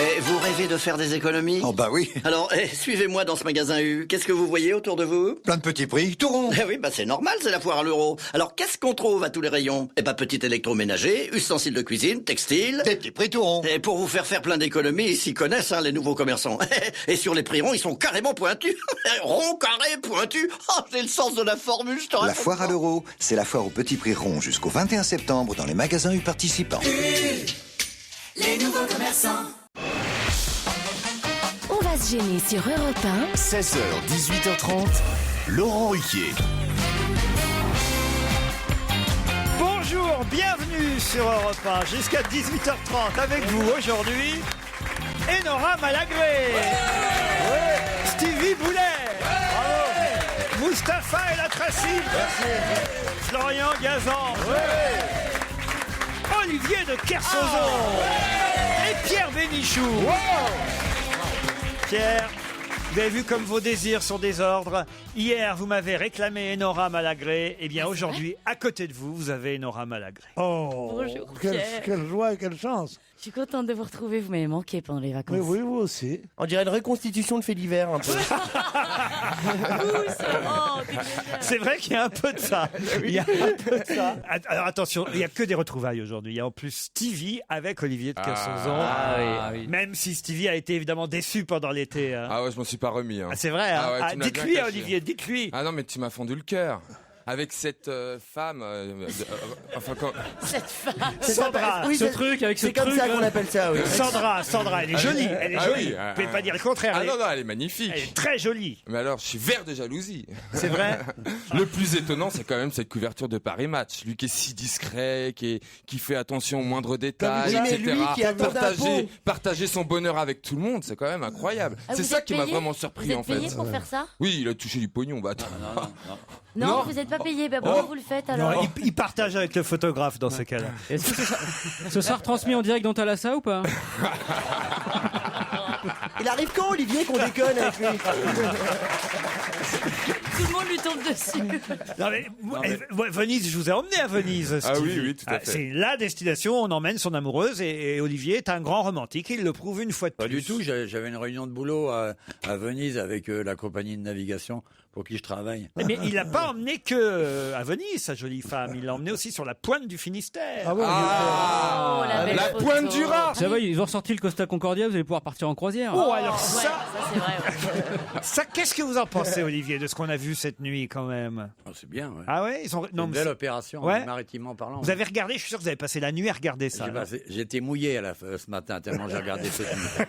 Et vous rêvez de faire des économies? Oh bah oui. Alors, suivez-moi dans ce magasin U. Qu'est-ce que vous voyez autour de vous? Plein de petits prix, tout rond. Eh oui, bah c'est normal, c'est la foire à l'euro. Alors, qu'est-ce qu'on trouve à tous les rayons? Eh bah, petit électroménager, ustensiles de cuisine, textile. Des petits prix tout rond. Et pour vous faire plein d'économies, ils s'y connaissent, hein, les nouveaux commerçants. Et sur les prix ronds, ils sont carrément pointus. Rond, carré, pointu. Oh, j'ai le sens de la formule, je te La raconte foire pas. à l'euro, c'est la foire aux petits prix ronds jusqu'au 21 septembre dans les magasins U participants. Les nouveaux commerçants. On va se gêner sur Europe 1. 16h, 18h30, Laurent Ruquier. Bonjour, bienvenue sur Europe 1 jusqu'à 18h30 avec vous aujourd'hui, Enora Malagré, Stevie Boulet, Mustapha El Atrassi, Florian Gazan, Olivier de Kersauzon et Pierre Bénichou. Pierre, vous avez vu comme vos désirs sont désordres. Hier, vous m'avez réclamé Enora Malagré. Eh bien, aujourd'hui, à côté de vous, vous avez Enora Malagré. Oh, Bonjour, quelle, Pierre. quelle joie et quelle chance. Je suis contente de vous retrouver, vous m'avez manqué pendant les vacances. Mais oui, vous aussi. On dirait une reconstitution de fait divers un peu. C'est vrai qu'il y a un peu de ça. Il y a un peu de ça. Alors attention, il n'y a que des retrouvailles aujourd'hui. Il y a en plus Stevie avec Olivier de Kersauzon. oui. Même si Stevie a été évidemment déçu pendant l'été. Hein. Ah ouais, je m'en suis pas remis. Hein. Ah, c'est vrai, hein. Ah ouais, tu me l'as Dites-lui, bien caché. Olivier, dites-lui. Ah non, mais tu m'as fondu le cœur. Avec cette femme, enfin quand... Cette femme. Sandra, Oui, ce c'est- truc avec ce C'est comme truc. ça qu'on appelle ça, oui. Sandra, elle est jolie, elle est Ah jolie. oui, Vous pouvez pas dire le contraire. Ah elle, non, non, elle est magnifique. elle est très jolie. Mais alors, je suis vert de jalousie. C'est vrai. Le plus étonnant, c'est quand même cette couverture de Paris Match. Lui qui est si discret, qui fait attention aux moindres détails, Oui, mais etc. lui qui attend d'impôts. Partager son bonheur avec tout le monde, c'est quand même incroyable. Ah, c'est vous ça êtes qui m'a payé vraiment surpris, Vous êtes en fait. payé pour faire ça? Oui, il a touché du pognon, bah attends. Non, Non. vous n'êtes pas payé. Bah, pourquoi vous le faites alors? Non, il partage avec le photographe dans ces cas-là. Est-ce que ce sera retransmis en direct dans Thalassa ou pas? Il arrive quand, Olivier, qu'on déconne avec lui? Tout le monde lui tombe dessus. Non, mais, Venise, je vous ai emmené à Venise. Ah Stevie. oui, tout à fait. C'est la destination où on emmène son amoureuse et Olivier est un grand romantique. Il le prouve une fois de Pas plus. du tout, j'avais une réunion de boulot à Venise avec la compagnie de navigation pour qui je travaille. Mais il l'a pas emmené que à Venise, sa jolie femme. Il l'a emmené aussi sur la pointe du Finistère. Ah bon, Oh, la belle la photo. pointe du Rat. Ça va, ils ont ressorti le Costa Concordia, vous allez pouvoir partir en croisière. Oh, alors Ouais, ça, ça c'est vrai. Ouais. ça, qu'est-ce que vous en pensez, Olivier, de ce qu'on a vu cette nuit, quand même? Oh, c'est bien, ouais. Ah ouais, ils ont. C'est Non, une mais belle c'est- opération, Ouais. maritimement parlant. vous avez regardé. Je suis sûr que vous avez passé la nuit à regarder ça. alors. J'ai été mouillé ce matin, tellement j'ai regardé cette nuit.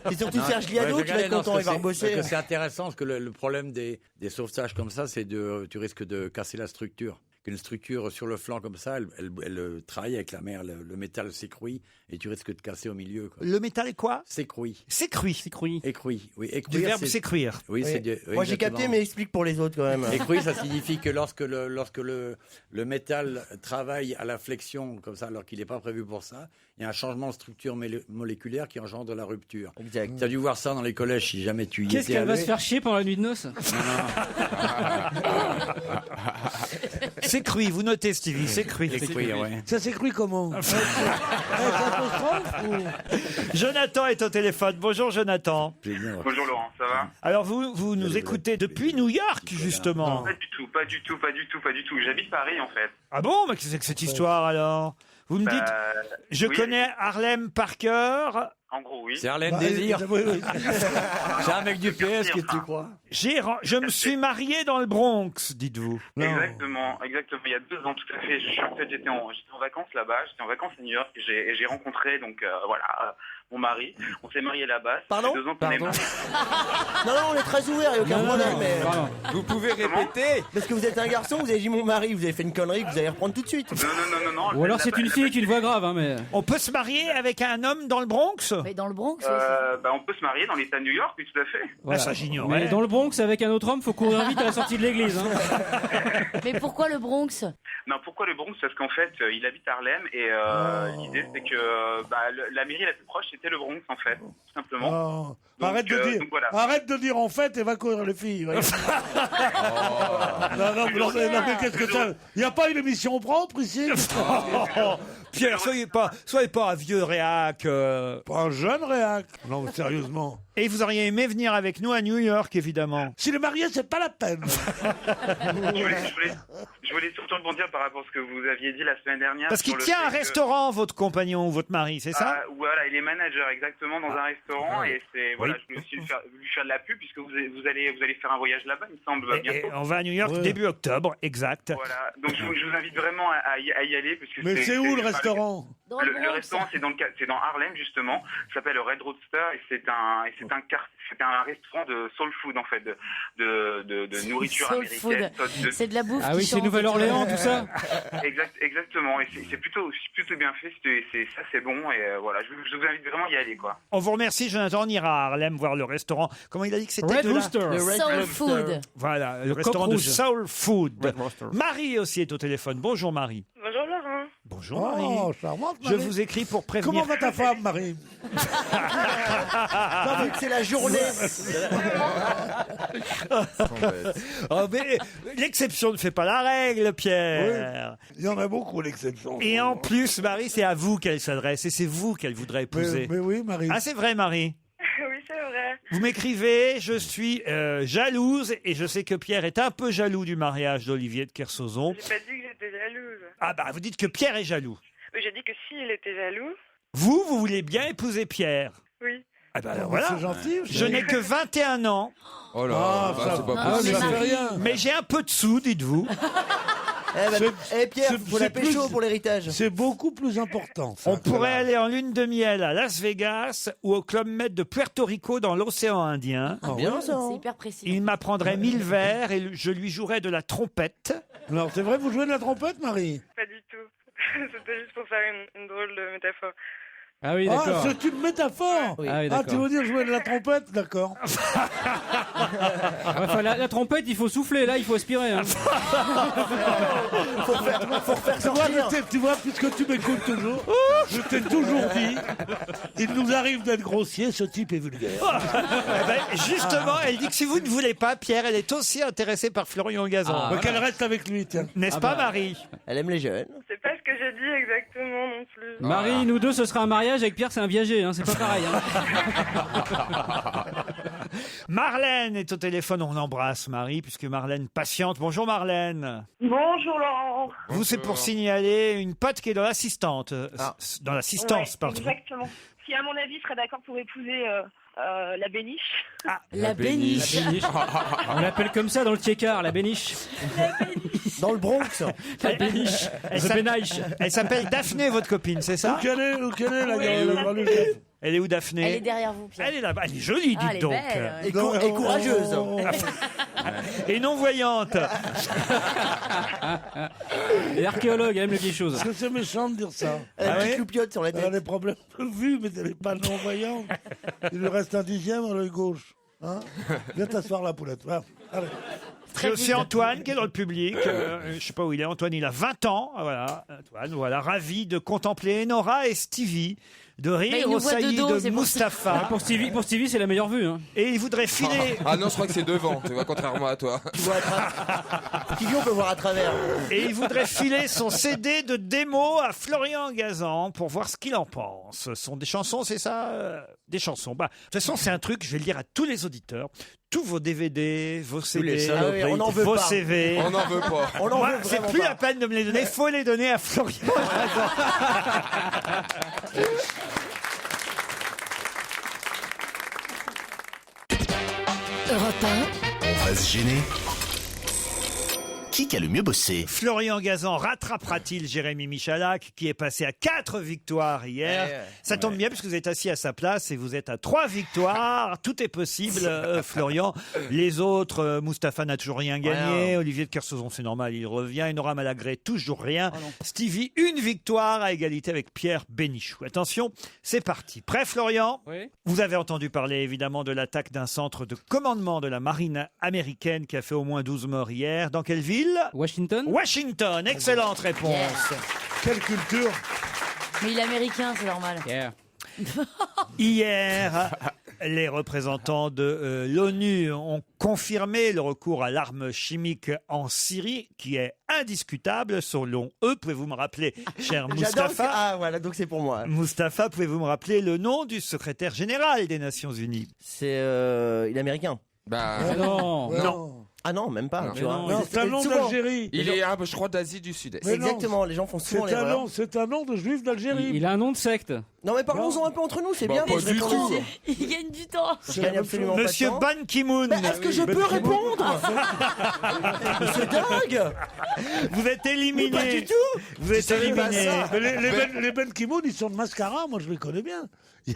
C'est surtout Serge Liado qui va être content, il va rebosser. C'est intéressant, parce que le problème des sauvetages comme ça, c'est tu risques de casser la structure. Qu'une structure sur le flanc comme ça, elle travaille avec la mer, le métal s'écrouille et tu risques de casser au milieu. Quoi. Le métal est quoi? S'écrouille. S'écruit. Écrouille, oui. Du Écrouir, verbe c'est- s'écruire. Oui, Oui. c'est oui, Moi j'ai exactement. capté, mais explique pour les autres quand même. Écrouille, ça signifie que lorsque le métal travaille à la flexion, comme ça, alors qu'il n'est pas prévu pour ça, il y a un changement de structure moléculaire qui engendre la rupture. Exact. Tu as dû voir ça dans les collèges si jamais tu y Qu'est-ce étais qu'elle va allé. se faire chier pendant la nuit de noces? S'écruit. Vous notez, Stevie. S'écruit. Écrouille, ouais. Ça s'écrit comment? Avec apostrophe ou... Jonathan est au téléphone. Bonjour, Jonathan. Bonjour Laurent, ça va? Alors vous nous écoutez depuis New York, justement. Pas du tout, pas du tout, pas du tout, pas du tout. J'habite Paris en fait. Ah bon? Mais qu'est-ce que c'est que cette histoire alors? Vous me dites, je oui, connais Harlem par cœur. En gros, oui. C'est Harlem Bah, Désir. oui, oui. C'est un mec du PS, qu'est-ce que tu crois? Je me suis marié dans le Bronx, dites-vous. Exactement, exactement. Il y a 2 ans, tout à fait. J'étais en vacances là-bas. J'étais en vacances à New York et j'ai rencontré mon mari. On s'est marié là-bas. Ça Pardon fait 2 ans qu'on est mariés. Non, on est très ouvert, il n'y a aucun problème. Mais... Pardon. Vous pouvez répéter. Parce que vous êtes un garçon, vous avez dit mon mari, vous avez fait une connerie que vous allez reprendre tout de suite. Non. Ou alors c'est une fille avec une voix grave, hein, mais. On peut se marier avec un homme dans le Bronx? Mais dans le Bronx, On peut se marier dans l'État de New York, oui, tout à fait. Ah, ça Mais j'ignorais. dans le Bronx, avec un autre homme, faut courir vite à la sortie de l'église. Hein. mais pourquoi le Bronx? Non, pourquoi le Bronx? Parce qu'en fait, il habite Harlem et l'idée c'est que la mairie la plus proche c'est habiter le Bronx, en fait, tout simplement. Oh. Donc, Arrête donc voilà. de dire en fait et va courir les filles. Ouais. non, mais qu'est-ce que ça... Il n'y a pas une émission propre ici? Pierre, soyez pas un vieux réac. Pas un jeune réac. Non, sérieusement. Et vous auriez aimé venir avec nous à New York, évidemment. S'il est marié, c'est pas la peine. Je voulais surtout rebondir par rapport à ce que vous aviez dit la semaine dernière. Parce qu'il sur le tient un fait que- restaurant, votre compagnon ou votre mari, c'est ça? Voilà, il est manager exactement dans un restaurant et c'est voilà, je voulais aussi lui faire de la pub puisque vous allez faire un voyage là-bas, il me semble bientôt. Et on va à New York début octobre, exact. Voilà, donc je vous invite vraiment à y aller parce que Mais c'est où le restaurant? Le restaurant c'est dans Harlem justement, ça s'appelle le Red Roadster et c'est un restaurant de soul food en fait, de nourriture Soul américaine. food. C'est de la bouffe. Ah qui oui, c'est chante. Nouvelle-Orléans, tout ça. Exactement, et c'est plutôt bien fait, c'est bon et voilà, je vous invite vraiment à y aller quoi. On vous remercie, Jonathan. On ira à Harlem voir le restaurant. Comment il a dit que c'était? Red Rooster. Soul food. Voilà, le coq restaurant de rouge. Soul Food. Red Rooster. Marie aussi est au téléphone. Bonjour Marie. Bonjour Laurent. Bonjour Marie. Oh, charmante, Je Marie. vous écris pour prévenir. Comment va ta femme, Marie? Non, vu que c'est la journée. Oh, mais l'exception ne fait pas la règle, Pierre. Oui, il y en a beaucoup, l'exception. Et en plus, Marie, c'est à vous qu'elle s'adresse et c'est vous qu'elle voudrait épouser. Mais oui, Marie. Ah, c'est vrai, Marie. Oui, c'est vrai. Vous m'écrivez, je suis jalouse et je sais que Pierre est un peu jaloux du mariage d'Olivier de Kersauzon. J'ai pas dit que j'étais jalouse. Ah bah, vous dites que Pierre est jaloux. Oui, j'ai dit que s'il était jaloux, Vous voulez bien épouser Pierre. oui. Ah bah alors voilà. C'est gentil. Je n'ai que 21 ans, Oh là, Ah, bah, ça- c'est pas Non, possible. mais Ça fait Marie. rien. mais j'ai un peu de sous, dites-vous. Pierre, c'est- faut la c'est plus- pécho pour l'héritage. C'est beaucoup plus important. ça, On pourrait voilà. aller en lune de miel à Las Vegas ou au Club Med de Puerto Rico dans l'océan Indien. Ah, Bien ouais. ça. C'est hyper précis. Il m'apprendrait 1000 vers et je lui jouerais de la trompette. Alors, c'est vrai, vous jouez de la trompette, Marie? Pas du tout. C'était juste pour faire une drôle de métaphore. Ah oui, Ah, d'accord. c'est une métaphore. Oui. Ah oui, Ah, tu d'accord. veux dire jouer de la trompette? D'accord. Enfin, la trompette, il faut souffler, là, il faut aspirer. Hein. Faut refaire Tu vois, sortir. tu vois, puisque tu m'écoutes toujours, je t'ai toujours dit, il nous arrive d'être grossier, ce type est vulgaire. Eh ben, justement, elle dit que si vous ne voulez pas, Pierre, elle est aussi intéressée par Florian Gazan. Ah. Mais qu'elle reste avec lui, tiens. N'est-ce Ah pas, bah. Marie? Elle aime les jeunes. C'est pas ce que j'ai dit exactement non plus. Marie, nous deux, ce sera un mariage. Avec Pierre, c'est un viager. Hein. C'est pas pareil. Hein. Marlène est au téléphone. On embrasse Marie, puisque Marlène patiente. Bonjour, Marlène. Bonjour Laurent. Vous, c'est pour signaler une pote qui est dans l'assistante. Dans l'assistance, Ouais, pardon. exactement. Qui, à mon avis, serait d'accord pour épouser la béniche. La béniche. La béniche. On l'appelle comme ça dans le Tiécar, la béniche. Dans le Bronx. La béniche. Elle The s'appelle- béniche. Elle s'appelle Daphné, votre copine, c'est ça? Où qu'elle est, la Oui. grande Elle est où, Daphné? Elle est derrière vous, Pierre. Elle est là-bas. Elle est jolie, Ah, dites elle est donc. belle, ouais. Et courageuse. Et non-voyante. Et archéologue, elle aime quelque chose. Parce que c'est méchant de dire ça. Elle a Ah une petite ouais loupiote sur la Elle a tête. des problèmes de vue, mais elle n'est pas non-voyante. Il lui reste un 10e à l'œil gauche. Hein, viens t'asseoir là, poulette. Va. Allez. C'est aussi Antoine qui est dans le public. Je sais pas où il est. Antoine, il a 20 ans. Voilà, Antoine, voilà, ravi de contempler Nora et Stevie, de Mais rire il nous au voit saillie de dos, de c'est pour ça. Mustapha. Ah, pour Stevie, c'est la meilleure vue. Hein. Et il voudrait filer. Ah non, je crois que c'est devant, tu vois, contrairement à toi. Tu vois, Stevie, on peut voir à travers. Et il voudrait filer son CD de démo à Florian Gazan pour voir ce qu'il en pense. Ce sont des chansons, c'est ça? Des chansons. Bah, de toute façon, c'est un truc, je vais le dire à tous les auditeurs. Tous vos DVD, vos CD, saloperies. Ah oui, on n'en veut vos pas. CV. On n'en veut pas. On en Moi, veut c'est vraiment plus pas. la peine de me les donner. Faut les donner à Florian Gazan. Europe 1. On va se gêner. Qui a le mieux bossé? Florian Gazan rattrapera-t-il Jérémy Michalak, qui est passé à 4 victoires hier? Ça tombe bien puisque vous êtes assis à sa place et vous êtes à 3 victoires. Tout est possible, Florian. Les autres, Mustapha n'a toujours rien gagné. Olivier de Kersauzon, c'est normal, il revient. Et Nora Malagré, toujours rien. Stevie, une victoire à égalité avec Pierre Bénichou. Attention, c'est parti. Prêt, Florian? Oui. Vous avez entendu parler évidemment de l'attaque d'un centre de commandement de la marine américaine qui a fait au moins 12 morts hier. Dans quelle ville? Washington. Washington, excellente réponse. Yes. Quelle culture. Mais il est américain, c'est normal. Yeah. Hier, les représentants de l'ONU ont confirmé le recours à l'arme chimique en Syrie, qui est indiscutable selon eux. Pouvez-vous me rappeler, cher J'adore Mustapha, Ah voilà, donc c'est pour moi. Mustapha, pouvez-vous me rappeler le nom du secrétaire général des Nations Unies? C'est il est américain. Bah, non. Non. Ah non, même pas, Non. tu vois. Non, c'est un nom souvent. d'Algérie. il est, je crois, d'Asie du Sud-Est. Mais non, Exactement, les gens font souvent C'est un l'erreur. nom, c'est un nom de juif d'Algérie. Il a un nom de secte. Non mais parlons-en un peu entre nous, c'est Bah, bien. pas je du réponds tout. aussi. Il gagne du temps. Je gagne absolument Monsieur pas de temps. Ban Ki-moon, Bah, est-ce que je peux répondre? C'est dingue. vous êtes éliminé. Pas du tout. Vous êtes éliminé. Mais les Ben Ki-moon, ils sont de Mascara, moi je les connais bien.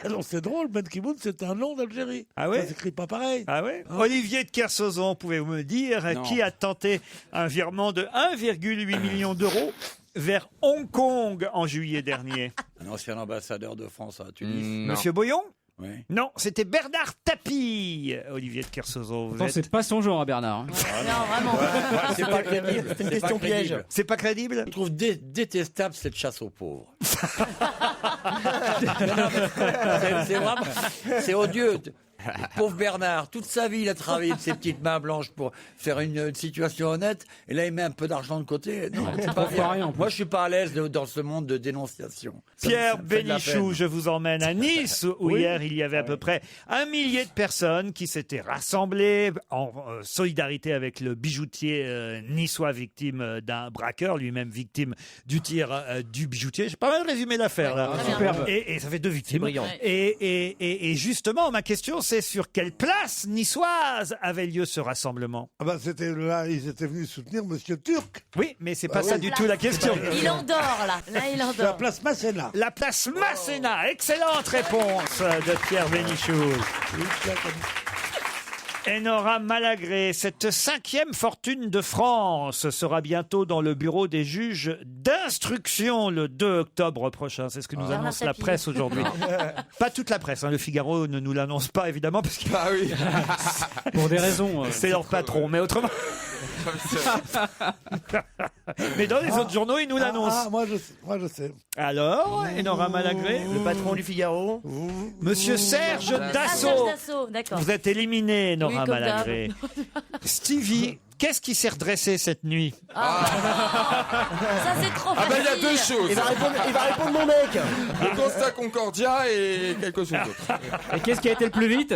Alors c'est drôle, Ben Ki-moon, c'est un nom d'Algérie. Ah ouais? Ça s'écrit pas pareil. Ah ouais? Olivier de Kersauzon, pouvez-vous me dire qui a tenté un virement de 1,8 million d'euros vers Hong Kong en juillet dernier? Un ancien ambassadeur de France à Tunis. Non. Monsieur Boyon? Oui. Non, c'était Bernard Tapie. Olivier de Kersauzon, vous Pourtant, êtes... c'est pas son genre, Bernard. Non, vraiment. C'est pas crédible. C'est une question piège. C'est pas crédible? Je trouve détestable cette chasse aux pauvres. C'est vraiment, c'est odieux. Pauvre Bernard, toute sa vie, il a travaillé de ses petites mains blanches pour faire une situation honnête, et là, il met un peu d'argent de côté. Non, c'est pas bien. rien, en plus. Moi, je suis pas à l'aise dans ce monde de dénonciation. Pierre Ça me fait de la Bénichou, peine. je vous emmène à Nice, où hier il y avait à peu près 1 millier de personnes qui s'étaient rassemblées en solidarité avec le bijoutier niçois victime d'un braqueur, lui-même victime du tir du bijoutier. J'ai pas mal résumé l'affaire là. Superbe. Et ça fait 2 victimes. brillant. Et justement, ma question c'est sur quelle place niçoise avait lieu ce rassemblement? Ah bah c'était là, ils étaient venus soutenir Monsieur Turc. Oui, mais c'est pas oui. ça du tout la question. Il endort, là. Là, il C'est la endort. place Masséna. La place Masséna. Excellente réponse de Pierre Bénichou. Enora Malagré, cette 5e fortune de France sera bientôt dans le bureau des juges d'instruction le 2 octobre prochain. C'est ce que nous Bernard annonce la Tapie. presse aujourd'hui. Pas toute la presse, hein. Le Figaro ne nous l'annonce pas évidemment parce que Ah oui. Pour des raisons. c'est leur patron. Mais autrement, mais dans les autres journaux, ils nous l'annoncent. Moi je sais. Alors, Enora Malagré, Le patron du Figaro. Monsieur Serge Ah, Serge Dassault, Dassault, d'accord. vous êtes éliminé, Enora Oui, comme d'hab. Malagré. Stevie, qu'est-ce qui s'est redressé cette nuit? Ça, c'est trop Ah bah il y a facile. deux choses. Il va répondre mon mec. Le Costa Concordia et quelque chose d'autre. Et qu'est-ce qui a été le plus vite?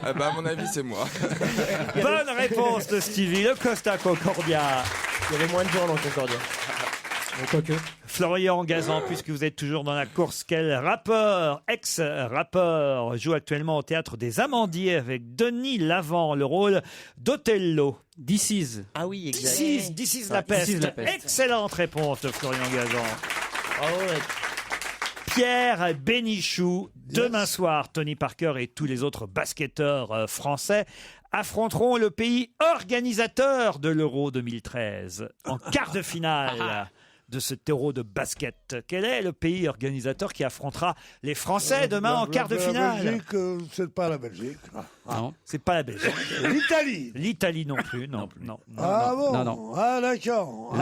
Ah bah à mon avis c'est moi. Bonne réponse de Stevie, le Costa Concordia. Il y avait moins de gens dans le Concordia. Quoique. Florian Gazan, puisque vous êtes toujours dans la course, quel rappeur, ex-rappeur, joue actuellement au Théâtre des Amandiers avec Denis Lavant, le rôle d'Othello? This is. Ah oui, exact. This is la This is peste. la peste. Excellente réponse de Florian Gazan. Ah ouais. Pierre Bénichou, demain soir, Tony Parker et tous les autres basketteurs français affronteront le pays organisateur de l'Euro 2013 en quart de finale de ce Euro de basket. Quel est le pays organisateur qui affrontera les Français demain en quart de La finale? Belgique, c'est pas la Belgique. Non. C'est pas la Belgique. L'Italie. L'Italie non plus, non. Ah bon? Non. Ah d'accord.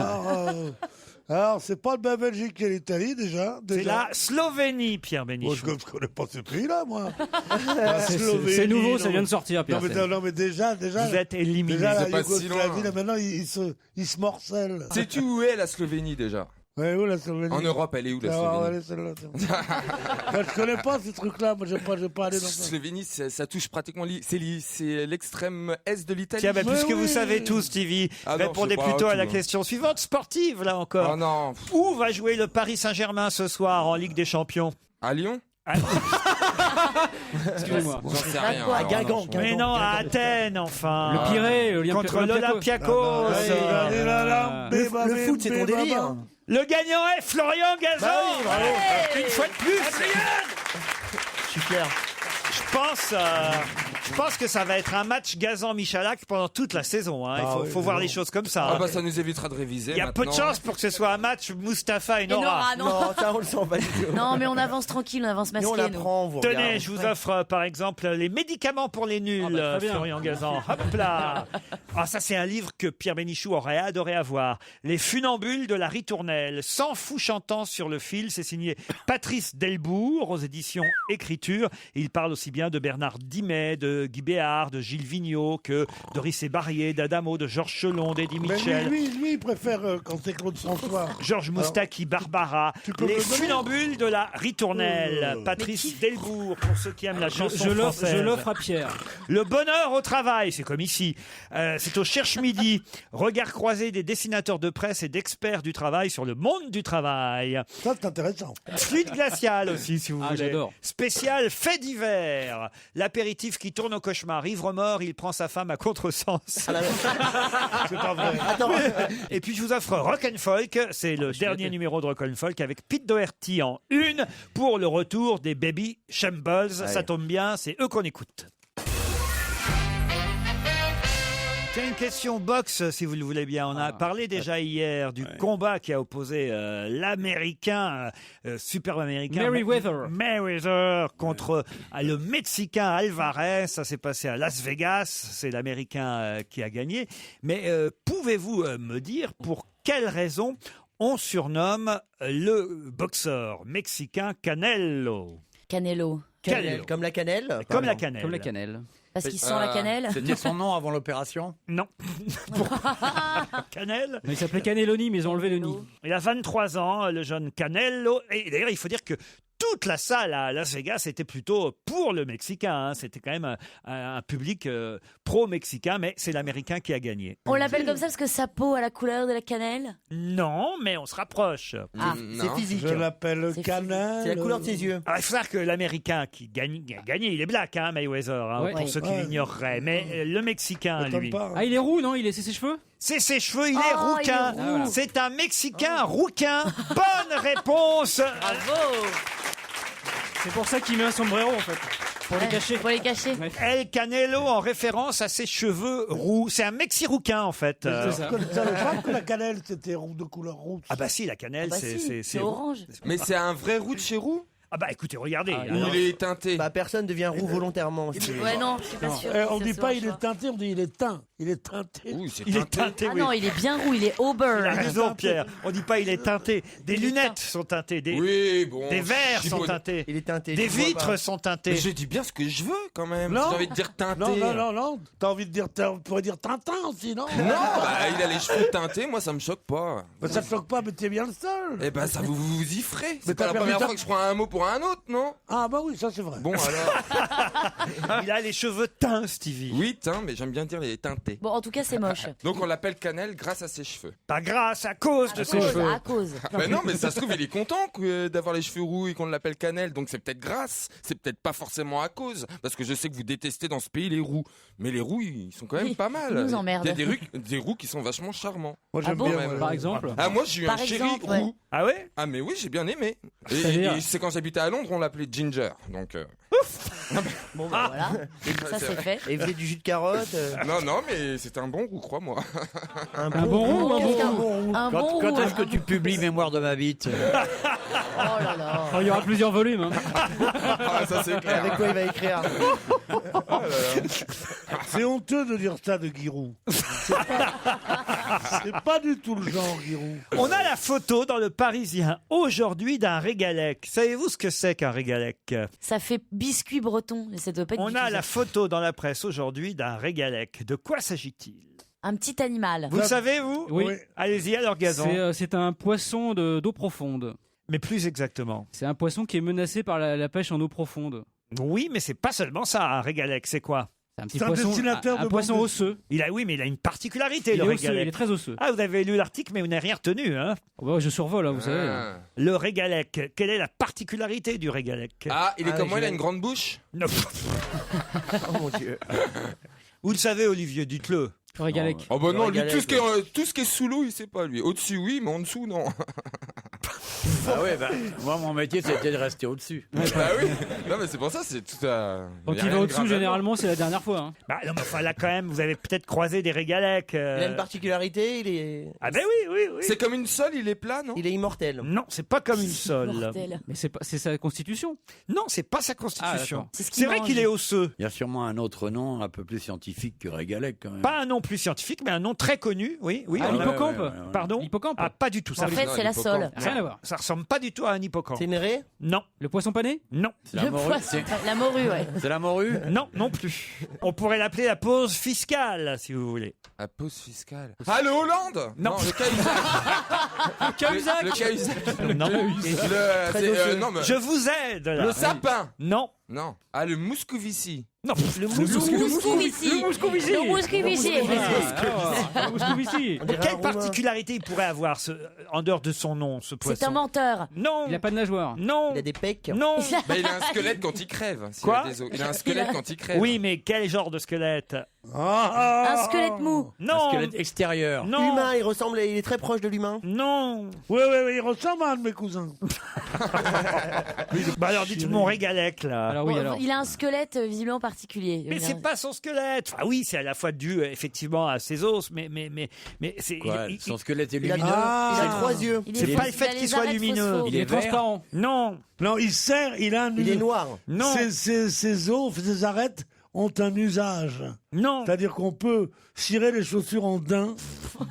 Alors, c'est pas la Belgique et l'Italie déjà. C'est la Slovénie, Pierre Moi, Bénichou. je connais pas ce pays-là, moi. C'est nouveau, ça vient de sortir, Non Pierre. mais déjà. Vous êtes éliminé. Déjà, la C'est pas si Yougoslavie, loin. là, maintenant, ils se morcellent. Sais-tu où est la Slovénie déjà? Ouais, où la Slovénie? En Europe, elle est où la Ah, Slovénie? ouais, celle-là, celle-là. Je connais pas ces trucs-là, moi, j'ai pas allé dans ça. Slovénie, ça touche pratiquement c'est l'extrême est de l'Italie. Tiens, puisque vous oui. savez tout, Stevie, Ah non, répondez je sais pas plutôt à tout, la hein. question suivante, sportive, là encore. Oh non, Où va jouer le Paris Saint-Germain ce soir en Ligue des Champions? à Lyon? Excusez-moi. J'en sais À rien. quoi? alors, Guingamp, non, je- Mais non, à Athènes, enfin. Le Pirée, Contre l'Olympiakos. Le foot, c'est ton délire. Le gagnant est Florian Gazan. Bah oui, bravo. Une fois de plus. Je suis fier. Je pense Je pense que ça va être un match Gazan-Michalak pendant toute la saison. Hein. Il faut voir les choses comme ça. Ah hein. bah ça nous évitera de réviser. Il y a peu de chance pour que ce soit un match Mustapha et Nora. Non, ça on le sent pas du tout. Non, mais on avance tranquille, on avance masqué. Nous on l'apprend, vous regardez. Tenez, je vous offre par exemple les médicaments pour les nuls, très bien. Florian Gazan. Hop là. Ah, ça c'est un livre que Pierre Bénichou aurait adoré avoir. Les funambules de la ritournelle, 100 fous chantants sur le fil. C'est signé Patrice Delbourg aux éditions Écriture. Il parle aussi bien de Bernard Dimet, de Guy Béard, de Gilles Vigneault que Doris Barrier, d'Adamo, de Georges Chelon, d'Eddie Mais Mitchell. lui, il préfère quand c'est Claude François. Georges Moustaki, Barbara, peux les me le donner funambules de la ritournelle. Patrice Delbourg, pour ceux qui aiment la chanson Je française. l'offre à Pierre. Le bonheur au travail, c'est comme ici. C'est au Cherche Midi. Regard croisé des dessinateurs de presse et d'experts du travail sur le monde du travail. Ça, c'est intéressant. Fluide glacial aussi, si vous voulez. J'adore. Spécial fait divers. L'apéritif qui tourne au cauchemar. Ivre mort, il prend sa femme à contresens. C'est pas vrai. Et puis je vous offre Rock and Folk. C'est le dernier numéro de Rock and Folk avec Pete Doherty en une pour le retour des Baby Shambles. Ça tombe bien, c'est eux qu'on écoute. C'est une question boxe, si vous le voulez bien. On a parlé déjà hier du combat qui a opposé l'Américain, superbe Américain Mayweather contre le Mexicain Alvarez. Ça s'est passé à Las Vegas. C'est l'Américain qui a gagné. Mais pouvez-vous me dire pour quelle raison on surnomme le boxeur mexicain Canelo? Canelo. Comme la cannelle. Comme la cannelle. Comme la cannelle. Parce qu'il sent la cannelle. C'était son nom avant l'opération? Non. Cannelle. Mais il s'appelait Cannelloni, mais ils ont enlevé le nid. Il a 23 ans, le jeune Canelo. Et d'ailleurs, il faut dire que toute la salle à Las Vegas était plutôt pour le Mexicain. Hein. C'était quand même un public pro-mexicain, mais c'est l'Américain qui a gagné. On l'appelle comme ça parce que sa peau a la couleur de la cannelle? Non, mais on se rapproche. C'est physique. Je l'appelle C'est Canal. C'est la couleur de ses yeux. Alors, il faut savoir que l'Américain qui a gagné, il est black, hein, Mayweather, hein, Ouais. pour ceux qui Ouais. l'ignoreraient. Mais le Mexicain, lui... Ah, il est roux, non? Il est ses cheveux? C'est ses cheveux, il est Oh, rouquin. il est roux. C'est un Mexicain rouquin. Bonne réponse. Bravo. C'est pour ça qu'il met un sombrero, en fait. Pour les cacher. Pour les cacher. Ouais. El Canelo en référence à ses cheveux roux. C'est un Mexi-rouquin en fait. C'est ça. Je ne savais pas que la cannelle, c'était de couleur rouge. Ah bah si, la cannelle, Ah bah si, c'est orange. Mais c'est un vrai roux de chez roux? Ah bah écoutez, regardez. Ah, Ou il est teinté? Bah personne devient roux volontairement. Ouais, non, je suis pas sûre. On que dit ça pas soit il un est choix. teinté, on dit il est teint. Il est teinté. Oui, c'est Il est teinté, Ah oui. non, il est bien roux, il est Il a auburn. raison, Pierre. On dit pas il est teinté. Des lunettes sont teintées. Des Oui, bon. verres je sont suis- teintés. Il est teinté. Des tu vois vitres pas. sont Mais teintées. je dis bien ce que je veux quand même. Non. J'ai envie de dire teinté. Non. T'as envie de dire, on pourrait dire Tintin aussi, non? Non, bah, il a les cheveux teintés, moi ça me choque pas. Mais ça te choque pas, mais t'es bien le seul. Eh ben ça vous y ferez. Mais C'est pas t'as la perdu première ta- fois que je prends un mot pour un autre, non? Ah bah oui, ça c'est vrai. Bon alors. Il a les cheveux teints, Stevie. Oui, teint, mais j'aime bien dire les teintés. Bon, en tout cas, c'est moche. Donc on l'appelle Cannelle grâce à ses cheveux. Pas grâce, à cause de ses cause, cheveux. à cause. Bah non, mais ça se trouve, il est content d'avoir les cheveux roux et qu'on l'appelle Cannelle. Donc c'est peut-être grâce, c'est peut-être pas forcément à cause. Parce que je sais que vous détestez dans ce pays les roux. Mais les roux, ils sont quand même Oui, pas mal. ils nous emmerdent. Il y a des roux qui sont vachement charmants. Moi Ah j'aime bon bien. Par exemple. Ah, moi j'ai eu Par un chéri exemple, ouais. roux. Ah ouais? Ah mais oui, j'ai bien aimé. Et C'est-à-dire c'est quand j'habitais à Londres, on l'appelait Ginger. Donc Bon, bah voilà. Ça, c'est fait. Et il faisait du jus de carotte. non, mais c'était un bon roux, crois-moi. Un Un bon roux ou un Qu'est-ce bon qu'un- roux? Un bon roux. Quand est-ce que tu publies Mémoire de ma bite? Oh là là. Oh, il y aura plusieurs volumes. Hein. Ah, ça c'est clair. Avec quoi il va écrire? C'est honteux de dire ça de Giroud. C'est pas du tout le genre, Giroud. On a la photo dans le Parisien aujourd'hui d'un régalec. Savez-vous ce que c'est qu'un régalec? Ça fait biscuit breton. Et ça doit pas être On du a tout la ça. photo dans la presse aujourd'hui d'un régalec. De quoi s'agit-il? Un petit animal. Vous le savez, vous? Oui. Allez-y, alors Gazan. C'est un poisson d'eau profonde. Mais plus exactement. C'est un poisson qui est menacé par la pêche en eau profonde. Oui, mais c'est pas seulement ça, un régalec. C'est quoi? C'est un petit C'est un poisson, destinateur un de poisson bande- osseux. Oui, mais il a une particularité, Il le est osseux, il est régalec. très osseux. Ah, vous avez lu l'article, mais vous n'avez rien retenu, hein? Oh, bah, je survole, hein, vous savez. Ah. Le régalec. Quelle est la particularité du régalec? Ah, il est Ah, comme moi, il a je- une grande bouche. Non. Oh mon dieu. Vous le savez, Olivier, dites-le. Le régalec. Oh bah non, lui, régalec, tout ce qui est sous l'eau, il sait pas, lui. Au-dessus, oui, mais en dessous, non. Ah ouais, moi, mon métier, c'était de rester au-dessus. Bah oui. Non, mais c'est pour ça, c'est tout à. Quand il va au-dessous, généralement, c'est la dernière fois. Hein. Bah non, mais enfin là quand même, vous avez peut-être croisé des régalèques. Il a une particularité, il est. Ah ben oui. C'est comme une sole, il est plat, non? Il est immortel. Non, c'est pas comme une sole. Mortel. Mais c'est sa constitution. Non, c'est pas sa Ah, constitution. d'accord. C'est ce qu'il C'est vrai mange. qu'il est osseux. Il y a sûrement un autre nom un peu plus scientifique que Régalec, quand même. Pas un nom plus scientifique, mais un nom très connu. Oui. Ah, l'hippocampe. Pardon. L'hippocampe. Ah, pas du tout. Ça, En fait, c'est la sole. Rien à voir. ça ressemble pas du tout à un hippocampe. C'est une raie? Non, Le poisson pané? non, C'est la morue. La morue, ouais. C'est la morue? non plus. On pourrait l'appeler la pause fiscale, si vous voulez. La pause fiscale. Ah, le Hollande? Non. Le Cahuzac. Le Cahuzac. Non. Non, mais. Je vous aide là. Le sapin. Non. Non. Ah, le Mouscovici. Non. Le Moscovici. Le Moscovici. Le Moscovici. Ah, Moscovici. Quelle particularité il pourrait avoir en dehors de son nom, ce poisson? C'est un menteur. Non. Il a pas de nageoire. Non. Il a des pecs. Non. Bah, il a un squelette quand il crève. s'il Quoi a des os. Il a un squelette quand il crève. Oui, mais quel genre de squelette? Un squelette mou. Non. Un squelette extérieur. Non. Humain, il est très proche de l'humain. Non. Oui, il ressemble à un de mes cousins. Bah alors dites mon régalec là. Alors oui, Bon, alors. Il a un squelette visiblement particulier. Mais c'est pas son squelette. Enfin oui, c'est à la fois dû effectivement à ses os, mais c'est. Quoi, son squelette est Il a, lumineux. il a 3 yeux. C'est pas le fait qu'il soit lumineux. Il est transparent. Non. Non, il a un Il est noir. Non. Ses os, ses arêtes ont un usage. Non. C'est-à-dire qu'on peut cirer les chaussures en daim.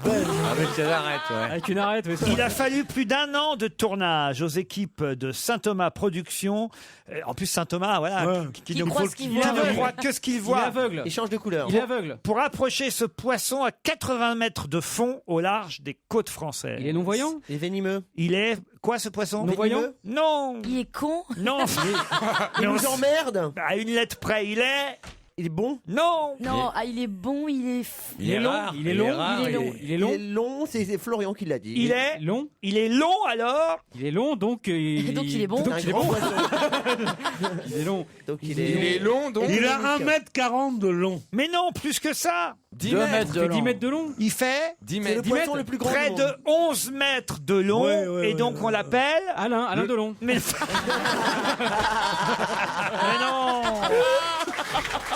Belle. Avec ses arêtes, ouais. Avec une arête, oui. Il a fallu plus d'1 an de tournage aux équipes de Saint-Thomas Productions. En plus, Saint-Thomas, voilà, Ouais. Qui croit ce qu'il voit. qui ne voit que ce qu'il Il est voit. aveugle. Il change de couleur. Il est aveugle. Pour approcher ce poisson à 80 mètres de fond au large des côtes françaises. Il est non-voyant. Il est venimeux. Il est quoi ce poisson? Non-voyant. Non. Il est con. Non. Il nous emmerde. À une lettre près, il est. Il est bon. Non. Non, il est bon, il est. Il est long. rare. Il est long. rare, Il est long. Il est Il long. est long, c'est Florian qui l'a dit. Il est long. Il est long alors. Il est long, donc. Donc il est bon. Donc Un il est grand bon. poisson. Il est long. Donc Il est long, donc. Il a 1m40 de long. Mais non, plus que ça. 10 2 mètres. mètres de Il fait 10 long. mètres de long. Il fait 10 C'est le mètres. poisson le plus grand près du de monde. 11 mètres de long. Ouais, et donc ouais, on ouais. l'appelle. Alain Delon. Mais, mais non.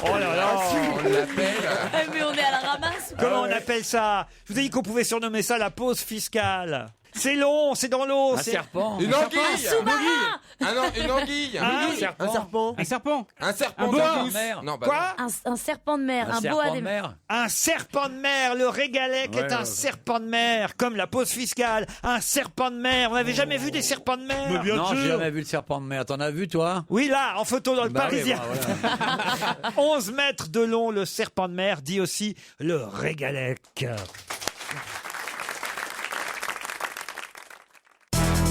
Oh là là. On l'appelle. Mais on est à la ramasse. Comment on appelle ça? Je vous ai dit qu'on pouvait surnommer ça la pause fiscale. C'est long, c'est dans l'eau. Un c'est- serpent. Une anguille. Sous-marin. Ah non, une anguille. Hein? Un serpent. Un serpent. Un serpent. Un boa. douce. Mer. Non, bah Quoi? Un serpent de mer. Un boa serpent des de mer. Un serpent de mer. Le régalec est un serpent de mer, comme la pause fiscale. Un serpent de mer. Vous n'avez jamais vu des serpents de mer? Mais bien Non, j'ai sûr. jamais vu le serpent de mer. T'en as vu, toi? Oui, là, en photo dans le Bah oui, Parisien. bah, voilà. 11 mètres de long, le serpent de mer, dit aussi le régalec.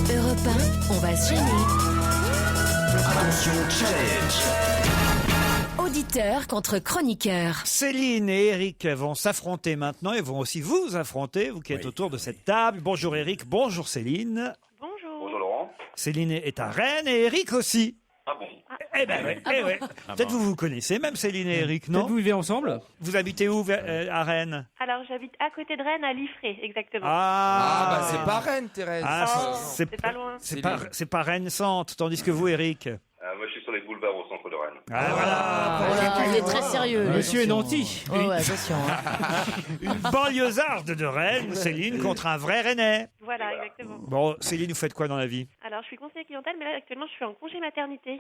Europe 1, on va se gêner. Attention, challenge. Auditeur contre chroniqueur. Céline et Eric vont s'affronter maintenant et vont aussi vous affronter, vous qui êtes autour de cette table. Bonjour Eric, bonjour Céline. Bonjour. Bonjour Laurent. Céline est à Rennes et Eric aussi. Ah bon? Eh ben oui, eh ouais. Peut-être vous connaissez même Céline et Eric, non? Peut-être vous vivez ensemble. Vous habitez où à Rennes? Alors, j'habite à côté de Rennes, à Liffré, exactement. Ah, bah c'est pas Rennes, Thérèse. Ah, c'est pas loin. c'est pas Rennes centre, tandis que vous, Eric. Moi, je suis sur les boulevards au centre de Rennes. Ah voilà. Voilà, il est très sérieux. Monsieur est nanti. Oh, ouais, attention. Une banlieusarde de Rennes, Céline, contre un vrai Rennais. Voilà, exactement. Bon, Céline, vous faites quoi dans la vie? Alors, je suis conseillère clientèle, mais là, actuellement, je suis en congé maternité.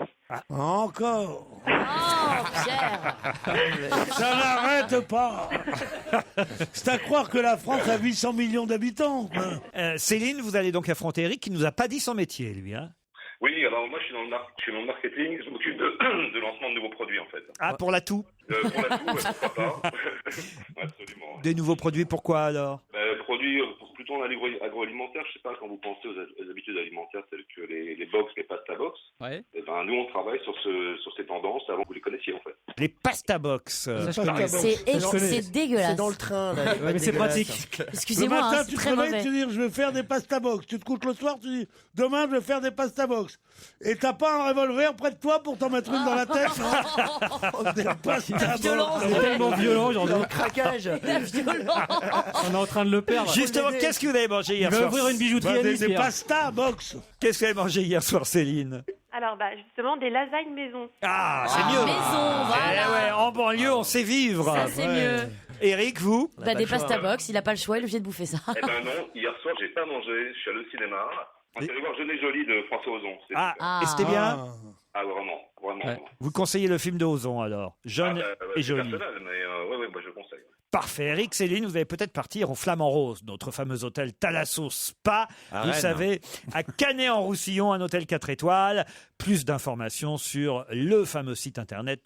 Encore. Oh, Pierre. Ça n'arrête pas. C'est à croire que la France a 800 millions d'habitants. quoi. Céline, vous allez donc affronter Eric, qui nous a pas dit son métier, lui. Hein. Oui, alors moi, je suis dans le marketing. Je m'occupe de lancement de nouveaux produits, en fait. Ah, pour l'atout? Pour la toux, pourquoi pas. Absolument. Des nouveaux produits, pourquoi alors? Produits plutôt en agroalimentaire. Je sais pas, quand vous pensez aux habitudes alimentaires telles que les box, les pasta box. Ouais. Eh ben, nous, on travaille sur ces tendances avant que vous les connaissiez, en fait. Les pasta box. C'est dégueulasse. C'est dans le train. Là, Ouais, mais c'est pratique. Excusez-moi, Le matin, hein, tu c'est te très réveilles, mauvais. tu dis je vais faire des pasta box. Tu te couches le soir, tu dis demain je vais faire des pasta box. Et t'as pas un revolver près de toi pour t'en mettre une dans la tête. Des pasta Violence. C'est tellement violent aujourd'hui. Le craquage. La violence. On est en train de le perdre. Justement, qu'est-ce que vous avez mangé hier Il va soir? ouvrir une bijouterie à Nice, Des Pierre. pasta box. Qu'est-ce que vous avez mangé hier soir, Céline? Alors, justement, des lasagnes maison. Ah, c'est mieux. Maison, voilà. Eh ouais, en banlieue, on sait vivre. Ça, c'est mieux. Eric, vous? Des pasta box, il a pas le choix, il est obligé de bouffer ça. Eh ben non, hier soir, j'ai pas mangé. Je suis allé au cinéma. On est allé voir Jeune et Jolie de François Ozon. C'était super. Et c'était bien? Ah, vraiment, vraiment. Ouais. Vous conseillez le film de Ozon, alors? Jeune et c'est joli. personnel, mais ouais, moi je conseille. Parfait. Eric, Céline, vous allez peut-être partir au Flamand Rose, notre fameux hôtel Thalasso Spa. À Vous Rennes. savez, à Canet-en-Roussillon, un hôtel 4 étoiles. Plus d'informations sur le fameux site internet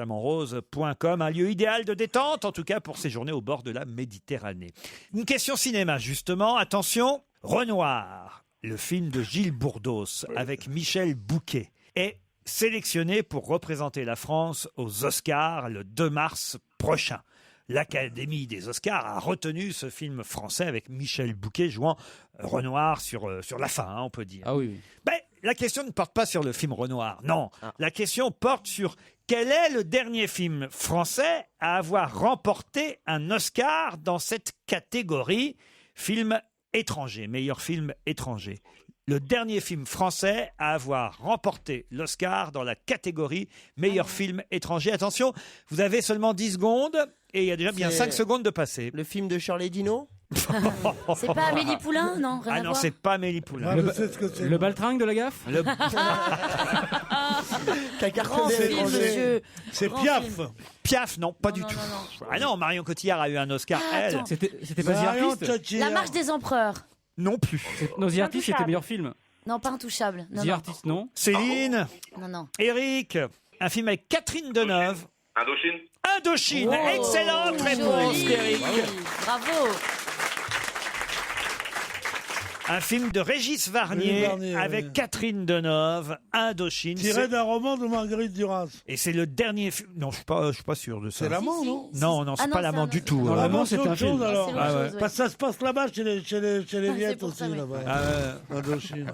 www.hotelflamandrose.com. Un lieu idéal de détente, en tout cas pour séjourner au bord de la Méditerranée. Une question cinéma, justement. Attention, Renoir, le film de Gilles Bourdos avec Michel Bouquet, est sélectionné pour représenter la France aux Oscars le 2 mars prochain. L'Académie des Oscars a retenu ce film français avec Michel Bouquet jouant Renoir sur la fin, on peut dire. Ah oui. La question ne porte pas sur le film Renoir, non. La question porte sur quel est le dernier film français à avoir remporté un Oscar dans cette catégorie, film étranger, meilleur film étranger. Le dernier film français à avoir remporté l'Oscar dans la catégorie meilleur film étranger. Attention, vous avez seulement 10 secondes et il y a déjà bien 5 secondes de passé. Le film de Charlie Dino. C'est pas Amélie Poulain, non? Rien Ah à non, voir. c'est pas Amélie Poulain. Le baltringue de la gaffe. Grand film, monsieur. C'est Grand Piaf. film. Piaf, non, pas du tout. Ah non, Marion Cotillard a eu un Oscar, elle. attends. C'était pas The Artist. La marche des empereurs. Non plus. Non, The Artist, c'était meilleur film. Non, pas Intouchable. Non, The non. Artist, non. Céline, Non, non. Eric, un film avec Catherine Deneuve. Indochine. Indochine, Oh, excellente réponse, joli. Eric. Bravo. Un film de Régis Varnier, Varnier, avec Catherine Deneuve, Indochine. Tiré d'un roman de Marguerite Duras. Et c'est le dernier film. Non, je suis pas sûr de ça. C'est l'amant, non? Non, c'est pas l'amant du tout. Non, l'amant, c'est autre un film. chose, alors. C'est autre chose, ouais. Parce que ça se passe là-bas, chez les Viettes pour aussi, ça, oui. là-bas. Ah, Indochine.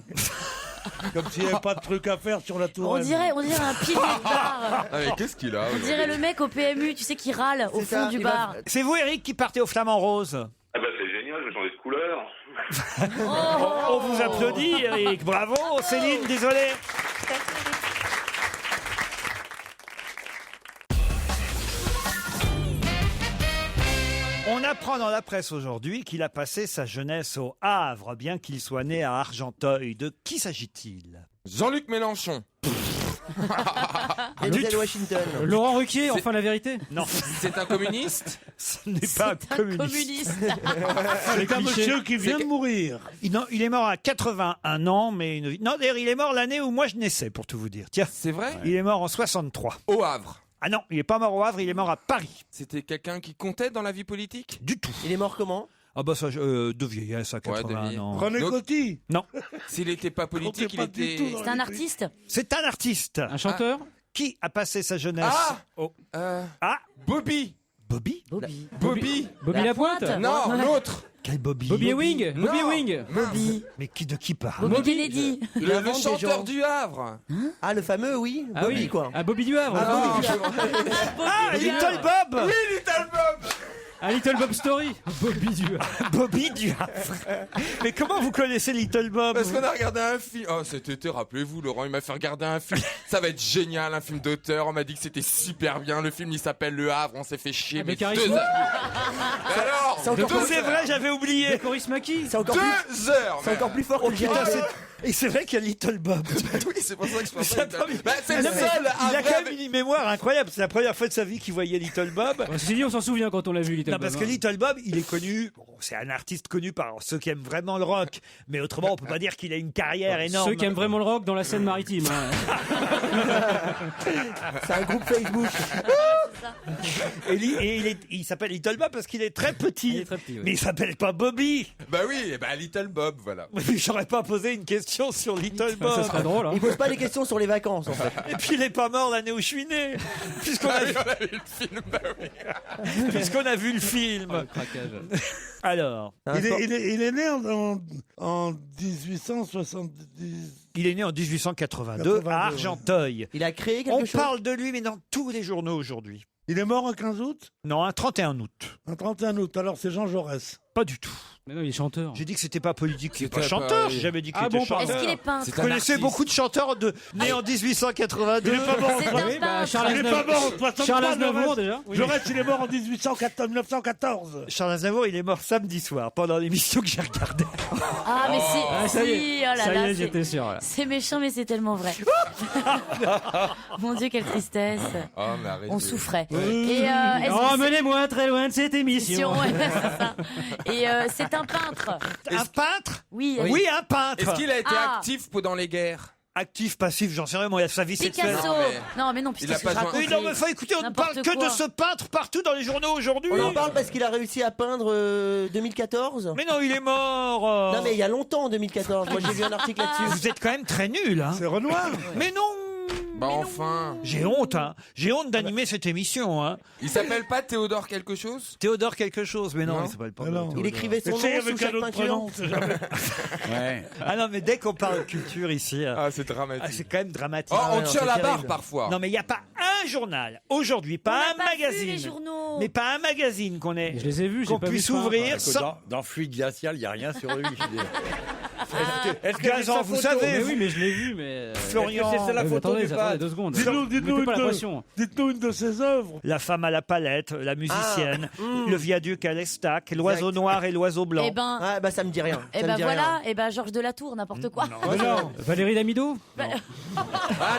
Comme s'il n'y avait pas de truc à faire sur la On tourelle. dirait un pilier de bar. Ah, mais qu'est-ce qu'il a On dirait le mec au PMU, tu sais, qui râle au fond du bar. C'est vous, Eric, qui partez au Flamand Rose. Ah bah c'est génial, je vais changer de couleur. On vous applaudit, Eric. Bravo. Céline, désolé. On apprend dans la presse aujourd'hui qu'il a passé sa jeunesse au Havre, bien qu'il soit né à Argenteuil. De qui s'agit-il? Jean-Luc Mélenchon. Denzel Washington. Laurent Ruquier, enfin la vérité. Non, C'est un communiste. ce n'est pas un communiste. C'est un monsieur qui vient de mourir. Non, il est mort à 81 ans, mais non, d'ailleurs, il est mort l'année où moi je naissais, pour tout vous dire. Tiens, C'est vrai. il est mort en 63. Au Havre. Ah non, il est pas mort au Havre, il est mort à Paris. C'était quelqu'un qui comptait dans la vie politique. Du tout. Il est mort comment? Ah bah ça, de vieillesse à Ouais, de 81 vieillesse. ans. René Donc- Coty. Non, S'il n'était pas politique, il pas du tout était. dans C'est un artiste. c'est un artiste Un chanteur. qui a passé sa jeunesse au... Ah, Bobby. Bobby? Bobby. Bobby. Bobby La Lapointe. Pointe. Non, Ouais. l'autre. Quel Bobby? Bobby Ewing. Non. Bobby Ewing. Bobby. Mais de qui parle? Bobby Kennedy. Il Le invente des chanteur gens. du Havre. Ah, le fameux, oui. Ah Bobby, oui. quoi. Ah, Bobby du Havre. Ah, Ah, Little Bob! oui, Little Bob. Un Little Bob Story. Bobby du Havre. Bobby du Havre. Mais comment vous connaissez Little Bob? Parce qu'on a regardé un film. Oh, cet été, rappelez-vous, Laurent, il m'a fait regarder un film. Ça va être génial, un film d'auteur. On m'a dit que c'était super bien. Le film, il s'appelle Le Havre. On s'est fait chier. Ah, mais mais Charisme. 2 heures. Mais alors, C'est encore plus- C'est vrai, j'avais oublié. Coris Maki. C'est encore, plus... 2 heures. c'est encore plus fort que le Putain, générique. et c'est vrai qu'il y a Little Bob. Oui, c'est pour ça que je pense Ça pas. tombe- Bah, c'est le Non, mais seul. il a à quand vrai- même une mémoire incroyable. C'est la première fois de sa vie qu'il voyait Little Bob. Ceci dit, on s'en souvient quand on l'a vu, Little Non, Bob. parce que Little Bob, il est connu. Bon, c'est un artiste connu par ceux qui aiment vraiment le rock. Mais autrement, on peut pas dire qu'il a une carrière énorme. Ceux qui aiment vraiment le rock dans la scène maritime. Hein. C'est un groupe Facebook. ça. Et il s'appelle Little Bob parce qu'il est très petit. Mais il s'appelle pas Bobby. Bah oui, Little Bob, voilà. Mais j'aurais pas posé une question sur Little Bob. Ça serait drôle. Il pose pas des questions sur les vacances, en fait. Et puis il est pas mort l'année où je suis né. Puisqu'on a vu le film, bah oui. Puisqu'on a vu le film. Alors. Il est né en 1870. Il est né en 1882 à Argenteuil. Il a créé quelque chose. On parle de lui, mais dans tous les journaux aujourd'hui. Il est mort un 15 août? Non, un 31 août. Un 31 août, alors c'est Jean Jaurès. Pas du tout. Mais non, il est chanteur. J'ai dit que c'était pas politique, il est pas C'était chanteur. pas- J'ai jamais dit qu'il Ah était bon, chanteur. Est-ce qu'il est peintre? Vous connaissez beaucoup de chanteurs nés en 1882. Il est pas mort C'est un peintre. Charles Il est pas mort en 63, Charles Aznavour, Jaurès. déjà. Oui. Jaurès, il est mort en 1914. Charles Aznavour, il est mort samedi soir pendant l'émission que j'ai regardée. Ah, mais c'est. Ah, ça y est. Si, oh là Ça y là, est, c'est- j'étais sûr. Là. C'est méchant, mais c'est tellement vrai. Mon Dieu, quelle tristesse. Oh, mais arrêtez. On souffrait. Et est-ce que Emmenez-moi très loin de cette c'est- émission. ouais, c'est ça. Et c'est un peintre. Un peintre? Oui. Oui, un peintre. Est-ce qu'il a été Ah. actif pendant les guerres? Actif, passif, j'en sais rien, moi, sa vie sexuelle. Picasso. Non, mais non, Il a putain, pas c'est besoin- Oui, non, mais faut écouter, on ne N'importe parle que quoi. de ce peintre partout dans les journaux aujourd'hui. On en parle parce qu'il a réussi à peindre 2014. Mais non, il est mort. Non, mais il y a longtemps, en 2014. Moi, j'ai vu un article là-dessus. Vous êtes quand même très nul, hein. C'est Renoir. Mais non. Bah enfin. J'ai honte, hein. J'ai honte d'animer cette émission, hein. Il s'appelle pas Théodore quelque chose? Théodore quelque chose, mais non, Non. il s'appelle pas. Mais non. Théodore. Il écrivait son Mais nom tu sais, sous avec chaque un autre peinture. prénom, c'est jamais- Ouais. Ah non, mais dès qu'on parle culture ici, Ah, c'est dramatique. c'est quand même dramatique. Oh, on non, tire c'est la terrible. barre parfois. Non, mais il n'y a pas un journal aujourd'hui, On pas n'a un pas vu les magazine, journaux. mais pas un magazine qu'on ait, Je les ai vus, j'ai qu'on pas vu puisse ce peintre. ouvrir Parce que sans. dans Fluide Glacial, il n'y a rien sur lui. Est-ce que Gazan, c'est sa vous photo savez, Mais vous- oui, mais je l'ai vu, mais. Florian. Est-ce que c'est la Mais photo attendez, du attendez peintre? 2 secondes. Dites-nous Mettez pas la pression. dites-nous une de ses œuvres. La femme à la palette, la musicienne, le viaduc à l'Estac, l'oiseau Exact. noir et l'oiseau blanc. Eh ben, Ah, bah, ça me dit rien. eh Ça me ben dit voilà. rien. Eh ben Georges Delatour, n'importe quoi. Mais non. Valérie Damido. Ah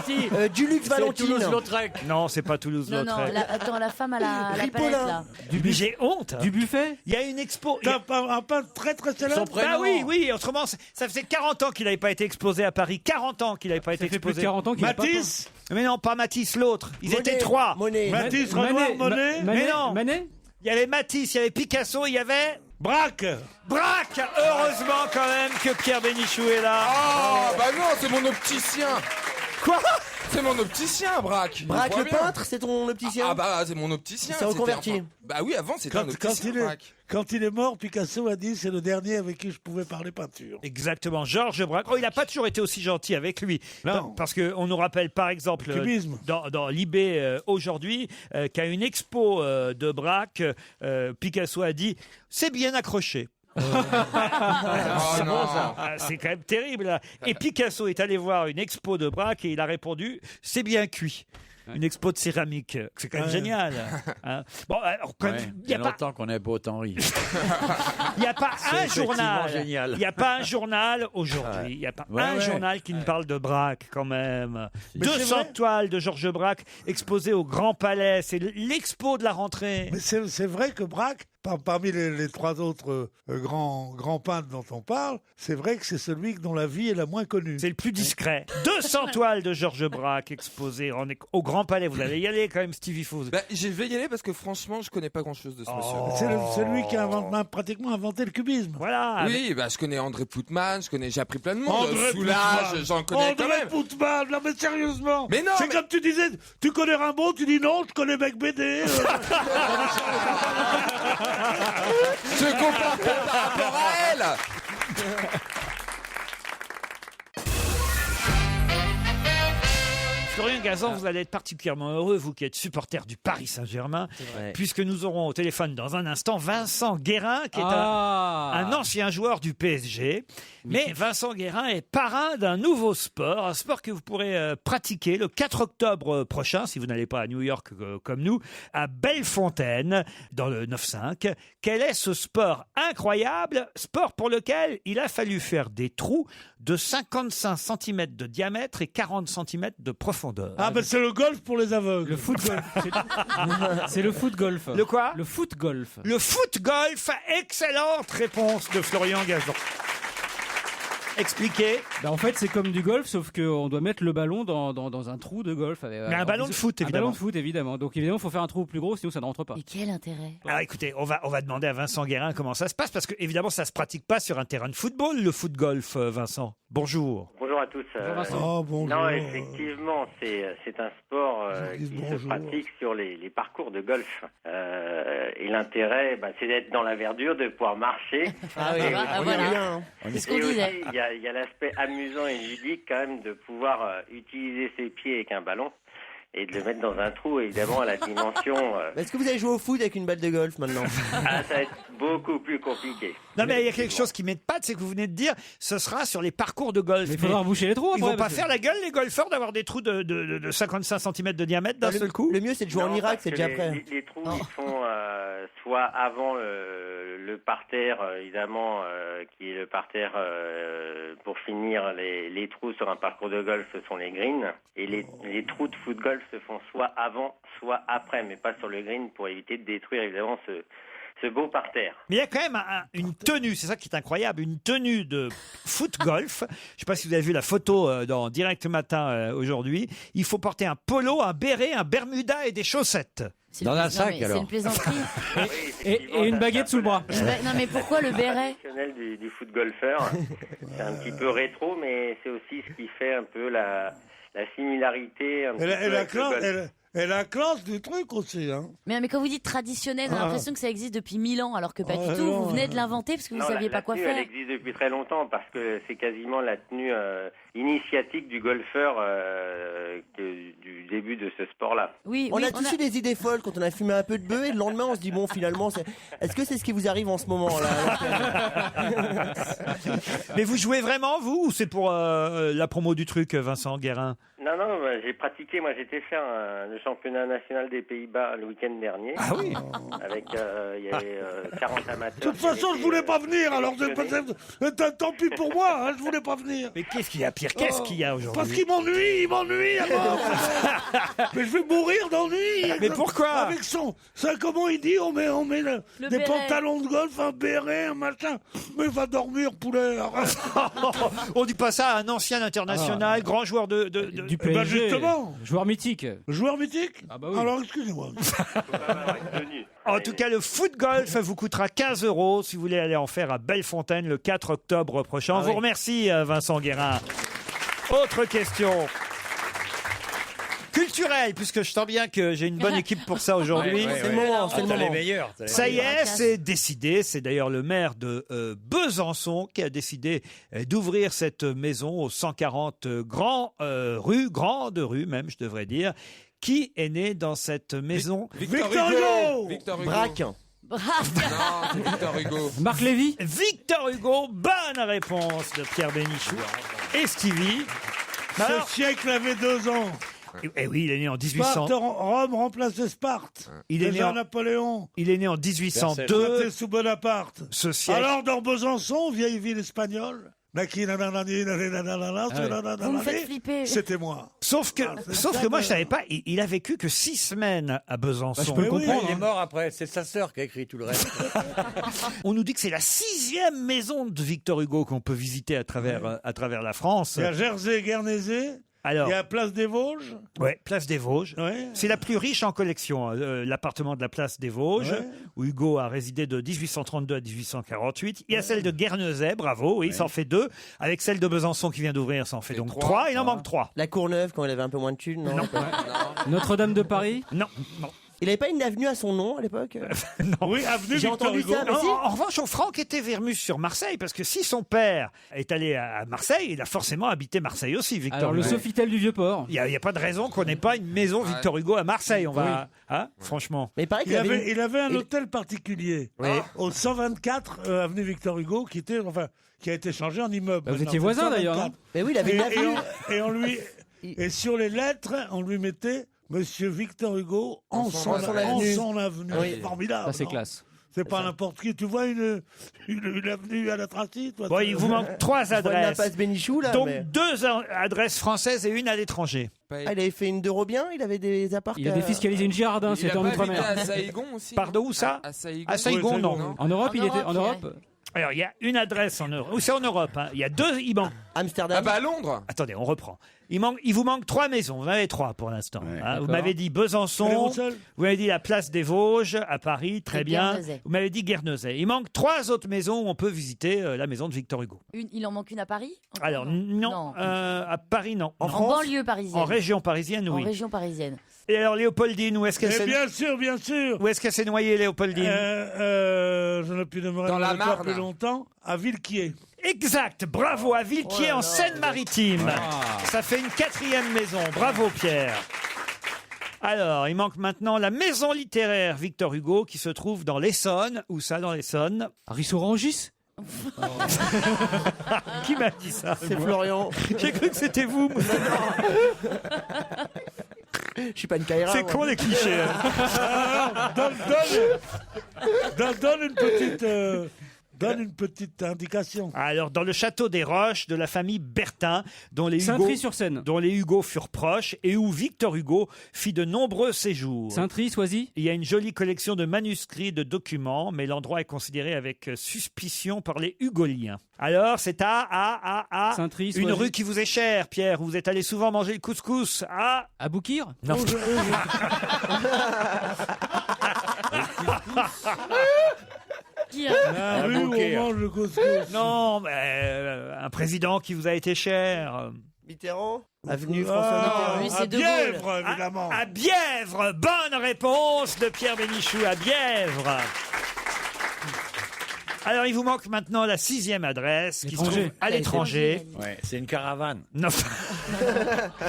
si. Dulux C'est Valentine. Toulouse-Lautrec. Non, c'est pas Non, non, Toulouse-Lautrec. attends, la femme à la Ripollin. palette, là. Mais j'ai honte. Du buffet. Il y a une expo. T'as un peintre très très célèbre. Bah oui, oui, autrement, ça faisait 40 ans qu'il n'avait pas été exposé à Paris. 40 ans qu'il n'avait pas été Ça fait plus de exposé. 40 ans qu'il a pas Matisse. Mais non, pas Matisse, l'autre. Ils Monet. étaient trois. Monet. Matisse, Manet, Renoir, Monet. Mais non. Manet. Il y avait Matisse, il y avait Picasso, il y avait Braque. Braque. Heureusement quand même que Pierre Bénichou est là. Ah, bah non, c'est mon opticien. Quoi? C'est mon opticien, Braque. Braque Je le vois bien. peintre, c'est ton opticien. Ah bah c'est mon opticien. Il s'est reconverti. C'était Bah oui, avant c'était un opticien, Braque. Quand il est mort, Picasso a dit c'est le dernier avec qui je pouvais parler peinture. Exactement, Georges Braque. Oh, il n'a pas toujours été aussi gentil avec lui. Non. Parce qu'on nous rappelle par exemple Cubisme. dans Libé aujourd'hui qu'à une expo de Braque, Picasso a dit « c'est bien accroché ». Oh non. Ah, c'est quand même terrible. Là. Et Picasso est allé voir une expo de Braque et il a répondu « c'est bien cuit ». Une expo de céramique, c'est quand même Ouais. génial. Hein. Bon, alors, quand même, Ouais, il y a bien pas, longtemps qu'on n'a pas autant ri. il y a pas C'est un effectivement journal. génial. Il n'y a pas un journal aujourd'hui. Il n'y a pas Ouais, un ouais. journal qui ne parle de Braque quand même. Mais c'est 200 vrai. toiles de Georges Braque exposées au Grand Palais. C'est l'expo de la rentrée. Mais c'est vrai que Braque, parmi les trois autres grands peintres dont on parle, c'est vrai que c'est celui dont la vie est la moins connue. C'est le plus discret. 200 toiles de Georges Braque exposées au Grand Palais. Vous allez y aller quand même, Stevie Fouz. Bah, je vais y aller parce que franchement, je connais pas grand chose de ce monsieur. C'est lui qui a pratiquement inventé le cubisme. Voilà. Oui, bah, je connais André Poutman, j'ai appris plein de monde. André Soulage, Poutman. j'en connais quand André même. Poutman, non mais sérieusement. Mais non, c'est mais- comme tu disais, tu connais Rimbaud, tu dis non, je connais Bec BD. Je comprends pas par rapport à elle. Florian Gazan, vous allez être particulièrement heureux, vous qui êtes supporter du Paris Saint-Germain, puisque nous aurons au téléphone dans un instant Vincent Guérin, qui est un ancien joueur du PSG. Mais Vincent Guérin est parrain d'un nouveau sport, un sport que vous pourrez pratiquer le 4 octobre prochain, si vous n'allez pas à New York comme nous, à Bellefontaine, dans le 9-5. Quel est ce sport incroyable, sport pour lequel il a fallu faire des trous de 55 cm de diamètre et 40 cm de profondeur. Ah ben c'est le golf pour les aveugles. Le foot golf. C'est le foot golf. Le quoi? Le foot golf. Le foot golf, excellente réponse de Florian Gazan. Expliquez. En fait, c'est comme du golf, sauf qu'on doit mettre le ballon dans un trou de golf. Mais un ballon de foot, évidemment. Un ballon de foot, évidemment. Donc évidemment, il faut faire un trou plus gros, sinon ça ne rentre pas. Et quel intérêt? Alors écoutez, on va demander à Vincent Guérin comment ça se passe, parce que évidemment ça se pratique pas sur un terrain de football, le foot-golf, Vincent. Bonjour. Bonjour à tous. bonjour. Non, effectivement, c'est un sport qui se pratique sur les parcours de golf. Et l'intérêt, c'est d'être dans la verdure, de pouvoir marcher. Voilà. C'est ce qu'on disait. Il y a l'aspect amusant et ludique quand même de pouvoir utiliser ses pieds avec un ballon et de le mettre dans un trou, évidemment, à la dimension... Est-ce que vous allez jouer au foot avec une balle de golf maintenant? Ça va être beaucoup plus compliqué. Non mais il y a quelque chose qui m'aide pas, c'est que vous venez de dire, ce sera sur les parcours de golf. Mais il faudra reboucher les trous Ils après, vont pas parce que- faire la gueule, les golfeurs, d'avoir des trous de 55 cm de diamètre d'un seul coup? Le mieux, c'est de jouer en Non, Irak, parce c'est que déjà prêt. Les trous, ils font soit avant le parterre, évidemment, qui est le parterre pour finir. Les trous sur un parcours de golf, ce sont les greens. Et les trous de foot-golf se font soit avant, soit après, mais pas sur le green, pour éviter de détruire, évidemment, ce beau parterre. Mais il y a quand même une tenue, c'est ça qui est incroyable, une tenue de foot-golf. Je ne sais pas si vous avez vu la photo dans Direct Matin aujourd'hui. Il faut porter un polo, un béret, un bermuda et des chaussettes. Dans un sac, alors. C'est une plaisanterie. Et une baguette sous le bras. Non, mais pourquoi le béret? Traditionnel du foot golfeur. C'est un petit peu rétro, mais c'est aussi ce qui fait un peu la similarité. Et la classe du truc aussi. Hein. Mais quand vous dites traditionnel, on a l'impression que ça existe depuis 1000 ans, alors que pas du tout. Vous venez de l'inventer parce que vous ne saviez pas quoi tenue, faire. Elle existe depuis très longtemps parce que c'est quasiment la tenue initiatique du golfeur du début de ce sport-là. On a tous eu des idées folles quand on a fumé un peu de bœuf et le lendemain on se dit bon finalement est-ce que c'est ce qui vous arrive en ce moment là? Mais vous jouez vraiment, vous, ou c'est pour la promo du truc, Vincent Guérin? Non, j'ai pratiqué, moi j'étais faire le championnat national des Pays-Bas le week-end dernier. Ah oui. Avec, il y avait 40 amateurs. De toute façon, je voulais pas venir, alors tant pis pour moi, je voulais pas venir. Mais qu'est-ce qu'il y a, Pierre? Qu'est-ce qu'il y a aujourd'hui? Parce qu'il m'ennuie à mort. Mais je vais mourir d'ennui. Mais pourquoi? Avec ça, comment il dit, on met des béret. pantalons de golf, un béret, un machin. Mais va dormir, poulet. On dit pas ça à un ancien international, grand joueur Du Eh ben, PSG, justement. joueur mythique. Joueur mythique? Ah bah oui. Alors, excusez-moi. En tout cas, le foot-golf vous coûtera 15 € si vous voulez aller en faire à Bellefontaine le 4 octobre prochain. On vous remercie, Vincent Guérin. Autre question. Culturel, puisque je sens bien que j'ai une bonne équipe pour ça aujourd'hui. C'est le moment, c'est le moment. Ça y est, c'est décidé. C'est d'ailleurs le maire de Besançon qui a décidé d'ouvrir cette maison aux 140 grande rue même, je devrais dire. Qui est né dans cette maison? Victor Hugo. Braque. Non, c'est Victor Hugo. Marc Lévy. Victor Hugo, bonne réponse de Pierre Bénichou et Stevie. Ce siècle avait 2 ans. Eh oui, il est né en 1800. Sparte, Rome remplaçait Sparte. Il est né en Napoléon. Il est né en 1802. C'était sous Bonaparte. Ce siècle. Alors, dans Besançon, vieille ville espagnole. Vous me faites flipper. C'était moi. Sauf que moi, je savais pas, il a vécu que 6 semaines à Besançon. Je peux le comprendre. Il est mort après, c'est sa sœur qui a écrit tout le reste. On nous dit que c'est la 6e maison de Victor Hugo qu'on peut visiter à travers la France. Il y a Jersey-Guernesey. Alors, il y a Place des Vosges. Ouais, Place des Vosges. Ouais. C'est la plus riche en collection, l'appartement de la Place des Vosges, Ouais. où Hugo a résidé de 1832 à 1848. Il y a celle de Guernesey, bravo, oui, ça en fait 2. Avec celle de Besançon qui vient d'ouvrir, ça en fait donc 3. Il en manque 3. La Courneuve quand il avait un peu moins de thunes, non? Notre-Dame de Paris. Non. Il n'avait pas une avenue à son nom à l'époque? Oui, avenue J'ai Victor entendu Hugo. ça, mais si. En revanche, Franck était vermus sur Marseille, parce que si son père est allé à Marseille, il a forcément habité Marseille aussi, Victor Alors, le Hugo. Sofitel du Vieux-Port. Il n'y a pas de raison qu'on n'ait pas une maison Victor Hugo à Marseille. On va, franchement. Mais pareil Il avait un hôtel particulier Oui. au 124 avenue Victor Hugo qui a été changé en immeuble. Bah, vous maintenant. étiez voisins, 124. d'ailleurs, non? Mais oui, il avait une avenue. Et sur les lettres, on lui mettait Monsieur Victor Hugo en son avenue. Oui. Formidable. Ça, c'est non classe. C'est pas n'importe qui. Tu vois une avenue à la Tracy, toi? Bon, il vous manque 3 Je vois une adresses. impasse Bénichou, là. Donc mais- 2 adresses françaises et une à l'étranger. Ah, il avait fait une de Robien, il avait des apparts. Il a défiscalisé une Girardin, Il c'était a en pas habité Outre-mer. à Saïgon aussi. Pardon, où ça? À Saïgon. À Saïgon, Oui, non. Saïgon. En Europe, il était en Europe, Europe. Alors, il y a une adresse en Europe. Ou c'est en Europe, hein. Il y a 2, il manque. Amsterdam. Ah bah à Londres. Attendez, on reprend. Il vous manque 3 maisons. Vous en avez 3 pour l'instant. Hein. Vous m'avez dit Besançon. Bruxelles. Vous m'avez dit la place des Vosges à Paris. Très Et bien. Guernesey. Vous m'avez dit Guernesey. Il manque 3 autres maisons où on peut visiter la maison de Victor Hugo. Il en manque une à Paris? Alors, non. À Paris, non. En banlieue parisienne. En région parisienne, oui. En région parisienne. Et alors, Léopoldine, où est-ce qu'elle s'est... Bien sûr, bien sûr. Où est-ce qu'elle s'est noyée, Léopoldine? Je n'ai pu demeurer Dans la le corps Marne. plus longtemps, à Villequier. Exact, bravo, à Villequier en Seine-Maritime. Ça fait une 4e maison, bravo Pierre. Alors, il manque maintenant la maison littéraire Victor Hugo qui se trouve dans l'Essonne. Où ça, dans l'Essonne? À Rissorangis. Qui m'a dit ça? C'est Florian. J'ai cru que c'était vous. Je suis pas une caïra. C'est moi. con les clichés. Donne une petite... Donne une petite indication. Alors, dans le château des Roches de la famille Bertin, dont les Saint-Try-sur-Seine. dont les Hugo furent proches et où Victor Hugo fit de nombreux séjours. Saint-Try, Soisy. Il y a une jolie collection de manuscrits, de documents, mais l'endroit est considéré avec suspicion par les Hugoliens. Alors, c'est à Saint-Try, une Soisy. rue qui vous est chère, Pierre, où vous êtes allé souvent manger le couscous. À Boukir. Non. La rue où on mange le couscous. Non, mais un président qui vous a été cher. Mitterrand. Avenue François Mitterrand. Lui, À c'est De Gaulle. Bièvre, évidemment. À Bièvre, bonne réponse de Pierre Bénichou, à Bièvre. Alors, il vous manque maintenant la 6e adresse qui se trouve à l'étranger. Ouais, c'est une caravane. Non.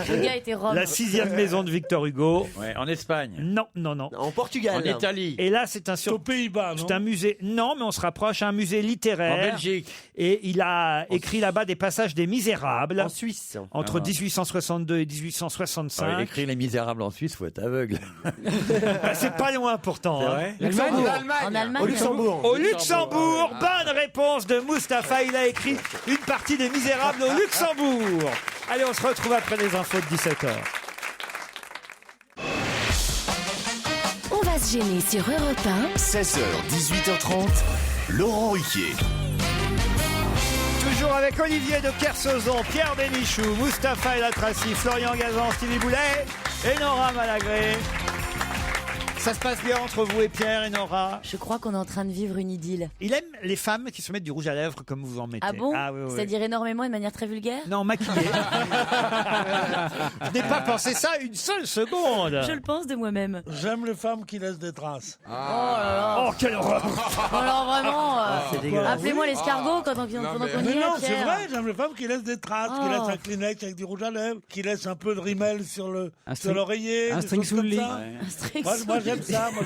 Le gars était Rome. La 6e maison de Victor Hugo. Ouais, en Espagne. Non, non, non. En Portugal. En Italie. Et là, c'est un Aux Pays-Bas, non? c'est un musée. Non, mais on se rapproche. Un musée littéraire. En Belgique. Et il a écrit là-bas des passages des Misérables. En Suisse. Entre Ah. 1862 et Ah, 1865. il écrit Les Misérables en Suisse, faut être aveugle. Bah, c'est pas loin pourtant. C'est hein. vrai L'Allemagne. En Allemagne. Au Luxembourg. Au Luxembourg, bonne réponse de Mustapha. Il a écrit une partie des Misérables au Luxembourg. Allez, on se retrouve après les infos de 17h. On va se gêner sur Europe 1. 16h, 18h30, Laurent Ruquier. Toujours avec Olivier de Kersauzon, Pierre Bénichou, Mustapha El Atrassi, Florian Gazan, Stevie Boulet et Nora Malagré. Ça se passe bien entre vous et Pierre et Nora? Je crois qu'on est en train de vivre une idylle. Il aime les femmes qui se mettent du rouge à lèvres comme vous en mettez. Ah bon? Oui, oui. C'est-à-dire énormément et de manière très vulgaire? Non, maquillé. Je n'ai pas pensé ça une seule seconde. Je le pense de moi-même. J'aime les femmes qui laissent des traces. Oh là là. Oh, quelle horreur. Alors vraiment, c'est dégueulasse. appelez-moi l'escargot quand on y Mais est, non, c'est Pierre. vrai, j'aime les femmes qui laissent des traces, qui Oh. laissent un Kleenex avec du rouge à lèvres, qui laissent un peu de rimel sur l'oreiller. un des string choses sous comme le lit. ça. Un string Moi, sous moi, le j'aime lit. ça. Moi,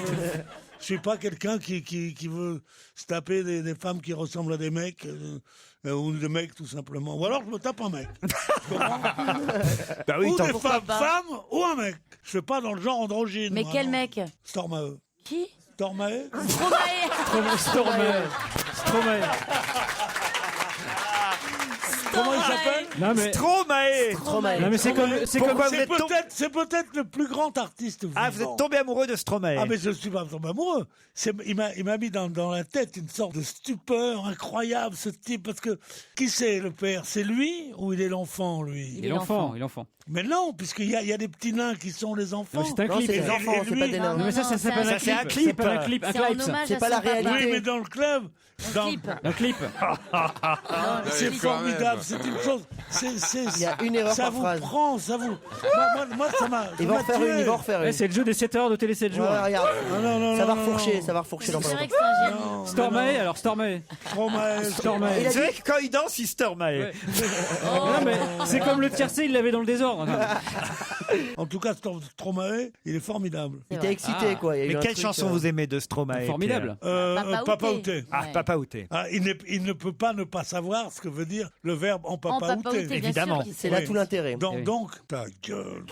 je suis pas quelqu'un qui veut se taper des femmes qui ressemblent à des mecs. Ou des mecs tout simplement. Ou alors je me tape un mec. Bah oui, ou tant- des pourquoi pas. femmes ou un mec. Je fais pas dans le genre androgyne. Mais moi, quel non. mec? Stormae. Qui? Stormae. Stromae. Stromae. Comment il s'appelle? Non mais. Stromae. Non mais c'est comme. Pourquoi vous C'est êtes tombé... peut-être le plus grand artiste vivant. Ah, vous êtes tombé amoureux de Stromae. Ah mais je suis pas tombé amoureux. Il m'a mis dans la tête une sorte de stupeur incroyable ce type parce que qui c'est le père? C'est lui ou il est l'enfant lui? Il est l'enfant, il est l'enfant. Mais non, puisqu'il y a des petits nains qui sont les enfants. Non, c'est un Non, clip. c'est des enfants, c'est pas des nains. Non mais ça Non, s'appelle ça, un c'est un clip. clip. Ça s'appelle un clip. Un C'est en clip. hommage C'est à pas son la papa. réalité. Oui, mais dans le club. Clip. Un clip. C'est quand formidable, même. c'est une chose. Il y a une erreur ça par vous phrase. prend, ça vous. Moi, ça m'a. Il va en faire une, il va en refaire Ouais, une. c'est le jeu des 7 heures de télé 7 jours. Ouais, regarde. non, Ça va non, refourcher, non. ça va refourcher dans C'est pas vrai longtemps. que c'est un génie. Stormae, alors Stormae. Stormae. Il a C'est vrai que quand il danse, il Stromae. Ouais. Non mais c'est comme le tiercé, il l'avait dans le désordre. En tout cas, Stromae, il est formidable. Il était excité, quoi. Il y a eu Mais un quelle truc, chanson vous aimez de Stromae? Formidable. Papa Outé. Ah, Ouais. Papa Outé. Ah, il ne peut pas ne pas savoir ce que veut dire le verbe en En papa papa outé. outé, bien Évidemment. sûr qu'il C'est sait. là tout l'intérêt. Donc, ta gueule.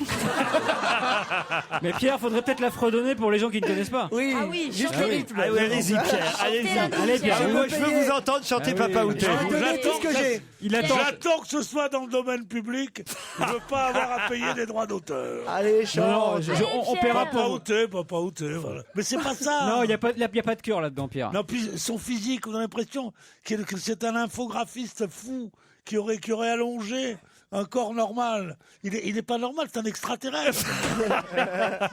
Mais Pierre, faudrait peut-être la fredonner pour les gens qui ne connaissent pas. Oui, Ah oui, juste chantez le vite. rythme. Ah oui, allez-y, Pierre. Allez-y. Chantez-la, Allez, Pierre. Ah, Pierre. moi, je veux vous entendre chanter Ah oui. Papa Outé. Je vais donner tout ce que j'ai. Il attend. J'attends que ce soit dans le domaine public. Je veux pas avoir à payer des droits d'auteur. outé. Allez, chante. On paiera Papa pas. outé, voilà. Mais c'est pas ça. Non, il n'y a pas de cœur là-dedans, Pierre. Non, puis son physique, on a l'impression que c'est un infographiste fou qui aurait allongé un corps normal. Il est pas normal, c'est un extraterrestre.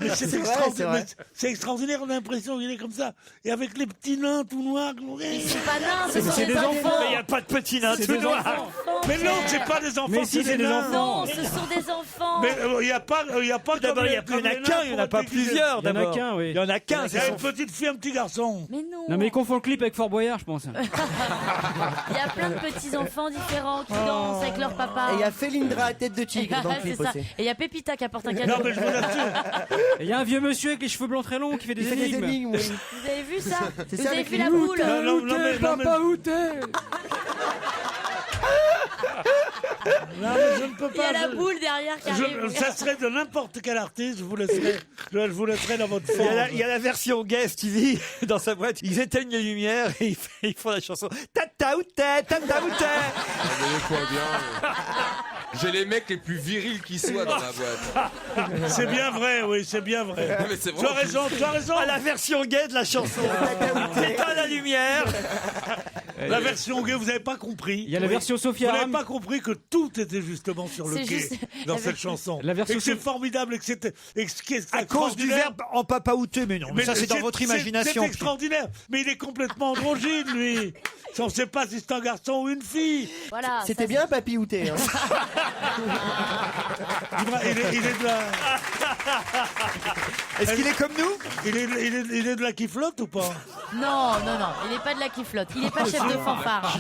Mais c'est C'est vrai, extraordinaire. c'est vrai. C'est extraordinaire, on a l'impression qu'il est comme ça. Et avec les petits nains tout noirs. Ils sont pas nains, ce sont c'est des des enfants. enfants. Mais il n'y a pas de petits nains C'est tout des noirs. enfants. Mais non, c'est pas des enfants, Mais si, c'est des enfants. Non, ce sont des enfants. Mais il n'y a pas D'abord, il n'y en a qu'un, il n'y en a pas plusieurs. Il y en a d'abord. qu'un, oui. Il y en a qu'un. Il y a une petite fille, un petit garçon. Mais non. Non, mais il confond le clip avec Fort Boyard, je pense. Il y a plein de petits enfants différents qui dansent avec leur papa. Et il y a Félindra à tête de tigre dans le C'est clip ça. aussi. Et il y a Pépita qui apporte un cadeau. Non, mais je vous assure. Et il y a un vieux monsieur avec les cheveux blancs très longs qui fait des Il fait des énigmes. énigmes, oui. Vous avez vu ça C'est Vous ça, avez avec vu les la loups. boule Non, mais- Papa, où t'es Non, mais je ne peux Il y a pas. la boule derrière qui arrive. Ça serait de n'importe quel artiste, je vous laisserai dans votre forme. Il y a la version gay, Stevie, dans sa boîte. Ils éteignent les lumières et ils font la chanson Tata ou tête, tata ou tête. J'ai les mecs les plus virils qui soient dans la boîte. C'est bien vrai, oui, c'est bien vrai. Mais c'est Tu as raison, tu as raison. Ah, la version gay de la chanson. T'éteins la lumière. La version gay, vous n'avez pas compris. Il y a la version Sophia Vous n'avez Aram. pas compris que tout était justement sur le C'est quai juste dans la cette version- chanson. La version et que c'est Sophia- formidable et que c'était et ce qui est À cause du extraordinaire- verbe en papa outé, mais non. Mais ça, c'est dans votre imagination. C'est extraordinaire, mais il est complètement androgyne, lui. On ne sait pas si c'est un garçon ou une fille. Voilà. C'était ça, bien Papy Outé. Hein. Il est de la. Est-ce qu'il est comme nous? Il est de la qui flotte ou pas? Non, il n'est pas de là qui flotte. Il n'est pas chef de fanfare.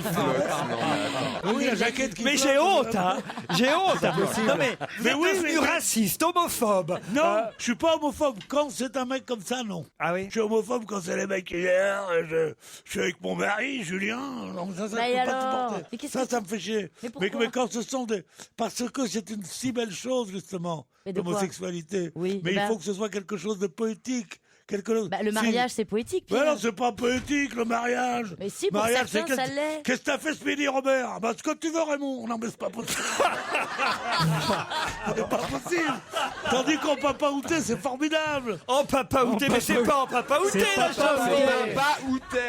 Oui, la jaquette qui Mais flotte. j'ai honte, hein. J'ai honte. Non mais, Mais oui, devenu mais- raciste, homophobe. Non, je suis pas homophobe. Quand c'est un mec comme ça, non. Ah oui. Je suis homophobe quand c'est les mecs hier. Je suis avec mon mari, Julien. Donc ça, Bah, je et peux pas alors supporter. Mais qu'est-ce Ça, que ça me fait chier. Mais pourquoi mais quand ce sont des... Parce que c'est une si belle chose, justement, Mais de quoi l'homosexualité. Oui, mais eh il ben- faut que ce soit quelque chose de poétique. Bah, le mariage, c'est poétique. Mais Pierre. non, c'est pas poétique, le mariage. Mais si, pour mariage, certains, ça l'est. Qu'est-ce que t'as fait ce midi, Robert? Ah, bah, ce que tu veux, Raymond. Non, mais c'est pas possible. C'est pas possible. Tandis qu'en papa outé, c'est formidable. En papa outé, mais c'est pas en papa outé, la chanson.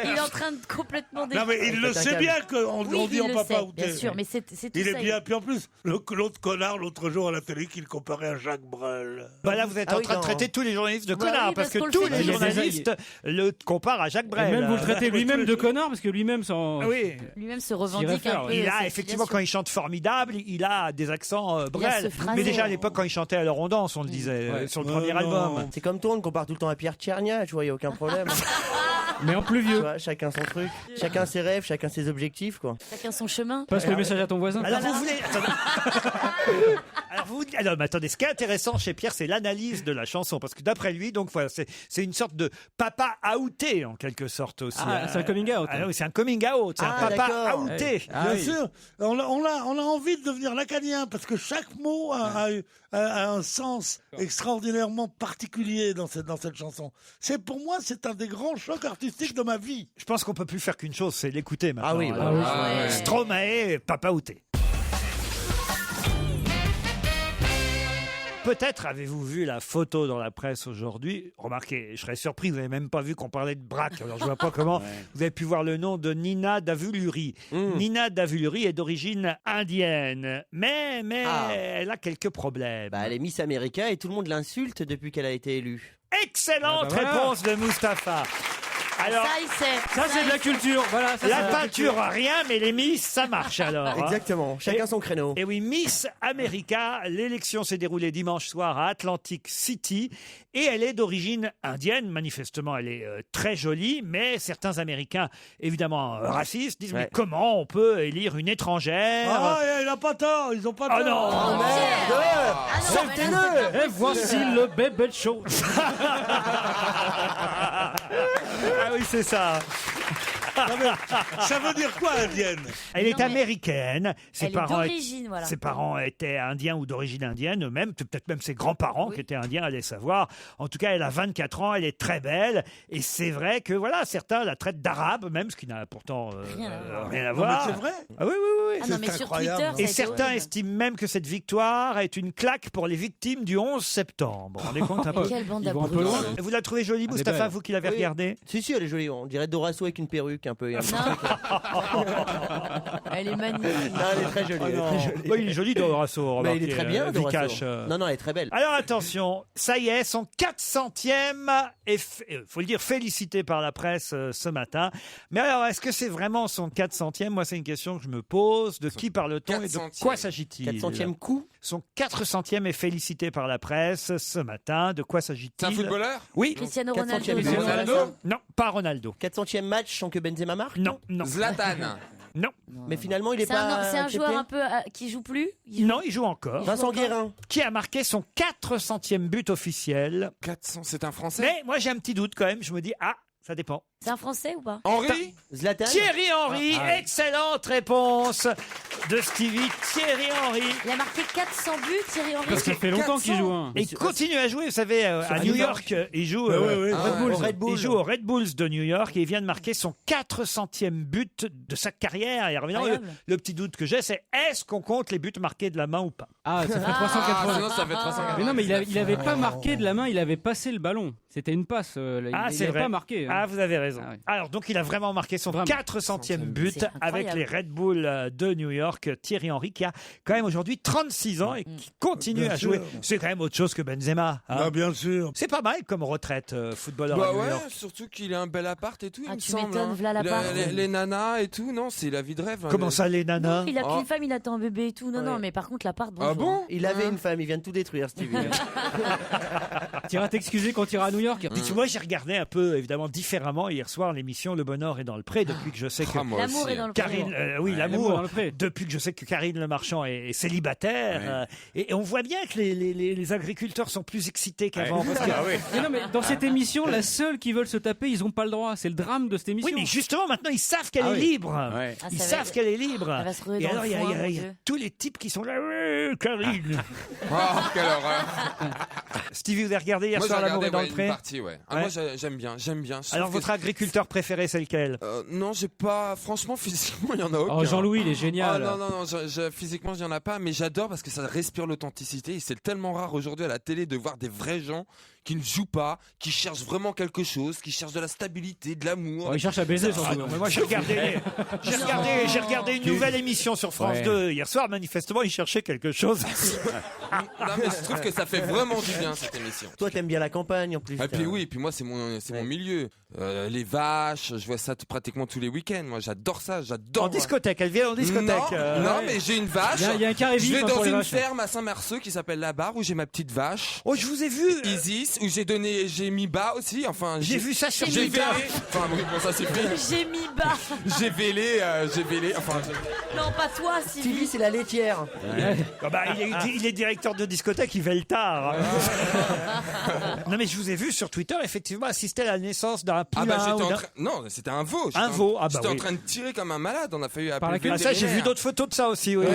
Il est en train de complètement Non, mais il le sait bien qu'on Oui, on dit il en le papa sait, outé. bien sûr, mais c'est tout Il est ça. bien. Puis en plus, l'autre connard, l'autre jour à la télé, qu'il comparait à Jacques Brel. Bah là, vous êtes en train de traiter tous les journalistes de Bah connards, oui, parce parce que qu'on le tous fait les toujours. journalistes le comparent à Jacques Et Brel. même vous le traitez lui-même de connard parce que lui-même s'en. Oui. Lui-même se revendique un peu. Il a cette effectivement, filiation. quand il chante formidable, il a des accents Brel. ce phrasé. Mais déjà à l'époque, quand il chantait à leur on danse, on le disait sur le premier album. C'est comme toi, on compare tout le temps à Pierre Tchernia, tu vois, il n'y a aucun problème. Mais en plus Tu vieux. vois, chacun son truc, chacun ses rêves, chacun ses objectifs, quoi. Chacun son chemin. Passe le message à ton voisin. Alors vous voulez. Alors, mais attendez, ce qui est intéressant chez Pierre, c'est l'analyse de la chanson, parce que d'après lui, donc voilà, c'est une sorte de papa outé en quelque sorte aussi. Ah, c'est un coming out. Ah oui, c'est un coming out, c'est un papa d'accord. outé. Bien sûr, on a envie de devenir lacanien parce que chaque mot a un sens extraordinairement particulier dans cette chanson. Pour moi, c'est un des grands chocs artistiques de ma vie. Je pense qu'on peut plus faire qu'une chose, c'est l'écouter maintenant. Ah oui, bah oui. Stromae, papa outé. Peut-être avez-vous vu la photo dans la presse aujourd'hui. Remarquez, je serais surpris, vous n'avez même pas vu qu'on parlait de braque. Alors je vois pas comment vous avez pu voir le nom de Nina Davuluri. Nina Davuluri est d'origine indienne, mais elle a quelques problèmes. Bah, elle est Miss America et tout le monde l'insulte depuis qu'elle a été élue. Excellente Ah bah voilà. réponse de Mustapha. Alors, Ça, il sait. Ça, c'est de la culture. Voilà, ça, la c'est de peinture, rien, mais les Miss, ça marche alors. hein. Exactement, chacun son créneau. Et oui, Miss America, l'élection s'est déroulée dimanche soir à Atlantic City et elle est d'origine indienne. Manifestement, elle est très jolie, mais certains Américains, évidemment racistes, disent mais comment on peut élire une étrangère Ah, il n'a pas tort, ils ont pas Oh tort. non Ah non, mais là, c'est- Et voici le bébé show. Ah oui, c'est ça. Ça veut dire quoi, indienne? Elle est américaine. Ses Elle est parents, d'origine, voilà. Ses parents étaient indiens ou d'origine indienne eux-mêmes, peut-être même ses grands-parents qui étaient indiens, allez savoir. En tout cas, elle a 24 ans, elle est très belle. Et c'est vrai que voilà, certains la traitent d'arabe, même, ce qui n'a pourtant rien à voir. mais c'est vrai. Ah oui, oui, oui. Ah non, mais sur Twitter, ça a Et été certains horrible. estiment même que cette victoire est une claque pour les victimes du 11 septembre. Vous vous rendez compte un peu? Quelle bande Ils vont un peu d'abrutis. loin. Vous la trouvez jolie, Elle est Mustapha, belle. vous qui l'avez Oui. regardée? Si, elle est jolie. On dirait Dorasso avec une perruque un peu. Elle est magnifique. Non, elle est très jolie. elle est très jolie. Oui, il est joli, Dorasso. Mais il est très bien, Dorasso. Vikash. Non, elle est très belle. Alors attention, ça y est, son 400e, et faut le dire, félicité par la presse ce matin. Mais alors, est-ce que c'est vraiment son 400e? Moi, c'est une question que je me pose. De qui parle-t-on et de 400e. quoi s'agit-il? 400e coup. Son 400e est félicité par la presse ce matin. De quoi C'est un s'agit-il? footballeur? Oui. Cristiano 400e Ronaldo. but. c'est Ronaldo ça Non, pas Ronaldo. 400e match sans que Benzema marque. Non, non. Zlatan. Non. Mais finalement, il est C'est un, pas. c'est un accepté. joueur un peu qui joue plus. Non, il joue encore. Vincent Guérin. Qui a marqué son 400e but officiel? 400, c'est un Français? Mais moi, j'ai un petit doute quand même. Je me dis, ça dépend. C'est un Français ou pas? Henri? Zlatan. Thierry Henry, excellente réponse de Stevie. Thierry Henry. Il a marqué 400 buts, Thierry Henry. Parce que ça fait longtemps qu'il joue. Hein. Et il continue à jouer, vous savez, à New York. Il joue, Red Bull. il joue aux Red Bulls de New York et il vient de marquer son 400e but de sa carrière. Et alors, évidemment, Incroyable. le petit doute que j'ai, c'est est-ce qu'on compte les buts marqués de la main ou pas? Ah, ça fait Ah, 380. sinon ça fait 380. Mais non, mais il avait pas marqué de la main, il avait passé le ballon. C'était une passe. Il C'est avait vrai. pas marqué. hein. Ah, vous avez raison. Ah oui. Alors, donc, il a vraiment marqué son Vraiment. 400e but C'est avec incroyable. les Red Bulls de New York. Thierry Henry, qui a quand même aujourd'hui 36 ans et qui continue Bien à jouer. sûr. C'est quand même autre chose que Benzema. hein. Ah, bien sûr. C'est pas mal comme retraite, footballeur Bah à New ouais, York. surtout qu'il a un bel appart et tout, Ah, il me tu semble. m'étonnes, hein. v'là l'appart. Les nanas et tout, non, c'est la vie de rêve. hein. Comment ça, les nanas? Il a Oh. qu'une femme, il attend un bébé et tout. Non, Ouais. non, mais par contre, l'appart, Ah bon? Il avait une femme, il vient de tout détruire, Stevie. T'iras t'excuser quand t'iras à New York. Dites, moi, j'ai regardé un peu, évidemment, différemment hier soir l'émission Le Bonheur est dans le pré, depuis que je sais que Ah, moi L'amour aussi. est dans le Karine, oui, l'amour dans l'amour, le pré. depuis que je sais que Karine Le Marchand est célibataire, et on voit bien que les agriculteurs sont plus excités qu'avant. parce que- Mais non, mais dans cette émission, la seule qui veulent se taper, ils ont pas le droit. C'est le drame de cette émission. Oui, mais justement, maintenant, ils savent qu'elle Ah est oui. libre. Ouais. Ah, Ils ça va- savent qu'elle est libre. Elle va se ruer Et dans alors, le il y a- foin, il y a- mon il y a Dieu. tous les types qui sont là. Karine. Oh, quelle horreur. Stevie, vous avez regardé hier Moi, j'ai soir L'amour regardé est dans le une pré? partie, ouais. Ah, Ouais. moi, j'aime bien. Je Alors, trouve votre que- agriculteur préféré, c'est lequel? Non, j'ai pas. Franchement, physiquement, il y en a aucun. Oh, Jean-Louis, il est Ah, génial. non, physiquement, il y en a pas, mais j'adore parce que ça respire l'authenticité. Et c'est tellement rare aujourd'hui à la télé de voir des vrais gens qui ne jouent pas, qui cherchent vraiment quelque chose, qui cherchent de la stabilité, de l'amour. Oh, il cherche à baiser, Ah, surtout. non, mais moi j'ai regardé une nouvelle émission sur France Ouais. 2 hier soir. Manifestement, ils cherchaient quelque chose. Non, mais je trouve que ça fait vraiment du bien cette émission. Toi, t'aimes bien la campagne en plus. Et puis oui, et puis moi c'est mon milieu. Les vaches, je vois ça pratiquement tous les week-ends. Moi j'adore ça, j'adore. En discothèque, elle vient en discothèque. Non, mais j'ai une vache. Il y a un carré Je vif vais hein, dans pour les une vaches. ferme à Saint-Merseux qui s'appelle La Barre où j'ai ma petite vache. Oh, je vous ai vu. Isis, où j'ai mis bas aussi. Enfin, J'ai vu ça sur J'ai Twitter. vélé. Enfin oui, bon ça c'est fait. J'ai mis bas. J'ai vélé. Enfin. Non, pas toi, Stevie, Sylvie. c'est la laitière. Ah bah, il est directeur de discothèque, il veille tard. Non mais je vous ai vu sur Twitter effectivement assister à la naissance d'un Ah poulain. bah j'étais ou en d'un- train. Non, c'était un veau. Un veau, ah bah J'étais en oui. train de tirer comme un malade. On a failli Par appeler. laquelle- le Ah ça, j'ai vu vétérinaire. d'autres photos de ça aussi, oui.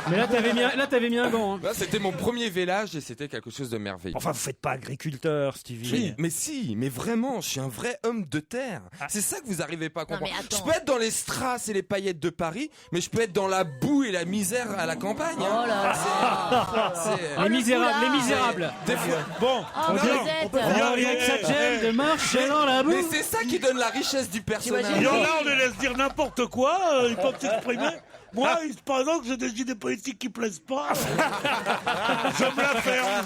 Mais là, t'avais mis un gant. hein. Là, c'était mon premier vélage et c'était quelque chose de merveilleux. Enfin, vous faites pas agriculteur, Stevie. Mais vraiment, je suis un vrai homme de terre. C'est ça que vous arrivez pas à Non, mais comprendre. attends. Je peux être dans les strass et les paillettes de Paris, mais je peux être dans la boue et la misère à la campagne. hein. Oh là là. C'est- Les misérables, foulard. les misérables. Des fois- Bon, Oh, non, vous non, êtes. Rien que ça te gêne de marcher dans la boue. Mais c'est ça qui donne la richesse du personnage. il y en a, on les laisse dire n'importe quoi, ils peuvent s'exprimer. Moi, par exemple, j'ai des idées politiques qui plaisent pas. Je me la ferme.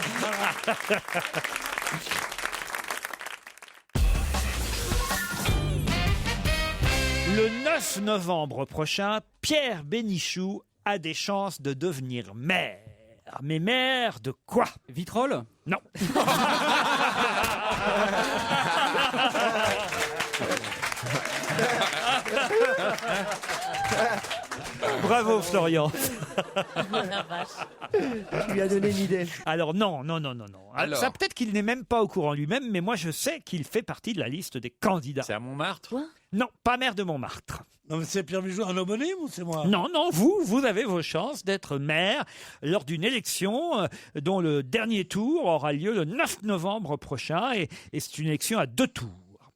Le 9 novembre prochain, Pierre Bénichou a des chances de devenir maire. Mais maire de quoi? Vitrolles. Non. Bravo Florian. Oh la vache. Tu lui as donné une idée. Alors non. Alors. Ça peut-être qu'il n'est même pas au courant lui-même, mais moi je sais qu'il fait partie de la liste des candidats. C'est à Montmartre. Quoi? Non, pas maire de Montmartre. Non, mais c'est Pierre Michou, un homonyme ou c'est moi? Non, vous avez vos chances d'être maire lors d'une élection dont le dernier tour aura lieu le 9 novembre prochain et c'est une élection à 2 tours.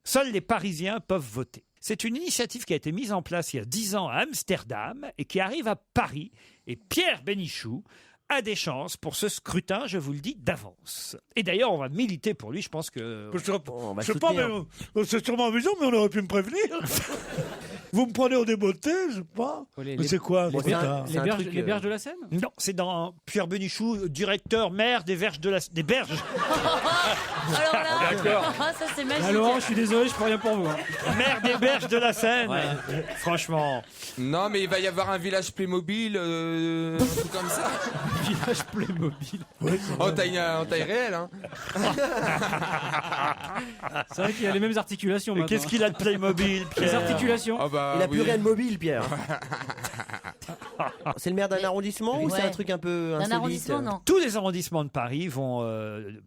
Seuls les Parisiens peuvent voter. C'est une initiative qui a été mise en place il y a 10 ans à Amsterdam et qui arrive à Paris. Et Pierre Bénichou a des chances pour ce scrutin, je vous le dis d'avance. Et d'ailleurs, on va militer pour lui, je pense que... Je sais pas, mais c'est sûrement amusant, mais on aurait pu me prévenir. Vous me prenez au débeauté, je sais pas. Mais c'est quoi Les berges de la Seine? Non, c'est dans Pierre Bénichou, directeur maire des Berges de la des Berges. Alors là, D'accord. ça c'est magique. Alors, je suis désolé, je peux rien pour vous. hein. Maire des Berges de la Seine. Franchement. Non, mais il va y avoir un village Playmobil, un truc comme ça. Village Playmobil. En taille réelle, hein. C'est vrai qu'il a les mêmes articulations Et maintenant. qu'est-ce qu'il a de Playmobil, Pierre? Les articulations. Ah bah, Il a oui. plus rien de mobile, Pierre. C'est le maire d'un arrondissement ou c'est un truc un peu insolite? Un arrondissement, non. Tous les arrondissements de Paris vont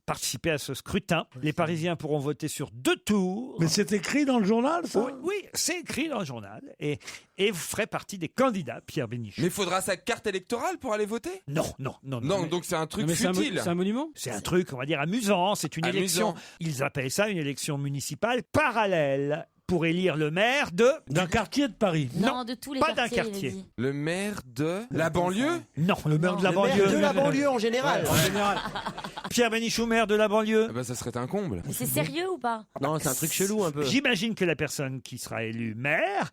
participer à ce scrutin. Les Parisiens pourront voter sur 2 tours. Mais c'est écrit dans le journal, ça? Oui, c'est écrit dans le journal. Et vous ferez partie des candidats, Pierre Bénichou. Mais il faudra sa carte électorale pour aller voter? Non. Non, donc c'est un truc Non, mais futile. c'est un monument? C'est un truc, on va dire, amusant. C'est une Amusant. élection. Ils appellent ça une élection municipale parallèle pour élire le maire de... D'un quartier de Paris. Non, de tous les pas d'un quartiers, il a quartier. dit. Le maire de la banlieue? Non, le maire de la Le banlieue. maire de la banlieue en général. En général. Pierre Bénichou, maire de la banlieue. Ah bah, ça serait un comble. Mais c'est sérieux ou pas? Non, c'est un truc chelou un peu. J'imagine que la personne qui sera élue maire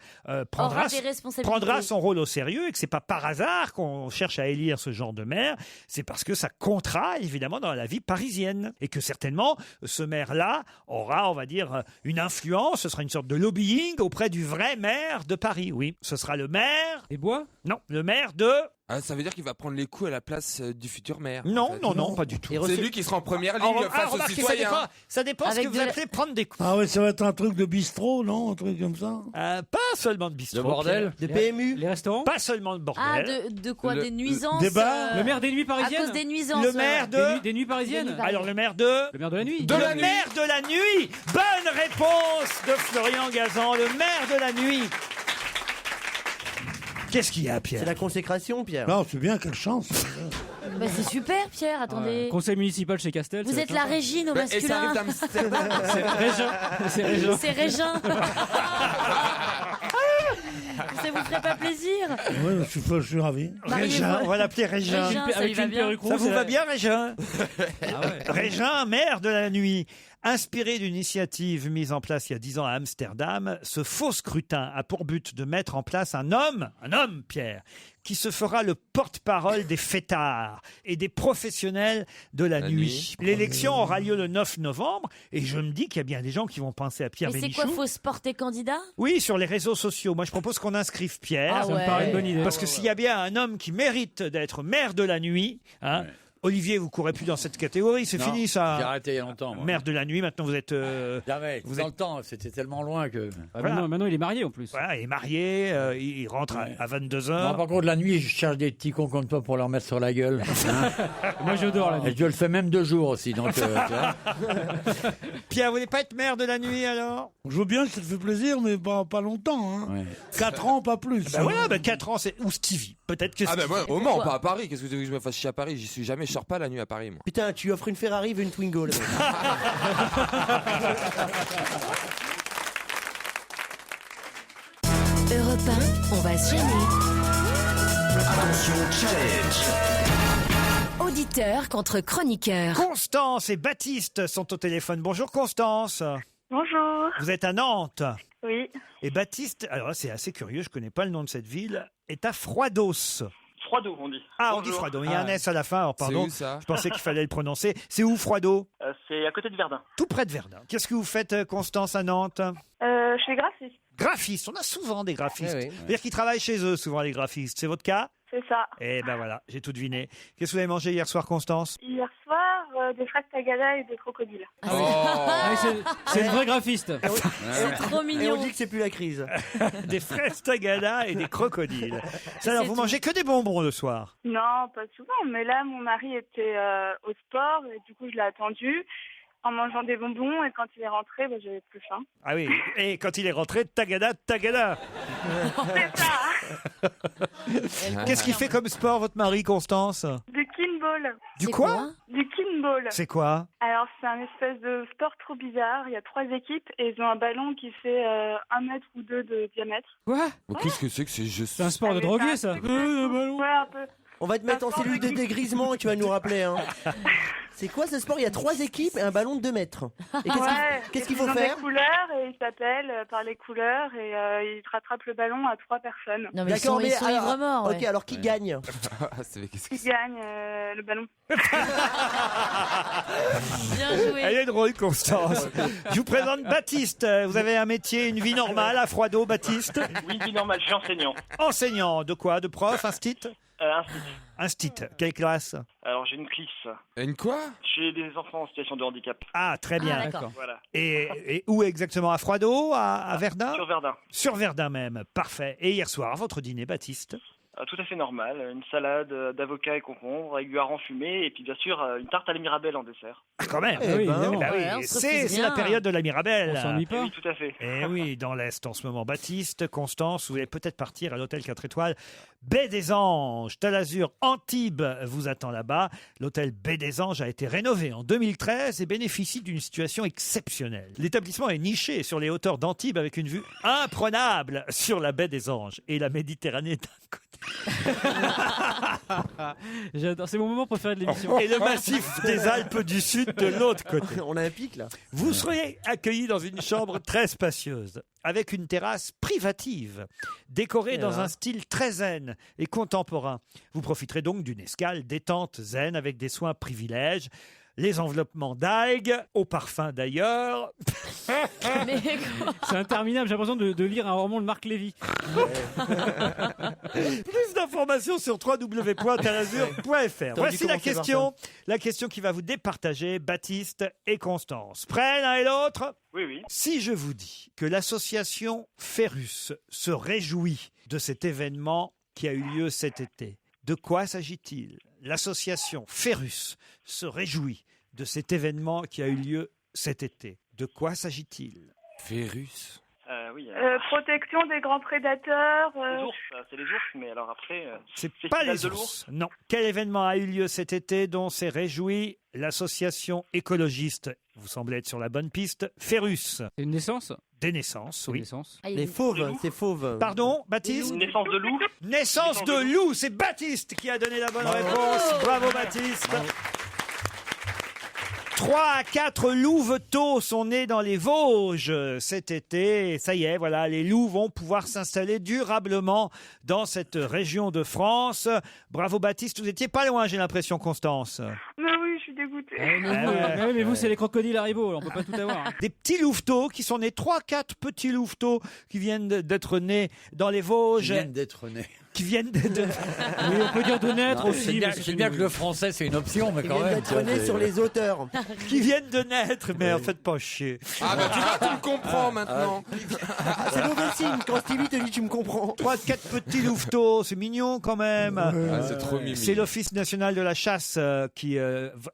prendra Aura des responsabilités. son rôle au sérieux et que c'est pas par hasard qu'on cherche à élire ce genre de maire. C'est parce que ça comptera évidemment dans la vie parisienne et que certainement ce maire-là aura, on va dire, une influence. Ce sera une sorte de lobbying auprès du vrai maire de Paris. Oui, ce sera le maire. Et Bois? Non, le maire de... Ah, ça veut dire qu'il va prendre les coups à la place du futur maire. Non, en fait. non, pas du tout. C'est lui qui sera en première ligne face aux remarquez, citoyens. ça dépend ce Avec que vous de la- appelez prendre des coups. Ah oui, ça va être un truc de bistrot, non? Un truc comme ça? Pas seulement de bistrot. Le bordel. Des PMU. Les restaurants? Pas seulement de bordel. Ah, de quoi? Des nuisances des bars. Le maire des nuits À parisiennes? cause des nuisances. Le maire de... Des nuits parisiennes? Des nuits Alors le maire de... Le maire de la nuit? De la le nuit. maire de la nuit. Bonne réponse de Florian Gazan, le maire de la nuit. Qu'est-ce qu'il y a, C'est Pierre? la consécration, Pierre. Non, c'est bien, quelle chance. Bah, c'est super, Pierre, attendez. Conseil municipal chez Castel. Vous c'est êtes la sympa. Régine au Et ça arrive masculin. d'Amsterdam. C'est Régin. C'est Régin. C'est Régin. Ça vous ferait pas plaisir? Oui, je suis ravi. Régin, on va l'appeler Régin. Régin, ça lui va bien. Ça vous va bien, Régin? Régin, maire de la nuit. Inspiré d'une initiative mise en place il y a 10 ans à Amsterdam, ce faux scrutin a pour but de mettre en place un homme, Pierre, qui se fera le porte-parole des fêtards et des professionnels de la nuit. L'élection aura lieu le 9 novembre et je me dis qu'il y a bien des gens qui vont penser à Pierre Mais c'est Bénichou. quoi, faut se porter candidat? Oui, sur les réseaux sociaux. Moi, je propose qu'on inscrive Pierre. Ah Ça me paraît une bonne idée. Parce que s'il y a bien un homme qui mérite d'être maire de la nuit, hein, Olivier, vous courez plus dans cette catégorie, c'est Non, fini ça. J'ai arrêté il y a longtemps. moi. Maire de la nuit, maintenant vous êtes... Jamais. vous Dans êtes- le temps, c'était tellement loin que. Ah, Voilà. maintenant, il est marié en plus. Voilà, il est marié, il rentre à 22h. Non, par contre, la nuit, je cherche des petits cons comme toi pour leur mettre sur la gueule. Hein. Moi, je dors la nuit. Et je le fais même 2 jours aussi. Donc, tu vois. Pierre, vous voulez pas être maire de la nuit alors? Je veux bien, ça te fait plaisir, mais pas longtemps. Hein. Ouais. 4 ans, pas plus. Bah voilà, 4 ans, c'est... Ou Stevie, peut-être que Ah ben Stevie. moi, au Mans, pas à Paris. Qu'est-ce que tu veux que je me fasse chier à Paris? J'y suis jamais, je sors pas la nuit à Paris, moi. Putain, tu offres une Ferrari, veux une Twingo. Là. Europe 1, on va se gêner. Attention, challenge. Auditeur contre chroniqueur. Constance et Baptiste sont au téléphone. Bonjour Constance. Bonjour. Vous êtes à Nantes. Oui. Et Baptiste, alors là, c'est assez curieux, je connais pas le nom de cette ville, est à Froidos. Froideau, on dit. Ah, on dit Froideau. Il y a un S à la fin, alors pardon. C'est où, ça? Je pensais qu'il fallait le prononcer. C'est où Froideau? C'est à côté de Verdun. Tout près de Verdun. Qu'est-ce que vous faites, Constance, à Nantes? Je suis graphiste. Graphiste. On a souvent des graphistes. Eh oui. C'est-à-dire qu'ils travaillent chez eux, souvent, les graphistes. C'est votre cas? C'est ça. Eh ben voilà, j'ai tout deviné. Qu'est-ce que vous avez mangé hier soir, Constance? Hier soir, des fraises tagada et des crocodiles. Ah, c'est une vraie graphiste. C'est trop Et mignon. on dit que c'est plus la crise. Des fraises Tagada et des crocodiles. Ça, alors, vous mangez que des bonbons le soir? Non, pas souvent, mais là, mon mari était au sport et du coup, je l'ai attendu en mangeant des bonbons et quand il est rentré, j'avais plus faim. Ah oui, et quand il est rentré, Tagada. C'est ça. Qu'est-ce qu'il fait comme sport, votre mari, Constance? Du kinball. Du quoi? Du kinball. C'est quoi? Alors, c'est un espèce de sport trop bizarre. Il y a 3 équipes et ils ont un ballon qui fait 1 mètre ou 2 de diamètre. Quoi? Qu'est-ce que c'est que ces jeux? C'est un sport de drogué, ça. Ouais, un peu. On va te mettre en cellule de dégrisement et tu vas nous rappeler. Hein. C'est quoi ce sport? Il y a 3 équipes et un ballon de 2 mètres. Et qu'est-ce qu'il faut Ils ont faire? des couleurs et ils s'appellent par les couleurs et ils te rattrapent le ballon à 3 personnes. Non, mais ils sont ivres morts. Ok, alors qui gagne? Qui gagne le ballon? Bien joué. Elle est drôle, Constance. Je vous présente Baptiste. Vous avez un métier, une vie normale à Froideau, Baptiste? Oui, vie normale, je suis enseignant. Enseignant de quoi? De prof? Instit? Instit. Quelle classe? Alors j'ai une CLIS. Une quoi? J'ai des enfants en situation de handicap. Ah, très bien. Ah, d'accord. Voilà. Et où exactement? À Froideau? À Verdun? Sur Verdun. Sur Verdun même. Parfait. Et hier soir, votre dîner, Baptiste? Tout à fait normal. Une salade d'avocat et concombre avec du hareng fumé et puis bien sûr une tarte à la mirabelle en dessert. Ah, quand même. Eh oui, évidemment. Bah oui, Ouais, on se c'est refuse la bien. période de la Mirabelle. On s'ennuie pas. Oui, tout à fait. Eh oui, dans l'Est en ce moment. Baptiste, Constance, vous allez peut-être partir à l'hôtel 4 étoiles Baie des Anges. Talazur Antibes vous attend là-bas. L'hôtel Baie des Anges a été rénové en 2013 et bénéficie d'une situation exceptionnelle. L'établissement est niché sur les hauteurs d'Antibes avec une vue imprenable sur la Baie des Anges et la Méditerranée d'un côté. J'adore, c'est mon moment préféré de l'émission. Et le massif des Alpes du Sud de l'autre côté. On a un pic là. Vous serez accueillis dans une chambre très spacieuse, avec une terrasse privative, décorée dans un style très zen et contemporain. Vous profiterez donc d'une escale détente zen avec des soins privilèges. Les enveloppements d'algues, au parfum d'ailleurs. C'est interminable, j'ai l'impression de lire un roman de Marc Lévy. Plus d'informations sur www.talazur.fr. Voici la question qui va vous départager, Baptiste et Constance. Prêts l'un et l'autre? Oui, oui. Si je vous dis que l'association Ferrus se réjouit de cet événement qui a eu lieu cet été, de quoi s'agit-il? L'association Ferrus se réjouit de cet événement qui a eu lieu cet été. De quoi s'agit-il? Ferrus. Oui. Protection des grands prédateurs. Les ours, c'est les ours, mais alors après. C'est festival pas les de ours. l'ours. Non. Quel événement a eu lieu cet été dont s'est réjouie l'association écologiste? Vous semblez être sur la bonne piste. Ferrus. C'est une naissance? Des naissances, oui. Les fauves, c'est fauve. Pardon, Baptiste? Naissance de loup. Naissance de loup, c'est Baptiste qui a donné la bonne réponse. Bravo Baptiste. 3 à 4 louveteaux sont nés dans les Vosges cet été. Et ça y est, voilà, les loups vont pouvoir s'installer durablement dans cette région de France. Bravo Baptiste, vous étiez pas loin, j'ai l'impression, Constance. Mais oui, je suis dégoûtée. Mais vous, c'est les crocodiles Haribo, on peut pas tout avoir. Hein. Des petits louveteaux qui sont nés, 3-4 petits louveteaux qui viennent d'être nés dans les Vosges. Qui viennent d'être nés. Qui viennent de... Oui, on peut dire de naître aussi. C'est bien que le français, c'est une option, mais quand même. D'être né sur les auteurs. qui viennent de naître, mais en fait pas chier. Ah bah tu vois, tu me comprends maintenant. C'est mauvais signe quand Stevie te dit tu me comprends. 3-4 petits louveteaux, c'est mignon quand même. C'est trop mimi. C'est l'Office national de la chasse qui,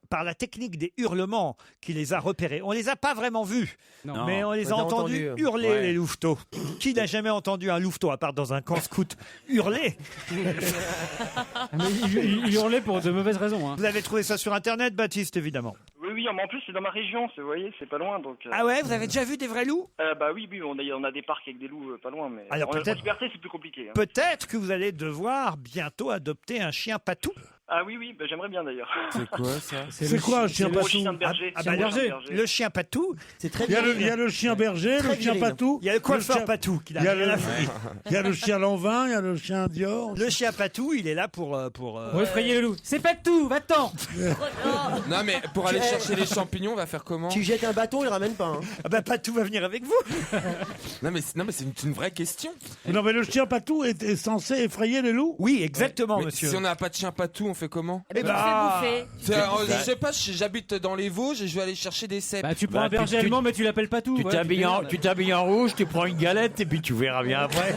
par la technique des hurlements, qui les a repérés. On les a pas vraiment vus, Non. mais on les a entendus hurler, les louveteaux. Qui n'a jamais entendu un louveteau, à part dans un camp scout, hurler? Mais il hurlait pour de mauvaises raisons. Hein. Vous avez trouvé ça sur Internet, Baptiste, évidemment. Oui, oui, mais en plus c'est dans ma région, vous voyez, c'est pas loin donc. Ah ouais, vous avez déjà vu des vrais loups? Bah oui, on a des parcs avec des loups pas loin, mais Alors, en peut-être- liberté c'est plus compliqué. Hein. Peut-être que vous allez devoir bientôt adopter un chien patou. Ah oui, oui, bah, j'aimerais bien d'ailleurs. C'est quoi ça? C'est quoi un chien Le patou? chien de berger. Ah bah, berger. le chien patou, C'est très Il y a bien. le chien berger, Très le chien viril. patou. il y a le coiffeur chien- patou qui n'a Il y a rien le- à foutre. Il y a le chien Lanvin, il y a le chien Dior. Le chien patou, il est là pour Pour effrayer le loup. C'est pas tout, va-t'en. Non mais pour aller chercher les champignons, on va faire comment? Tu jettes un bâton, il ramène pas. Hein. Ah bah Patou va venir avec vous. Non mais c'est une vraie question. Non mais le chien patou est censé effrayer les loups. Oui, exactement, Mais monsieur. si on n'a pas de chien patou, fait comment? Eh ben, tu fais bouffer. Je sais pas, j'habite dans les Vosges et je vais aller chercher des cèpes. Bah, tu prends un berger allemand, mais tu l'appelles pas tout. Tu t'habilles en rouge, tu prends une galette et puis tu verras bien après.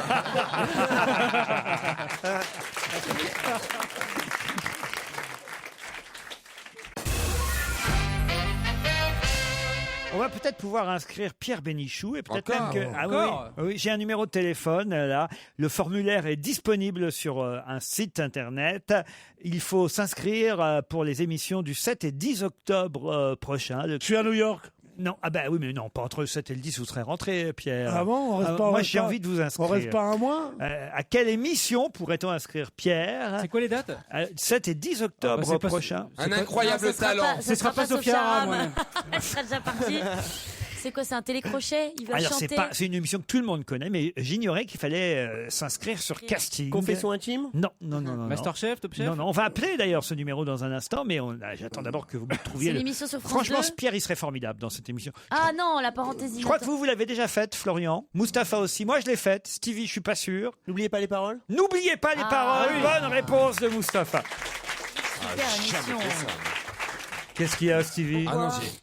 On va peut-être pouvoir inscrire Pierre Bénichou et peut-être Encore même que... Ah Encore oui, j'ai un numéro de téléphone là. Le formulaire est disponible sur un site internet. Il faut s'inscrire pour les émissions du 7 et 10 octobre prochain. Je suis à New York. Non, ah bah oui, mais non, pas entre le 7 et le 10, vous serez rentré, Pierre. Ah bon, on reste pas, moi, j'ai envie de vous inscrire. On reste pas un mois À quelle émission pourrait-on inscrire Pierre? C'est quoi les dates? 7 et 10 octobre prochain. Un incroyable talent. Ce sera pas Sophia Aram. Elle sera déjà partie. C'est quoi, c'est un télécrochet? Il va Alors, chanter. c'est une émission que tout le monde connaît, mais j'ignorais qu'il fallait s'inscrire sur casting. Confession intime? Non. Masterchef, Top Chef? Non, on va appeler d'ailleurs ce numéro dans un instant, mais j'attends d'abord que vous me trouviez. C'est l'émission sur France Franchement, 2? ce Pierre, il serait formidable dans cette émission. Ah non, la parenthèse. Je crois que vous l'avez déjà faite, Florian. Mustapha aussi. Moi, je l'ai faite. Stevie, je suis pas sûr. N'oubliez pas les paroles. N'oubliez pas les paroles. oui. Bonne réponse de Mustapha. Super émission. Qu'est-ce qu'il y a, Stevie?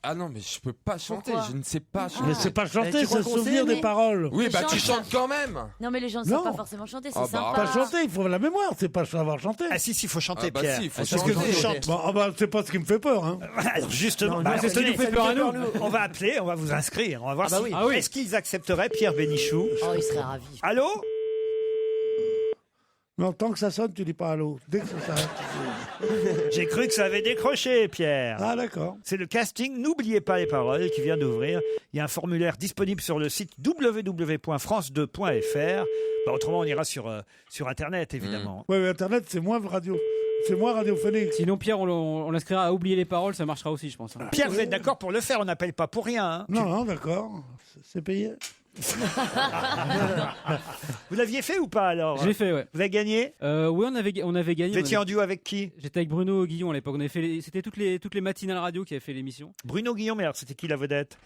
Ah non, mais je peux pas chanter. Pourquoi? Je ne sais pas chanter. Mais c'est pas chanter, tu c'est crois se qu'on souvenir sait, des paroles. Oui, Mais bah tu chante. chantes quand même. Non, mais les gens ne savent pas forcément chanter, c'est Ah bah, sympa. Pas chanter, il faut la mémoire, c'est pas savoir chanter. Ah si, il faut chanter, Ah bah Pierre. si, il faut Parce chanter. que vous chantez. Bon, c'est pas ce qui me fait peur. Hein. Alors justement, Non, bah, nous, c'est ce qui tenez, nous fait peur à nous. on va appeler, on va vous inscrire, on va voir Ah bah si, oui. Ah oui. est-ce qu'ils accepteraient Pierre Bénichou. Oh, il serait ravi. Allô? Non, tant que ça sonne, tu dis pas allô. Dès que ça s'arrête. J'ai cru que ça avait décroché, Pierre. Ah d'accord. C'est le casting N'oubliez pas les paroles qui vient d'ouvrir. Il y a un formulaire disponible sur le site www.france2.fr. Bah, autrement, on ira sur Internet, évidemment. Ouais, mais Internet, c'est moins radiophonique. Sinon, Pierre, on l'inscrira à oublier les paroles, ça marchera aussi, je pense. Pierre, vous êtes d'accord pour le faire? On n'appelle pas pour rien. Hein. Non, d'accord. C'est payé. Vous l'aviez fait ou pas alors? J'ai fait, ouais. Vous avez gagné? Oui, on avait gagné. Vous étiez en duo avec qui? J'étais avec Bruno Guillon à l'époque. C'était toutes les matinales radio qui avaient fait l'émission. Bruno Guillon, mais alors c'était qui la vedette?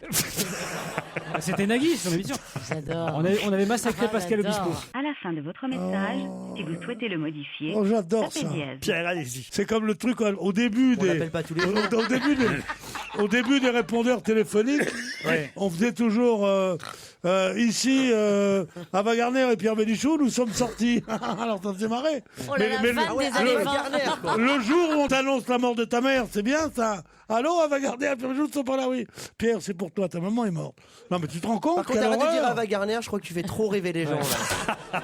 C'était Nagui, son émission. J'adore. On avait massacré Pascal Obispo. À la fin de votre message, si vous souhaitez le modifier, Oh, j'adore ça. tapez dièse. Pierre, allez-y. C'est comme le truc au début On l'appelle pas tous les jours. au début des répondeurs téléphoniques, on faisait toujours ici Ava Gardner et Pierre Bénichou, nous sommes sortis. Alors ça faisait marrer. Oh là là, fan des années 20. Le jour où on t'annonce la mort de ta mère, c'est bien ça. Allô, Ava Gardner et Pierre Bénichou ne sont pas là, oui. Pierre, c'est pour toi, ta maman est morte. Non mais tu te rends compte? Par contre, quelle arrête de dire horreur. Ava Gardner, je crois que tu fais trop rêver les gens. Là.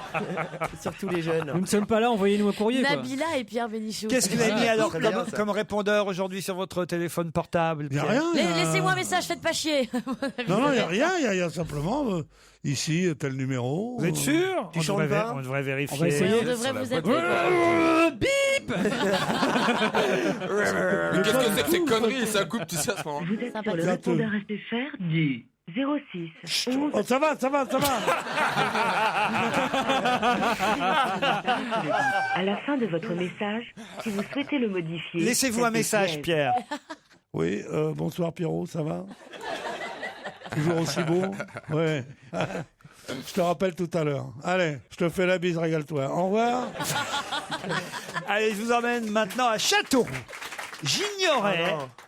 Surtout les jeunes. Nous ne sommes pas là, envoyez-nous un courrier. Quoi. Nabila et Pierre Bénichou. Qu'est-ce que vous avez mis alors très bien, ça. comme répondeur aujourd'hui sur votre téléphone portable? Il n'y a Pierre rien. Laissez-moi un message, faites pas chier. Non, il n'y a rien, il y a simplement ici tel numéro. Vous êtes sûr? Tu chantes pas? On devrait vérifier. On va essayer. On devrait vous appeler. Bip. Mais qu'est-ce que c'est que ces conneries? Ça coupe tout ça. Vous êtes sur le Gâteux. répondeur SFR du 06 11 Oh, ça va. À la fin de votre message, si vous souhaitez le modifier, Laissez-vous un tapez message, dièse. Pierre. Oui, bonsoir Pierrot, ça va? Toujours aussi beau? Ouais. Je te rappelle tout à l'heure. Allez, je te fais la bise, régale-toi. Au revoir. Allez, je vous emmène maintenant à Châteauroux.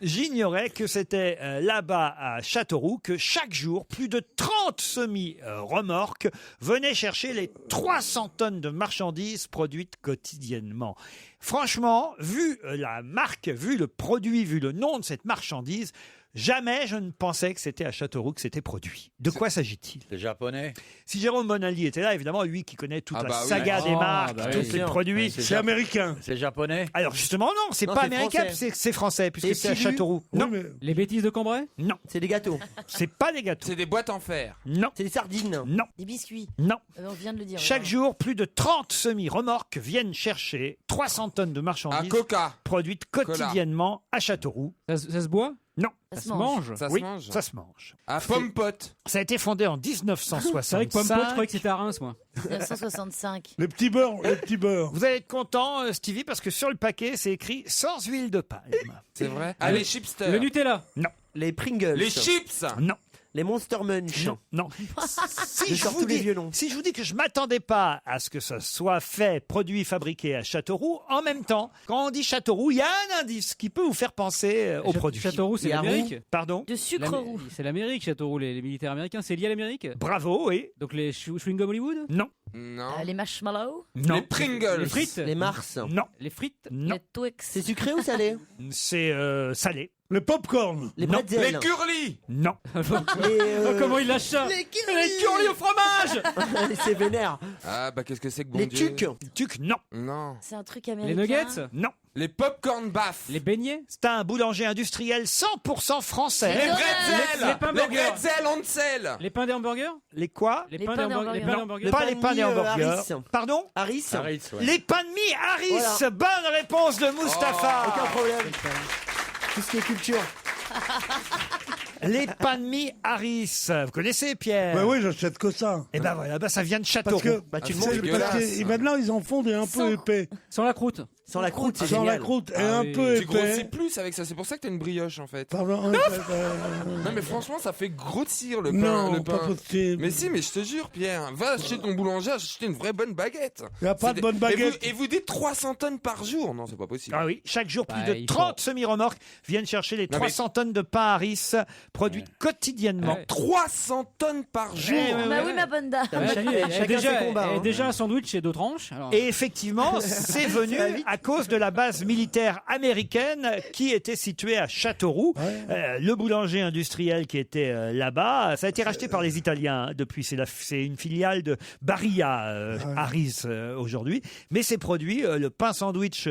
J'ignorais que c'était là-bas à Châteauroux que chaque jour, plus de 30 semi-remorques venaient chercher les 300 tonnes de marchandises produites quotidiennement. Franchement, vu la marque, vu le produit, vu le nom de cette marchandise, jamais je ne pensais que c'était à Châteauroux que c'était produit. De quoi s'agit-il? C'est japonais. Si Jérôme Bonaldi était là, évidemment, lui qui connaît toute Ah la bah oui. saga des marques, bah tous oui, les sûr. produits. C'est américain. C'est japonais. Alors justement, non, c'est Non, pas c'est américain, français. c'est français, puisque Et c'est à Pilu. Châteauroux. Oui, Non, mais Les bêtises de Cambrai? non, C'est des gâteaux. c'est pas des gâteaux. C'est des boîtes en fer. Non, C'est des sardines. non, Des biscuits. non. On vient de le dire. Chaque jour, plus de 30 semi-remorques viennent chercher 300 tonnes de À marchandises Coca. produites quotidiennement à Châteauroux. Ça se boit? Non. Ça Ça se mange? Ça Oui, se mange. ça se mange. À Pomme Pote. Ça a été fondé en C'est vrai que Pomme 1965. Pote, je croyais que c'était à Reims, moi. 1965. les petits beurres. Vous allez être content, Stevie, parce que sur le paquet, c'est écrit sans huile de palme. C'est vrai. Ah, les chipsters. Le Nutella. Non, Les Pringles. Les chips. non. Les Monster Munch. Non. Je sors tous les violons. Si je vous dis que je m'attendais pas à ce que ça soit fait, produit, fabriqué à Châteauroux, en même temps, quand on dit Châteauroux, il y a un indice qui peut vous faire penser au produit. Châteauroux, c'est l'Amérique. Pardon? De sucre roux. C'est l'Amérique, Châteauroux, les militaires américains. C'est lié à l'Amérique? Bravo, oui. Donc les chewing-gum Hollywood? Non. Non. Les marshmallows. Non. Les Pringles. Les frites? Les Mars. Non. Les frites? Non. Les Twix. C'est sucré ou salé? C'est salé. Le popcorn. Les Non. pretzels. Les curly. Non. Oh, comment il lâche ça? Les curly au fromage. C'est vénère. Ah bah qu'est-ce que c'est que bon Les Dieu. tucs. Non. Non. C'est un truc Les américain. nuggets? Non. Les popcorn baff. Les beignets? C'est un boulanger industriel 100% français. Les donuts. bretzels. Les pains Les burgers. bretzels on sel. Les pains des hamburgers? Les quoi? Les Les pains pains des hamburgers? des Les pains des hamburgers. hamburgers? Pas les pain pains de des mie, hamburgers. Harris. Pardon? Harris. Les pains de mie Harris. Voilà. Bonne réponse de Mustapha. Aucun problème. Tout ce qui est culture. Les pains de mie Harris. Vous connaissez, Pierre? Bah oui, j'achète que ça. Et ben voilà, ça vient de Châteauroux. Parce que, Bah, tu le c'est manges. dégueulasse. parce que maintenant, ils en font des un peu épais. Sans la croûte? Sans la croûte, c'est Sans la génial. croûte et Ah un oui. peu Tu grossis épais. plus avec ça, c'est pour ça que t'as une brioche en fait. Pardon. Non mais franchement ça fait grossir le pain. Non, le pas pain. possible. Mais si, mais je te jure Pierre, va chez ton boulanger, acheter une vraie bonne baguette. Il n'y a pas C'est de bonne Et baguette. vous, et vous dites 300 tonnes par jour. Non, c'est pas possible. Ah oui, chaque jour, plus Bah, de il 30 semi-remorques viennent chercher les Non, mais- 300 tonnes de pain Harris produites quotidiennement. Ouais. 300 tonnes par jour. Bah oui, ma bonne dame. Chacun ses combats, hein. Déjà un sandwich et deux tranches. Alors. Et effectivement, c'est venu à cause de la base militaire américaine qui était située à Châteauroux. Le boulanger industriel qui était là-bas, ça a été racheté par les Italiens depuis. C'est une filiale de Barilla Harris aujourd'hui. Mais c'est produit le pain sandwich.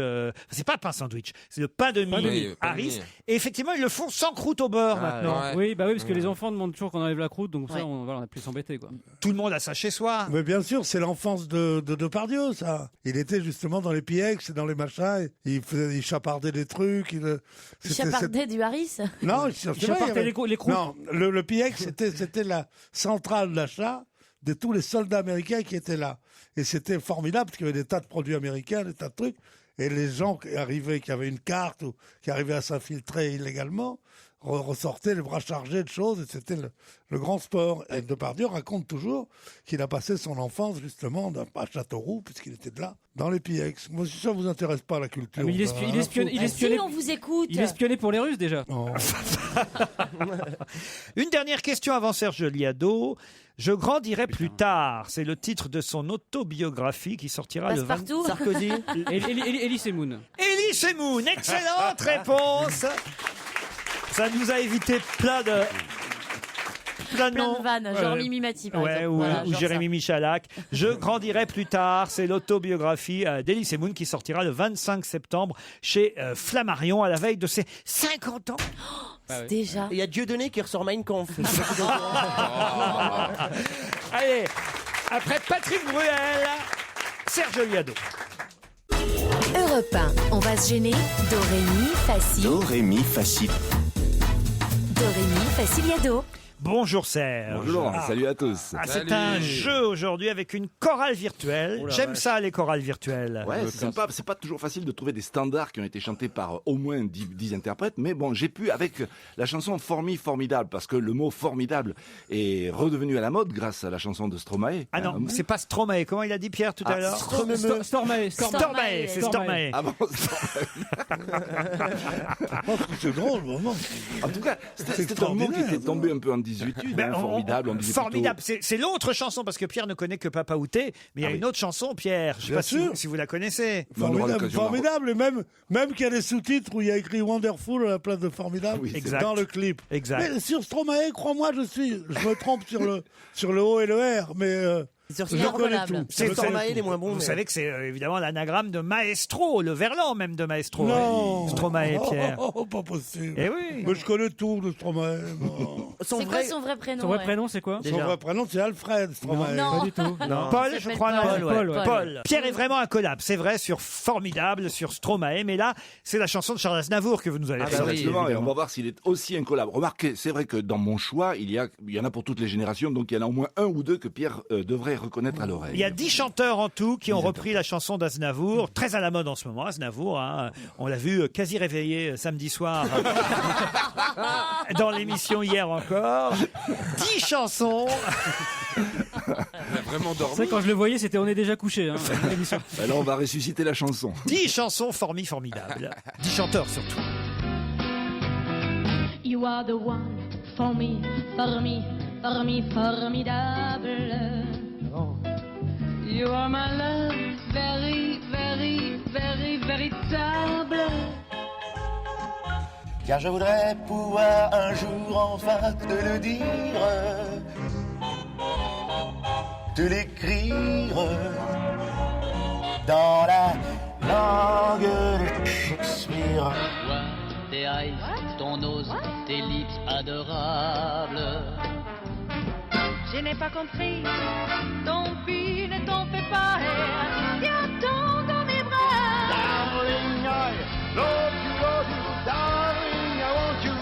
C'est pas pain sandwich, c'est le pain de mie Oui, pain de Harris. mie. Et effectivement, ils le font sans croûte au beurre Ah, maintenant. ouais. Oui, bah oui, parce que les enfants demandent toujours qu'on enlève la croûte, donc Ouais. ça, on a plus s'embêter, quoi. Tout le monde a ça chez soi. Mais bien sûr, c'est l'enfance de Depardieu, ça. Il était justement dans les PX et dans les machins. Il chapardait des trucs. Il chapardait du Harris. Non, Il chapardait les croûtes. Non, le PX, c'était la centrale d'achat de tous les soldats américains qui étaient là. Et c'était formidable parce qu'il y avait des tas de produits américains, des tas de trucs. Et les gens qui arrivaient, qui avaient une carte ou qui arrivaient à s'infiltrer illégalement, ressortaient les bras chargés de choses. Et c'était le grand sport. Et Depardieu raconte toujours qu'il a passé son enfance justement à Châteauroux, puisqu'il était de là, dans les PX. Moi, si ça vous intéresse pas la culture. Ah, mais il Bah si, on vous écoute. Il espionnait pour les Russes déjà. Une dernière question avant Serge Liado. Je grandirai plus tard. C'est le titre de son autobiographie qui sortira le 20... Passe-partout. Sarkozy. Elie Semoun. Elie Semoun, excellente réponse. Ça nous a évité plein de Plein de vannes, genre Mimi Mati, par exemple. Ou, Voilà, ou genre Jérémy Michalak. Je grandirai plus tard. C'est l'autobiographie d'Elie Semoun qui sortira le 25 septembre chez Flammarion à la veille de ses 50 ans. Déjà. Il y a Dieudonné qui ressort Mein Kampf. Allez, après Patrick Bruel, Serge Liado. Europe 1, on va se gêner. Dorémy, facile. Dorémy, facile. Dorémy, faciliado. Bonjour Serge. Bonjour, salut à tous. Ah, c'est un jeu aujourd'hui avec une chorale virtuelle. J'aime ça, les chorales virtuelles. Ouais, c'est sympa. C'est pas toujours facile de trouver des standards qui ont été chantés par au moins 10 interprètes, mais bon, j'ai pu avec la chanson Formidable, parce que le mot formidable est redevenu à la mode grâce à la chanson de Stromae. Ah non, c'est pas Stromae. Comment il a dit Pierre tout à l'heure? Stormae. C'est Stormae. Ah bon, C'est drôle, vraiment. en tout cas, c'était un mot qui était tombé un peu en désuétude. Ben, Formidable, on disait Formidable. plutôt- C'est l'autre chanson parce que Pierre ne connaît que Papa Outé, mais il y a une autre chanson, Pierre. Je sais Bien pas sûr. si vous la connaissez. On aura Formidable, l'occasion d'en- formidable. Et même qu'il y a des sous-titres où il y a écrit Wonderful à la place de Formidable Oui, c'est exact. dans le clip. Exact. Mais sur Stromae, crois-moi, je me trompe sur le O et le R, mais Sur je Stromae, connais tout. C'est Je connais Stromae, tout. il est moins bon. Vous mais- savez que c'est évidemment l'anagramme de Maestro, le verlan même de Maestro. Non. Stromae, Pierre. Oh, pas possible. Eh oui. Mais je connais tout de Stromae. moi. C'est quoi son vrai prénom? Son vrai ouais. prénom, c'est quoi? Son vrai prénom, c'est Alfred Stromae. Non. Pas du tout. Non. Paul, Il je s'appelle crois, non Paul, ouais. Paul. Paul. Pierre est vraiment un collab, c'est vrai, sur Formidable, sur Stromae, mais là, c'est la chanson de Charles Aznavour que vous nous avez fait. Exactement, et on va voir s'il est aussi incollable. Remarquez, c'est vrai que dans mon choix, il y en a pour toutes les générations, donc il y en a au moins un ou deux que Pierre devrait reconnaître à l'oreille. Il y a 10 chanteurs en tout qui ont repris la chanson d'Aznavour, très à la mode en ce moment, Aznavour. Hein. On l'a vu quasi réveillé samedi soir dans l'émission hier encore. 10 chansons. Vraiment dormi. C'est vrai, quand je le voyais, c'était On est déjà couché. Hein, l'émission. Alors on va ressusciter la chanson. 10 chansons formidables. 10 chanteurs surtout. You are the one for me, formidable. You are my love, very, very, very, véritable. Car je voudrais pouvoir un jour enfin te le dire, te l'écrire dans la langue de Shakespeare. Tes eyes, ton nose, tes lips adorables. Je n'ai pas compris, tant pis, ne t'en fais pas, viens-t'en dans mes bras. Darling, I love you, darling, I want you.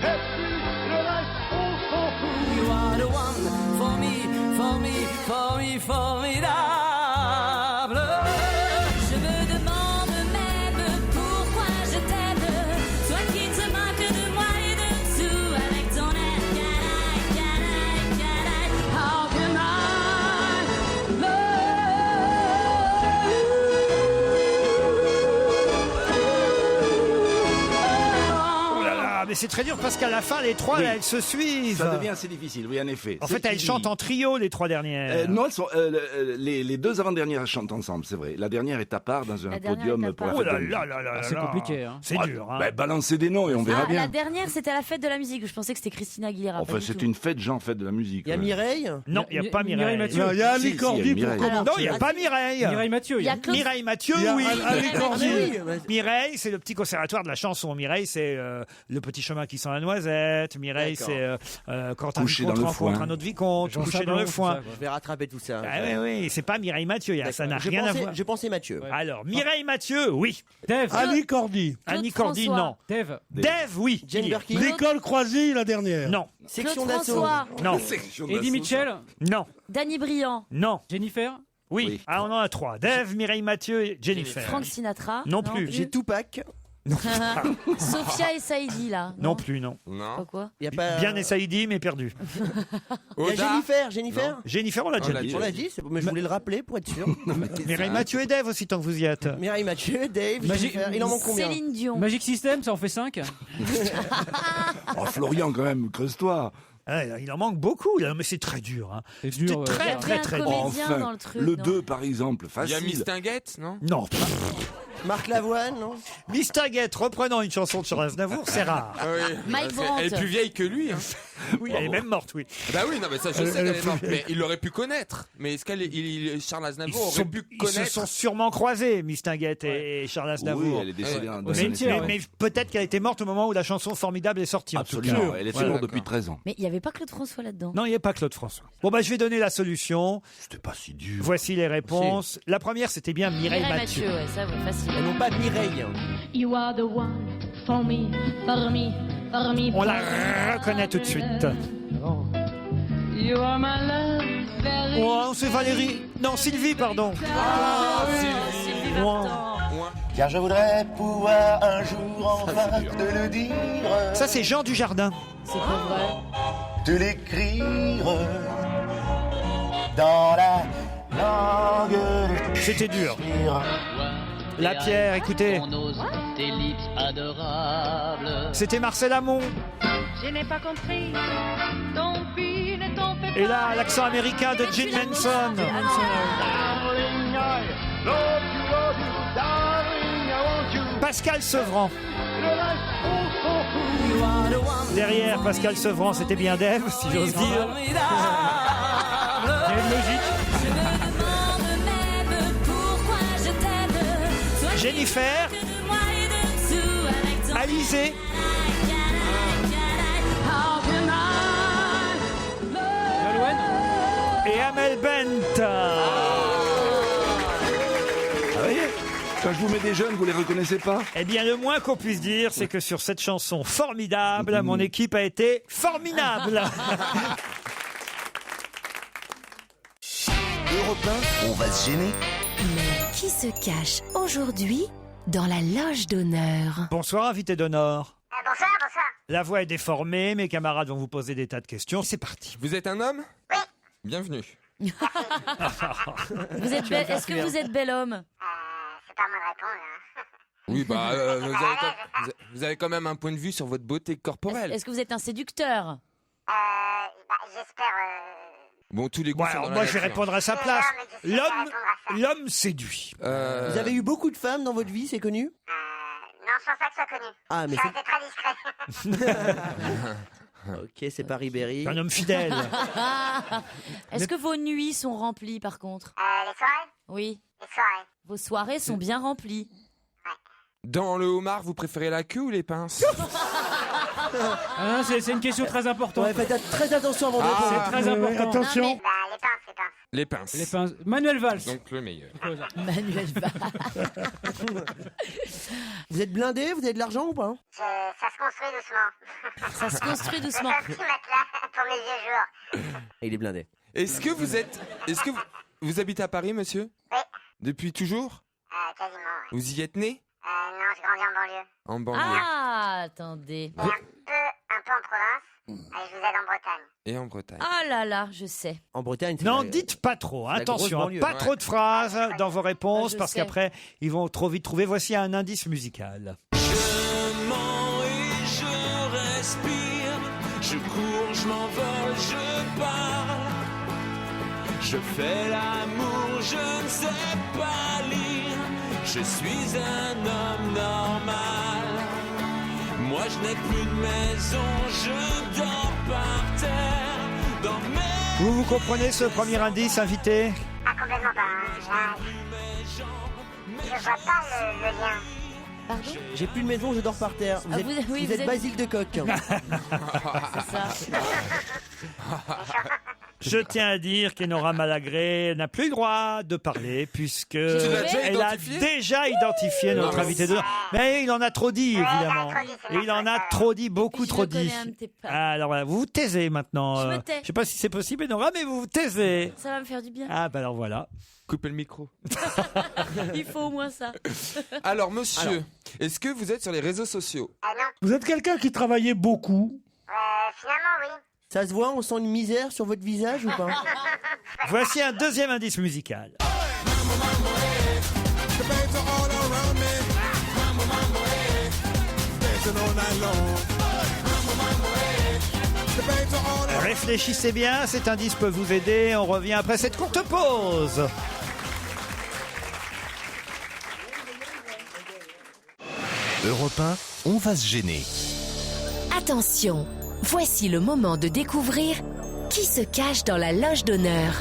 Et puis le reste, on s'en fout. You are the one for me, formidable. Je me demande même pourquoi je t'aime, toi qui te moques de moi et de tout avec ton air canaille. How can I Oh là là, mais c'est très dur parce qu'à la fin, les trois, Oui. elles se suivent. Ça devient assez difficile, oui, en effet. En fait, elles chantent en trio, les trois dernières. Non, elles sont, les deux avant-dernières chantent ensemble, c'est vrai. La dernière est à part dans un La dernière podium est à pour la Oh fête là de la musique. là là là là C'est là. compliqué, hein. C'est dur. Hein. Ben, balancez des noms et on verra bien. La dernière, c'était à la fête de la musique. Je pensais que c'était Christina Aguilera. Enfin, pas du c'est tout. une fête, genre fête de la musique. Il y a Mireille. Non, il n'y a pas Mireille Mireille. Mathieu. Il y a Ali Si, Cordy il y a pour Mireille. commencer. Non, il n'y a pas Mireille. Mireille Mathieu. Il y a Claude- Mireille Mathieu, Il y a oui. Ali Cordy. Mireille, c'est le petit conservatoire de la chanson. Mireille, c'est le petit chemin qui sent la noisette. Mireille, D'accord. c'est quand un Couché vicomte dans le rencontre foin. un autre vicomte, Jean couché dans Sablon, le tout foin. ça, quoi. Je vais rattraper tout ça. Ah oui, oui, c'est pas Mireille Mathieu, ça n'a Je rien à pensais- voir. Je pensais Mathieu. Alors, Mireille Mathieu, oui. Dave. Ali Cordy. Annie Cordy, François. non. Dave. Dave, oui. Jane Birkin. Nicole Croisy, la dernière. Non, Section Claude d'assaut. François. non, Eddie Mitchell. non, Danny Briand. non. Jennifer. Oui. Oui. Ah, on en a trois. Dave, Mireille Mathieu et Jennifer. Frank Sinatra. Non plus. J'ai Tupac. Sophia et Saïdi, là. Non plus, non. Non. Pourquoi Il y a pas. Bien et Saïdi, mais perdu. Il y a Jennifer. Jennifer. Jennifer, on l'a déjà l'a dit. dit. On l'a dit, mais je voulais le rappeler pour être sûr. Mireille Mathieu et Dave aussi, tant que vous y êtes. Mireille Mathieu, Dave, Magic- Jennifer. Il en manque combien? Céline Dion. Magic System, ça en fait 5. Oh, Florian, quand même, creuse-toi. Ah, il en manque beaucoup, là, mais c'est très dur. Hein. C'est C'était dur, très, Il y très, avait très un dur. comédien dans le truc, le non 2, par exemple, Il y a facile. Mistinguette, non Non. Marc Lavoine, non? Mistinguette, reprenant une chanson de Charles Aznavour, c'est rare. Ah oui. Mike Elle est Brandt. plus vieille que lui. Hein. Oui, elle est même morte, oui. Bah oui, non, mais ça, je sais qu'elle est morte. Mais il l'aurait pu connaître. Mais est-ce Charles Aznavour aurait pu Ils se connaître sont sûrement croisés, Mistinguette et Charles Oui, Aznavour. elle est décédée dans Au les années cimetière, 50. Mais peut-être qu'elle était morte au moment où la chanson Formidable est sortie. en tout cas. Absolument, elle était Voilà. morte depuis 13 ans. Mais il n'y avait pas Claude François là-dedans. Non, il n'y a pas Claude François. Bon, bah, je vais donner la solution. C'était pas si dur. Voici les réponses. La première, c'était bien Mireille Mathieu. ouais, ça, ouais, facile. Et non pas Mireille. You are the one for me, On la reconnaît tout de suite. You are my love, very. Oh, c'est Valérie. Non, Sylvie, pardon. Sylvie Ouais. Vartan. Car je voudrais pouvoir un jour enfin te le dire, Ça, c'est Jean Dujardin. C'est pas vrai. te l'écrire dans la langue de C'était dur. Shakespeare. La Pierre, écoutez. Ton nose, tes lips adorables. C'était Marcel Amont. Je n'ai pas compris, tant pis, ne t'en fais pas. Et là, l'accent américain de Jim Henson. Darling, I love you, darling, I want you. Pascal Sevran. Le reste, on s'en fout. You are the one Derrière Pascal Sevran, c'était bien Dave, si j'ose dire. formidable. Il y a une logique. Je me demande même pourquoi je t'aime. Toi qui Jennifer, te moques de moi et de tout avec ton Alizé, How can I love? et Amel Bent. Ah, voyez, quand je vous mets des jeunes, vous les reconnaissez pas? Eh bien, le moins qu'on puisse dire, c'est que sur cette chanson formidable, mon équipe a été formidable. Europe 1, on va se gêner. Mais qui se cache aujourd'hui dans la loge d'honneur? Bonsoir, invité d'honneur. Bonsoir, bonsoir. La voix est déformée, mes camarades vont vous poser des tas de questions. C'est parti. Vous êtes un homme? Oui. Bienvenue. Vous êtes bel- Est-ce que vous êtes bel homme? C'est pas à moi de répondre. Hein. Oui, bah, vous avez quand même un point de vue sur votre beauté corporelle. Est-ce que vous êtes un séducteur? J'espère. Bon, tous les goûts Bon, sont alors dans moi, la je vais nature. répondre à sa place. L'homme séduit. Vous avez eu beaucoup de femmes dans votre vie, c'est connu? Non, je pense pas que ce soit connu. Ah, mais je suis resté très discret. Ok, c'est pas Ribéry. Un homme fidèle. Est-ce que vos nuits sont remplies par contre? Les soirées? Oui. Les soirées. Vos soirées sont bien remplies. Dans le homard, vous préférez la queue ou les pinces? Ah, c'est une question très importante. Ouais, faites très attention avant de C'est répondre. très important. Attention. Les pinces. Les pinces. Les pinces. Manuel Valls. Donc le meilleur. Manuel Valls. Vous êtes blindé? Vous avez de l'argent ou pas? Ça se construit doucement. Ça se construit doucement. C'est un petit matelas pour mes vieux jours. Il est blindé. Est-ce que vous habitez à Paris, monsieur? Oui. Depuis toujours? Quasiment, oui. Vous y êtes né? Non, j'ai grandi en banlieue. En banlieue. Ah, attendez. Et un peu en province. Je vous aide en Bretagne. Et en Bretagne. Ah là là, je sais. En Bretagne, c'est Non, la- dites pas trop. la Attention, grosse banlieue. pas Ouais. trop de phrases dans vos réponses je parce sais. qu'après, ils vont trop vite trouver. Voici un indice musical. Je mens et je respire, je cours, je m'envole, je parle. Je fais l'amour, je ne sais pas lire, je suis un homme normal. Moi je n'ai plus de maison, je dors par terre, dans mes... Vous comprenez ce premier indice, invité? Ah, complètement pas. Je vois pas le lien. Pardon? J'ai plus de maison, je dors par terre. Vous Ah, êtes, oui, vous êtes êtes- Basile de Coq. C'est ça. Je tiens à dire qu'Enora Malagré n'a plus le droit de parler puisque l'as déjà elle a identifié déjà identifié notre Non, invité de... Mais il en a trop dit, évidemment. c'est Et il en a trop dit, beaucoup Je trop le connais dit. un petit peu. Alors voilà, vous vous taisez maintenant. Je me tais. Je sais pas si c'est possible, Enora, mais vous vous taisez. Ça va me faire du bien. Ah bah alors voilà. Coupez le micro. Il faut au moins ça. Alors, monsieur, est-ce que vous êtes sur les réseaux sociaux? Non. Vous êtes quelqu'un qui travaillait beaucoup. Finalement, oui. Ça se voit, on sent une misère sur votre visage ou pas? Voici un deuxième indice musical. Réfléchissez bien, cet indice peut vous aider. On revient après cette courte pause. Europe 1, on va se gêner. Attention, voici le moment de découvrir qui se cache dans la loge d'honneur.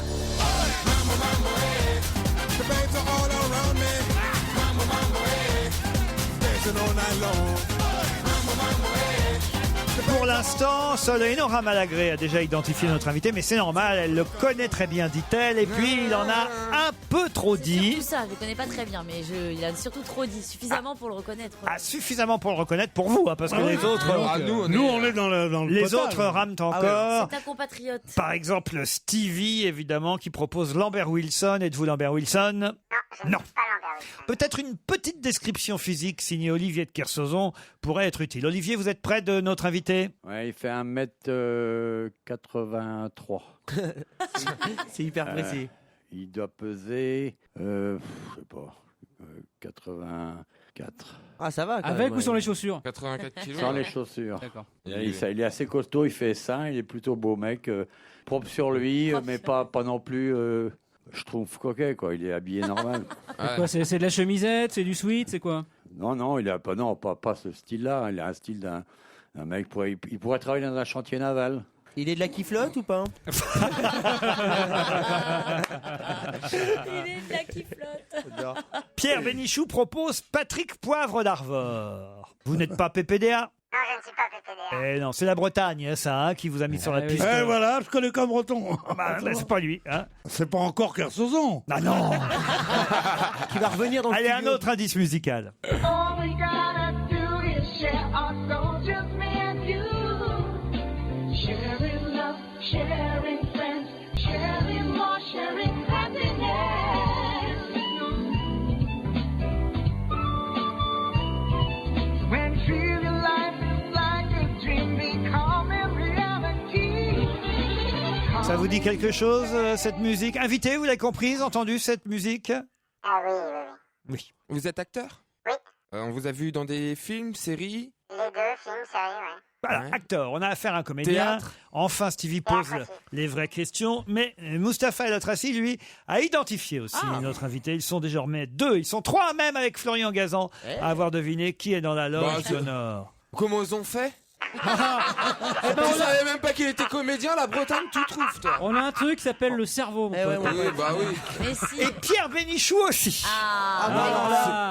Pour l'instant, seule Enora Malagré a déjà identifié notre invité, mais c'est normal, elle le connaît très bien, dit-elle, et puis il en a un peu trop dit. Tout ça, je le connais pas très bien, mais il a surtout trop dit, suffisamment pour le reconnaître. Ah, suffisamment pour le reconnaître pour vous, hein, parce que Ah oui. les autres, Nous, on est dans le les potage. autres rament encore. C'est un compatriote. Par exemple, Stevie, évidemment, qui propose Lambert Wilson. Êtes-vous Lambert Wilson? Non. Peut-être une petite description physique signée Olivier de Kersauzon pourrait être utile. Olivier, vous êtes près de notre invité? Ouais, il fait 1m83. C'est hyper précis. Il doit peser, je sais pas, 84. Ah, ça va quand Avec même, ou sans ouais. les chaussures? 84 kilos. Sans les chaussures. D'accord. Il est assez costaud, il fait sain, il est plutôt beau mec, propre sur lui, mais pas non plus, je trouve coquet quoi. Il est habillé normal. C'est quoi, c'est de la chemisette, c'est du sweat, c'est quoi? Non, il a pas ce style-là. Il a un style d'un mec il pourrait travailler dans un chantier naval. Il est de la qui flotte ou pas? Il est de là qui flotte. Pierre Bénichou propose Patrick Poivre d'Arvor. Vous n'êtes pas PPDA? Non, je ne suis pas PPDA. Eh non, c'est la Bretagne, ça, hein, qui vous a mis sur la piste. Eh voilà, je connais comme breton. Bah, c'est pas lui. Hein. C'est pas encore Kersauzon. Ah non. Qui va revenir dans le Allez, un studio. autre indice musical. All we gotta do is share our soul, just me and you. Sharing love, sharing friends, sharing more, sharing happiness. Ça vous dit quelque chose, cette musique? Invité, vous l'avez comprise, entendu cette musique? Ah oui, oui, oui. Oui. Vous êtes acteur? Oui. On vous a vu dans des films, séries? Les deux, films, séries, ouais. Voilà, acteur, on a affaire à un comédien. Théâtre. Enfin, Stevie pose les vraies questions. Mais Mustapha El Atrassi, lui, a identifié aussi notre invité. Ils sont désormais 2, ils sont 3 même avec Florian Gazan à avoir deviné qui est dans la loge d'honneur. Comment ils ont fait? Tu savais même pas qu'il était comédien, la Bretagne, tu trouves, toi? On a un truc qui s'appelle le cerveau, mon pote. Oui, bah oui. Mais si. Et Pierre Bénichou aussi.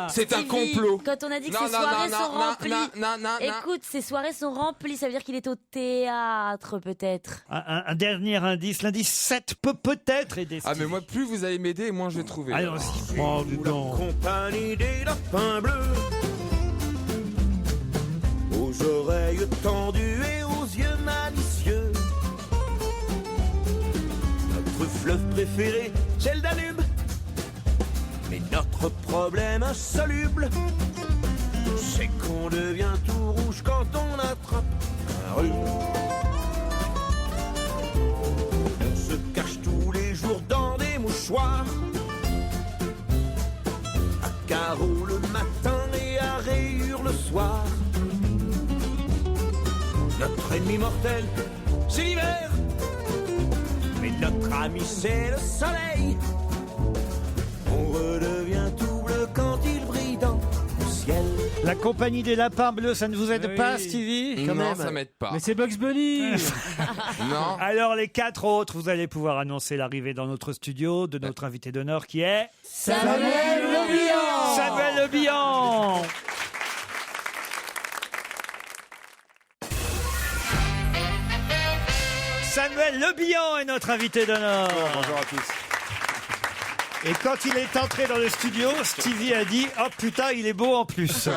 C'est un Stevie, complot. Quand on a dit que Non, ces non, soirées non, sont non, remplies. non. Écoute, ces soirées sont remplies, ça veut dire qu'il est au théâtre, peut-être. Un dernier indice, l'indice 7 peut peut-être aider. Ah, mais moi, plus vous allez m'aider, moins je vais trouver. Allons-y. Oh, dis donc. Compagnie des lapins bleus, aux oreilles tendues et aux yeux malicieux. Notre fleuve préféré, c'est le Danube. Mais notre problème insoluble, c'est qu'on devient tout rouge quand on attrape un rhume. On se cache tous les jours dans des mouchoirs, à carreaux le matin et à rayures le soir. Notre ennemi mortel, c'est l'hiver, mais notre ami, c'est le soleil. On redevient tout bleu quand il brille dans le ciel. La compagnie des lapins bleus, ça ne vous aide Oui. pas, Stevie? Non, ça m'aide pas. Mais c'est Bugs Bunny. Non. Alors, les 4 autres, vous allez pouvoir annoncer l'arrivée dans notre studio de notre invité d'honneur qui est Samuel Le Bihan. Samuel Le Bihan. Samuel Le Bihan est notre invité d'honneur. Bonjour à tous. Et quand il est entré dans le studio, Stevie a dit « Oh putain, il est beau en plus !»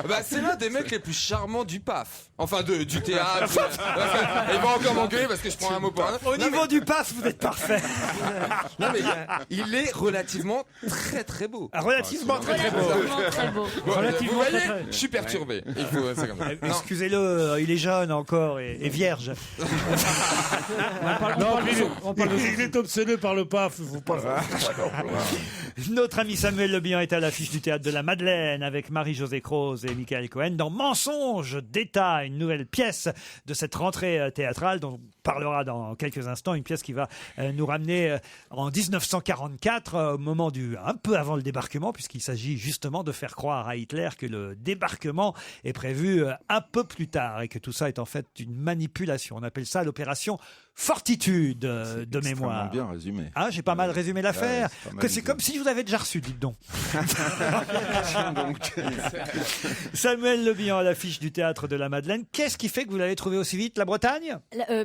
Bah, c'est l'un des mecs les plus charmants du PAF. Enfin, du théâtre. Il va encore m'engueuler parce que je prends un mot pour un autre. Au niveau du PAF, vous êtes parfait. Non, mais il est relativement très très beau. Relativement très très beau. Relativement très beau. Bon, Relativement vous voyez, très, très. je suis perturbé. Il faut, c'est comme ça. Non. Excusez-le, il est jeune encore et vierge. On parle de Il est obsédé par le PAF, il faut pas le faire. Notre ami Samuel Le Bihan est à l'affiche du théâtre de la Madeleine avec Marie-Josée Croze et Michael Cohen dans Mensonges d'État, une nouvelle pièce de cette rentrée théâtrale dont on parlera dans quelques instants, une pièce qui va nous ramener en 1944, au moment un peu avant le débarquement, puisqu'il s'agit justement de faire croire à Hitler que le débarquement est prévu un peu plus tard et que tout ça est en fait une manipulation. On appelle ça l'opération Fortitude de mémoire. Bien résumé. Ah, j'ai pas mal résumé l'affaire. c'est pas mal Que c'est résumé. comme si je vous avais déjà reçu, dites donc. Samuel Le Bihan à l'affiche du théâtre de la Madeleine. Qu'est-ce qui fait que vous l'avez trouvé aussi vite, la Bretagne?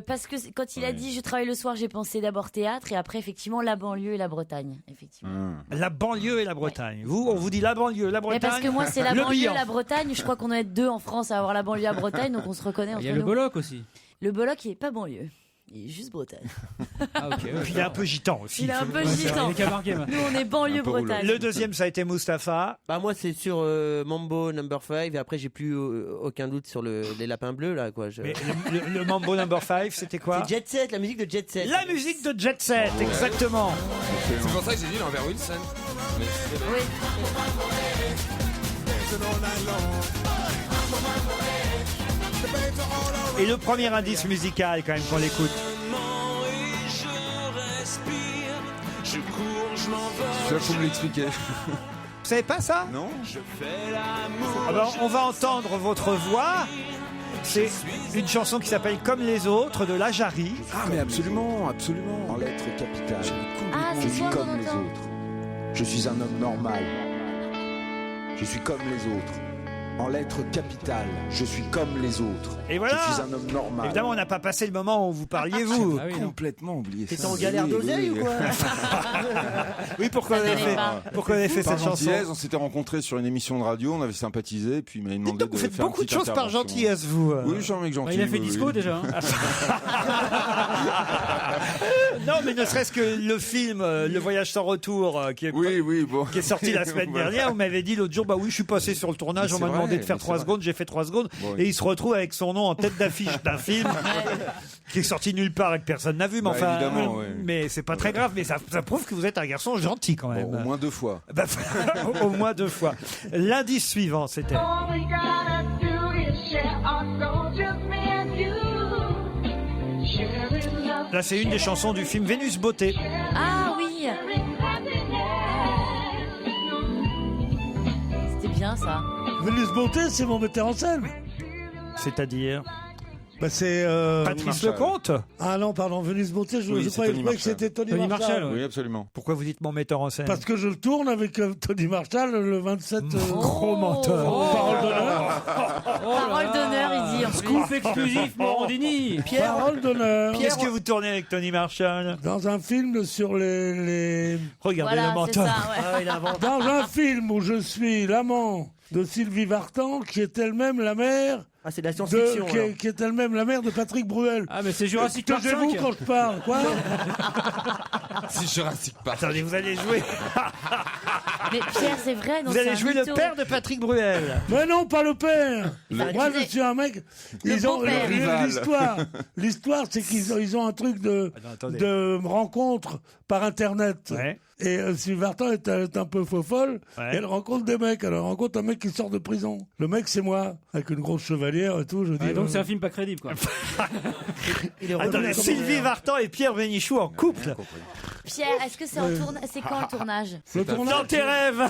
Parce que quand il a dit je travaille le soir, j'ai pensé d'abord théâtre et après effectivement la banlieue et la Bretagne. Effectivement. La banlieue et la Bretagne. Vous, on vous dit la banlieue, la Mais Bretagne. parce que moi c'est la Le banlieue, Bihan. la Bretagne. Je crois qu'on doit être 2 en France à avoir la banlieue à Bretagne, donc on se reconnaît entre Il y a le nous. Bolloc aussi. Le Bolloc, il est pas banlieue. Il est juste Bretagne. Ah, ok. Puis il est un peu gitan aussi. Il est un peu gitan. Il est camarguais, maintenant. Nous, on est banlieue Bretagne. Le deuxième, ça a été Mustapha. Bah moi c'est sur Mambo No. 5 et après j'ai plus aucun doute sur les lapins bleus là quoi. Mais le Mambo No. 5, c'était quoi? C'est Jet Set, la musique de Jet Set. La musique de Jet Set, exactement. C'est pour ça que j'ai dit l'envers Wilson. Mais c'est vrai. Oui. Et le premier indice musical, quand même, qu'on l'écoute. Et je respire, je cours, je m'envole. Ça, faut me l'expliquer. Vous savez pas ça? Non. Je fais l'amour. Alors, on va entendre votre voix. C'est une chanson qui s'appelle Comme les autres de La Jarry. Ah, mais absolument, absolument. En lettres capitales. Ah, Je c'est suis toi qu'on comme les entend. autres. Je suis un homme normal. Je suis comme les autres. En lettres capitales, je suis comme les autres. Et voilà. Je suis un homme normal. Évidemment, on n'a pas passé le moment où vous parliez, vous. J'avais complètement oublié ça. T'es en galère d'oseille ou quoi? Oui, pourquoi on avait fait Par cette chanson? gentillesse, on s'était rencontrés sur une émission de radio, on avait sympathisé, puis il m'avait demandé Vous de faites faire beaucoup une de petite choses par intervention. gentillesse, vous. Oui, je suis un mec gentil. Il a fait oui, disco oui. déjà. hein. Non, mais ne serait-ce que le film Le Voyage sans retour, qui est sorti la semaine Voilà. dernière, vous m'avez dit l'autre jour, bah oui, je suis passé sur le tournage, on C'est m'a vrai, demandé de faire mais 3 c'est secondes, j'ai fait 3 secondes, Bon, et il se retrouve avec son nom en tête d'affiche d'un film qui est sorti nulle part et que personne n'a vu, mais Bah, enfin, évidemment, ouais. mais c'est pas très grave, mais ça prouve que vous êtes un garçon gentil quand même. Bon, au moins 2 fois. Bah, au moins 2 fois. L'indice suivant, c'était. All we gotta do is share our soul, just me and you. Sharing love. Là, c'est une des chansons du film Vénus Beauté. Ah oui. C'était bien ça. Vénus Beauté, c'est mon metteur en scène. C'est-à-dire Bah c'est Patrice Lecomte. Ah non, pardon, Vénus Beauté, je Oui, c'est croyais Tony que Marshall. c'était Tony Marshall. Oui, absolument. Pourquoi vous dites mon metteur en scène? Parce que je tourne avec Tony Marshall le 27 Gros menteur. Parole d'honneur. Parole d'honneur, il dit. En plus. Scoop exclusif, Morandini. Parole d'honneur. Qu'est-ce que vous tournez avec Tony Marshall? Dans un film sur les... Regardez Voilà, le c'est menteur. ça, ouais. Ah, il invente. Dans un film où je suis l'amant de Sylvie Vartan, qui est elle-même la mère... Ah, c'est de la science-fiction. alors. qui est elle-même la mère de Patrick Bruel. Ah, mais c'est Jurassic Park Taisez-vous 5. quand je parle, quoi. C'est Jurassic Park. Attendez, vous allez jouer. Mais Pierre, c'est vrai. non, Vous c'est allez un jouer le mytho. père de Patrick Bruel. Mais non, pas le père. Moi, Le- je suis un mec. Le Ils ont beau-père. l'histoire, c'est qu'ils ont un truc Attendez. de rencontre par Internet. Ouais. Et Sylvie Vartan est un peu folle. Ouais. Et elle rencontre des mecs. Elle rencontre un mec qui sort de prison. Le mec, c'est moi, avec une grosse chevalière et tout. Je dis. Donc c'est un film pas crédible, quoi. Il est Attendez, revenu. Sylvie Vartan et Pierre Bénichou en couple. Pierre, est-ce que c'est en tournage? C'est quand le tournage? Le tournage, Dans tes rêves.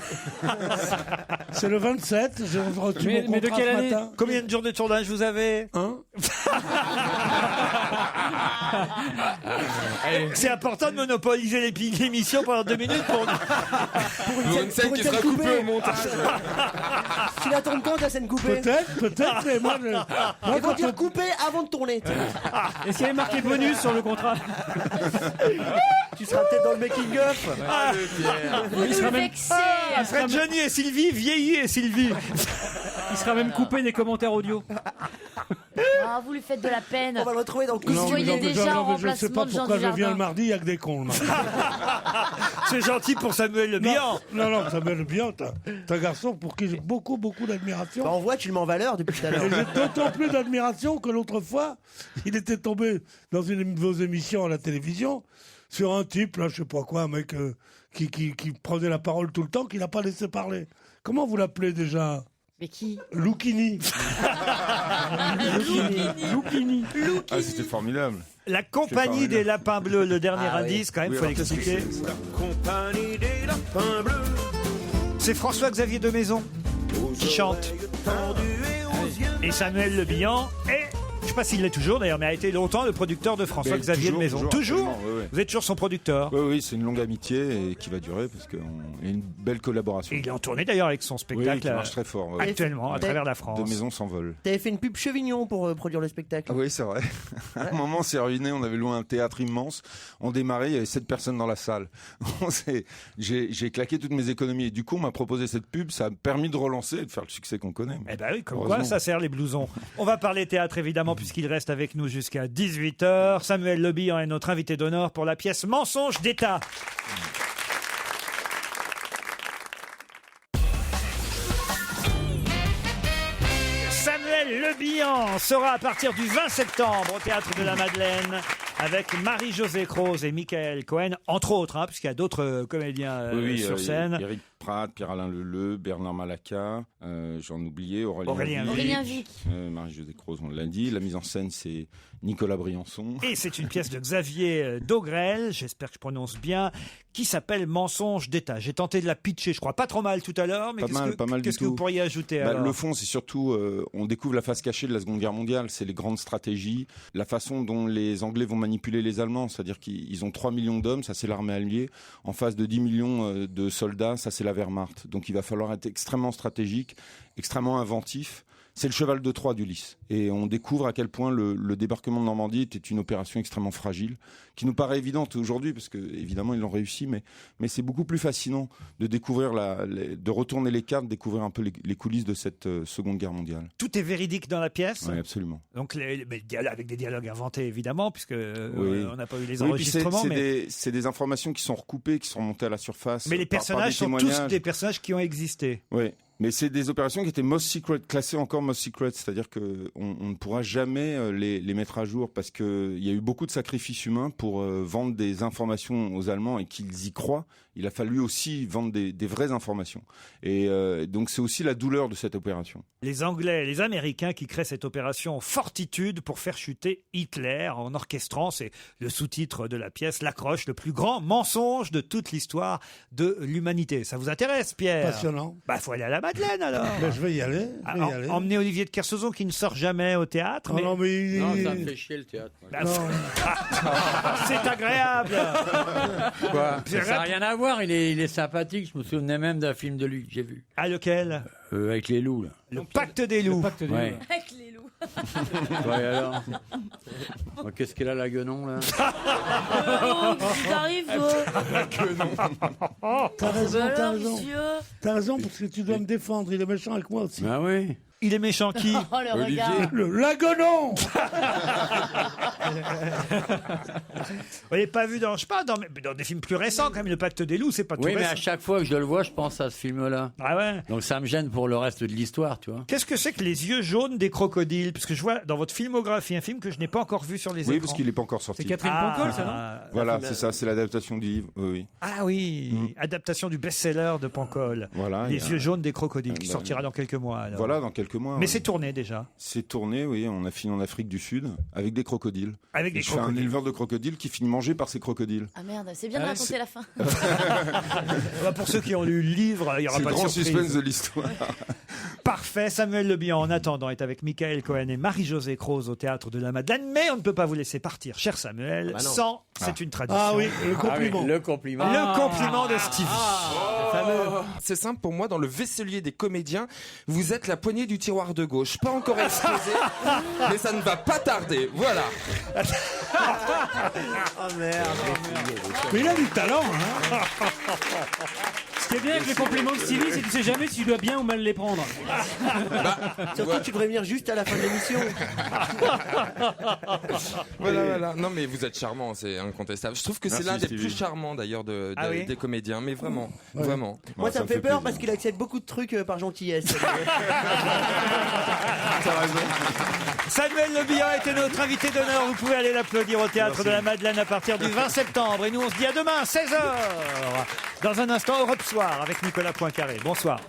c'est le 27. J'ai reçu Mais- mon mais de contrat quelle ce année matin. Combien de jours de tournage vous avez? Hein C'est important de monopoliser l'émission pendant 2 minutes pour... Pour une scène pour qui une sera scène coupée coupée. au montage. Tu l'attends quand ta scène coupée? Peut-être, mais moi, Ils vont quand dire coupé avant de tourner. tu sais. Est-ce qu'il y avait marqué bonus sur le contrat? Tu seras peut-être dans le making-of. Vous Il sera nous même- vexez. Après Johnny et Sylvie, vieilli et Sylvie. Il sera même coupé des commentaires audio. Ah, vous lui faites de la peine. On va le retrouver dans le Vous coup. voyez déjà en je ne sais pas remplacement de Jean pourquoi je viens Dujardin. le mardi, il n'y a que des cons le mardi. C'est gentil pour Samuel Le Bihan. Non, ça m'aime bien. T'es un garçon pour qui j'ai beaucoup d'admiration. Bah, on voit, tu le mets en valeur depuis tout à l'heure. Et j'ai d'autant plus d'admiration que l'autre fois, il était tombé dans une de vos émissions à la télévision sur un type, là, je sais pas quoi, un mec qui prenait la parole tout le temps, qui n'a pas laissé parler. Comment vous l'appelez déjà? Mais qui? Loukini. Loupini. Ah, c'était formidable. La compagnie des lapins bleus, le dernier Ah oui. indice, quand même, Oui, faut alors, qu'est-ce que l'expliquer. c'est, ça Compagnie des lapins bleus, C'est François-Xavier de Maison qui chante. tendus et aux yeux. Et Samuel Le Bihan est, je sais pas s'il l'est toujours d'ailleurs, mais a été longtemps le producteur de François-Xavier de Maison. Toujours absolument, oui, oui. Vous êtes toujours son producteur. Oui, oui, c'est une longue amitié et qui va durer parce qu'il y a une belle collaboration. Et il est en tournée d'ailleurs avec son Oui, spectacle qui marche très fort. oui. actuellement à travers la France. De Maison s'envole. T'avais fait une pub Chevignon pour produire le spectacle. Ah oui, c'est vrai. À un moment, on s'est ruiné. On avait loué un théâtre immense. On démarrait, il y avait 7 personnes dans la salle. J'ai claqué toutes mes économies. Et du coup, on m'a proposé cette pub. Ça a permis de relancer et de faire le succès qu'on connaît. Eh ben oui, comme quoi Heureusement. ça sert les blousons. On va parler théâtre évidemment puisqu'il reste avec nous jusqu'à 18h. Samuel Le Bihan est notre invité d'honneur pour la pièce Mensonge d'État. Samuel Le Bihan sera à partir du 20 septembre au Théâtre de la Madeleine avec Marie-Josée Croze et Michael Cohen, entre autres, hein, puisqu'il y a d'autres comédiens sur scène. Éric Pratt, Pierre-Alain Leleu, Bernard Malaka, j'en oubliais, Aurélien Vic. Marie-Josée Croze, on l'a dit. La mise en scène, c'est Nicolas Briançon. Et c'est une pièce de Xavier Daugrel, j'espère que je prononce bien, qui s'appelle Mensonge d'État. J'ai tenté de la pitcher, je crois, pas trop mal tout à l'heure, mais Pas mal du qu'est-ce que vous tout. pourriez ajouter Bah, alors le fond, c'est surtout, on découvre la face cachée de la Seconde Guerre mondiale. C'est les grandes stratégies, la façon dont les Anglais vont manipuler les Allemands. C'est-à-dire qu'ils ont 3 millions d'hommes, ça c'est l'armée alliée, en face de 10 millions de soldats, ça c'est la Wehrmacht. Donc il va falloir être extrêmement stratégique, extrêmement inventif. C'est le cheval de Troie d'Ulysse. Et on découvre à quel point le débarquement de Normandie était une opération extrêmement fragile, qui nous paraît évidente aujourd'hui, parce que évidemment ils l'ont réussi, mais c'est beaucoup plus fascinant de découvrir, de retourner les cartes, découvrir un peu les coulisses de cette Seconde Guerre mondiale. Tout est véridique dans la pièce. Oui, absolument. Donc avec des dialogues inventés évidemment, puisque Oui. on n'a pas eu les Oui, puis enregistrements. c'est des informations qui sont recoupées, qui sont montées à la surface. Mais les par personnages des sont tous témoignages. des personnages qui ont existé. Oui. Mais c'est des opérations qui étaient most secret, classées encore most secret, c'est-à-dire que on ne pourra jamais les mettre à jour parce que il y a eu beaucoup de sacrifices humains pour vendre des informations aux Allemands et qu'ils y croient. Il a fallu aussi vendre des vraies informations. Et donc c'est aussi la douleur de cette opération. Les Anglais et les Américains qui créent cette opération Fortitude pour faire chuter Hitler en orchestrant, c'est le sous-titre de la pièce, l'accroche, le plus grand mensonge de toute l'histoire de l'humanité. Ça vous intéresse, Pierre? Passionnant. Bah, faut aller à la Madeleine alors. Ben, je vais y aller. Emmener Olivier de Kersauzon qui ne sort jamais au théâtre. Non, mais Non, ça me fait chier le théâtre. C'est agréable. Quoi? Ça n'a rien à voir, il est sympathique. Je me souvenais même d'un film de lui que j'ai vu. Ah, lequel? Avec les loups, là. Le Pacte des loups. Ouais. Avec les loups. Ouais, alors. Qu'est-ce qu'elle a, la guenon, là? Qu'est-ce qui t'arrive, T'as raison, Alors, t'as raison. monsieur T'as raison parce que tu dois me défendre. Il est méchant avec moi aussi. Bah oui. Il est méchant qui? Oh, le regard. Le Lagonon. Vous l'avez pas vu dans, je sais pas, dans des films plus récents quand même, Le Pacte des loups, c'est pas tout Oui, mais récent. à chaque fois que je le vois, je pense à ce film-là. Ah ouais? Donc ça me gêne pour le reste de l'histoire, tu vois. Qu'est-ce que c'est que les yeux jaunes des crocodiles? Parce que je vois dans votre filmographie un film que je n'ai pas encore vu sur les écrans. Oui, parce qu'il n'est pas encore sorti. C'est Catherine Pancol, ça, non? Voilà, c'est ça, c'est l'adaptation du livre. Oui. Ah oui, adaptation du best-seller de Pancol. Voilà. Les yeux jaunes des crocodiles qui sortira dans quelques mois. Alors. Voilà, dans quelques mois. Mais ouais. c'est tourné déjà. C'est tourné, oui. On a fini en Afrique du Sud avec des crocodiles. Avec des Je fais un crocodiles. éleveur de crocodiles qui finit mangé par ces crocodiles. Ah merde, c'est bien de raconter la fin. Bah, pour ceux qui ont lu le livre, il y aura C'est pas le de grand surprise. suspense de l'histoire. Parfait. Samuel Le Bihan, en attendant, est avec Michael Cohen et Marie-Josée Croze au Théâtre de la Madeleine. Mais on ne peut pas vous laisser partir, cher Samuel, Ah bah non. sans, c'est une tradition. Ah oui, le compliment. Ah oui, le compliment. Le compliment de Stevie. C'est simple pour moi, dans le vaisselier des comédiens, vous êtes la poignée du tiroir de gauche. Pas encore exposé, mais ça ne va pas tarder. Voilà. Oh merde. Mais il a du talent, hein. Ce qui est bien avec les compliments de Stevie, c'est que tu sais jamais si tu dois bien ou mal les prendre. Surtout tu devrais venir juste à la fin de l'émission. Voilà. Non, mais vous êtes charmant, c'est incontestable. Je trouve que c'est Merci, l'un des Stevie. plus charmants d'ailleurs Ah oui des comédiens, mais vraiment, vraiment. Moi, Ouais, ça me fait peur plaisir. parce qu'il accepte beaucoup de trucs par gentillesse. Samuel Le Bihan était notre invité d'honneur. Vous pouvez aller l'applaudir au Théâtre de la Madeleine à partir du 20 septembre. Et nous, on se dit à demain, 16h. Dans un instant, Europe Soir avec Nicolas Poincaré. Bonsoir.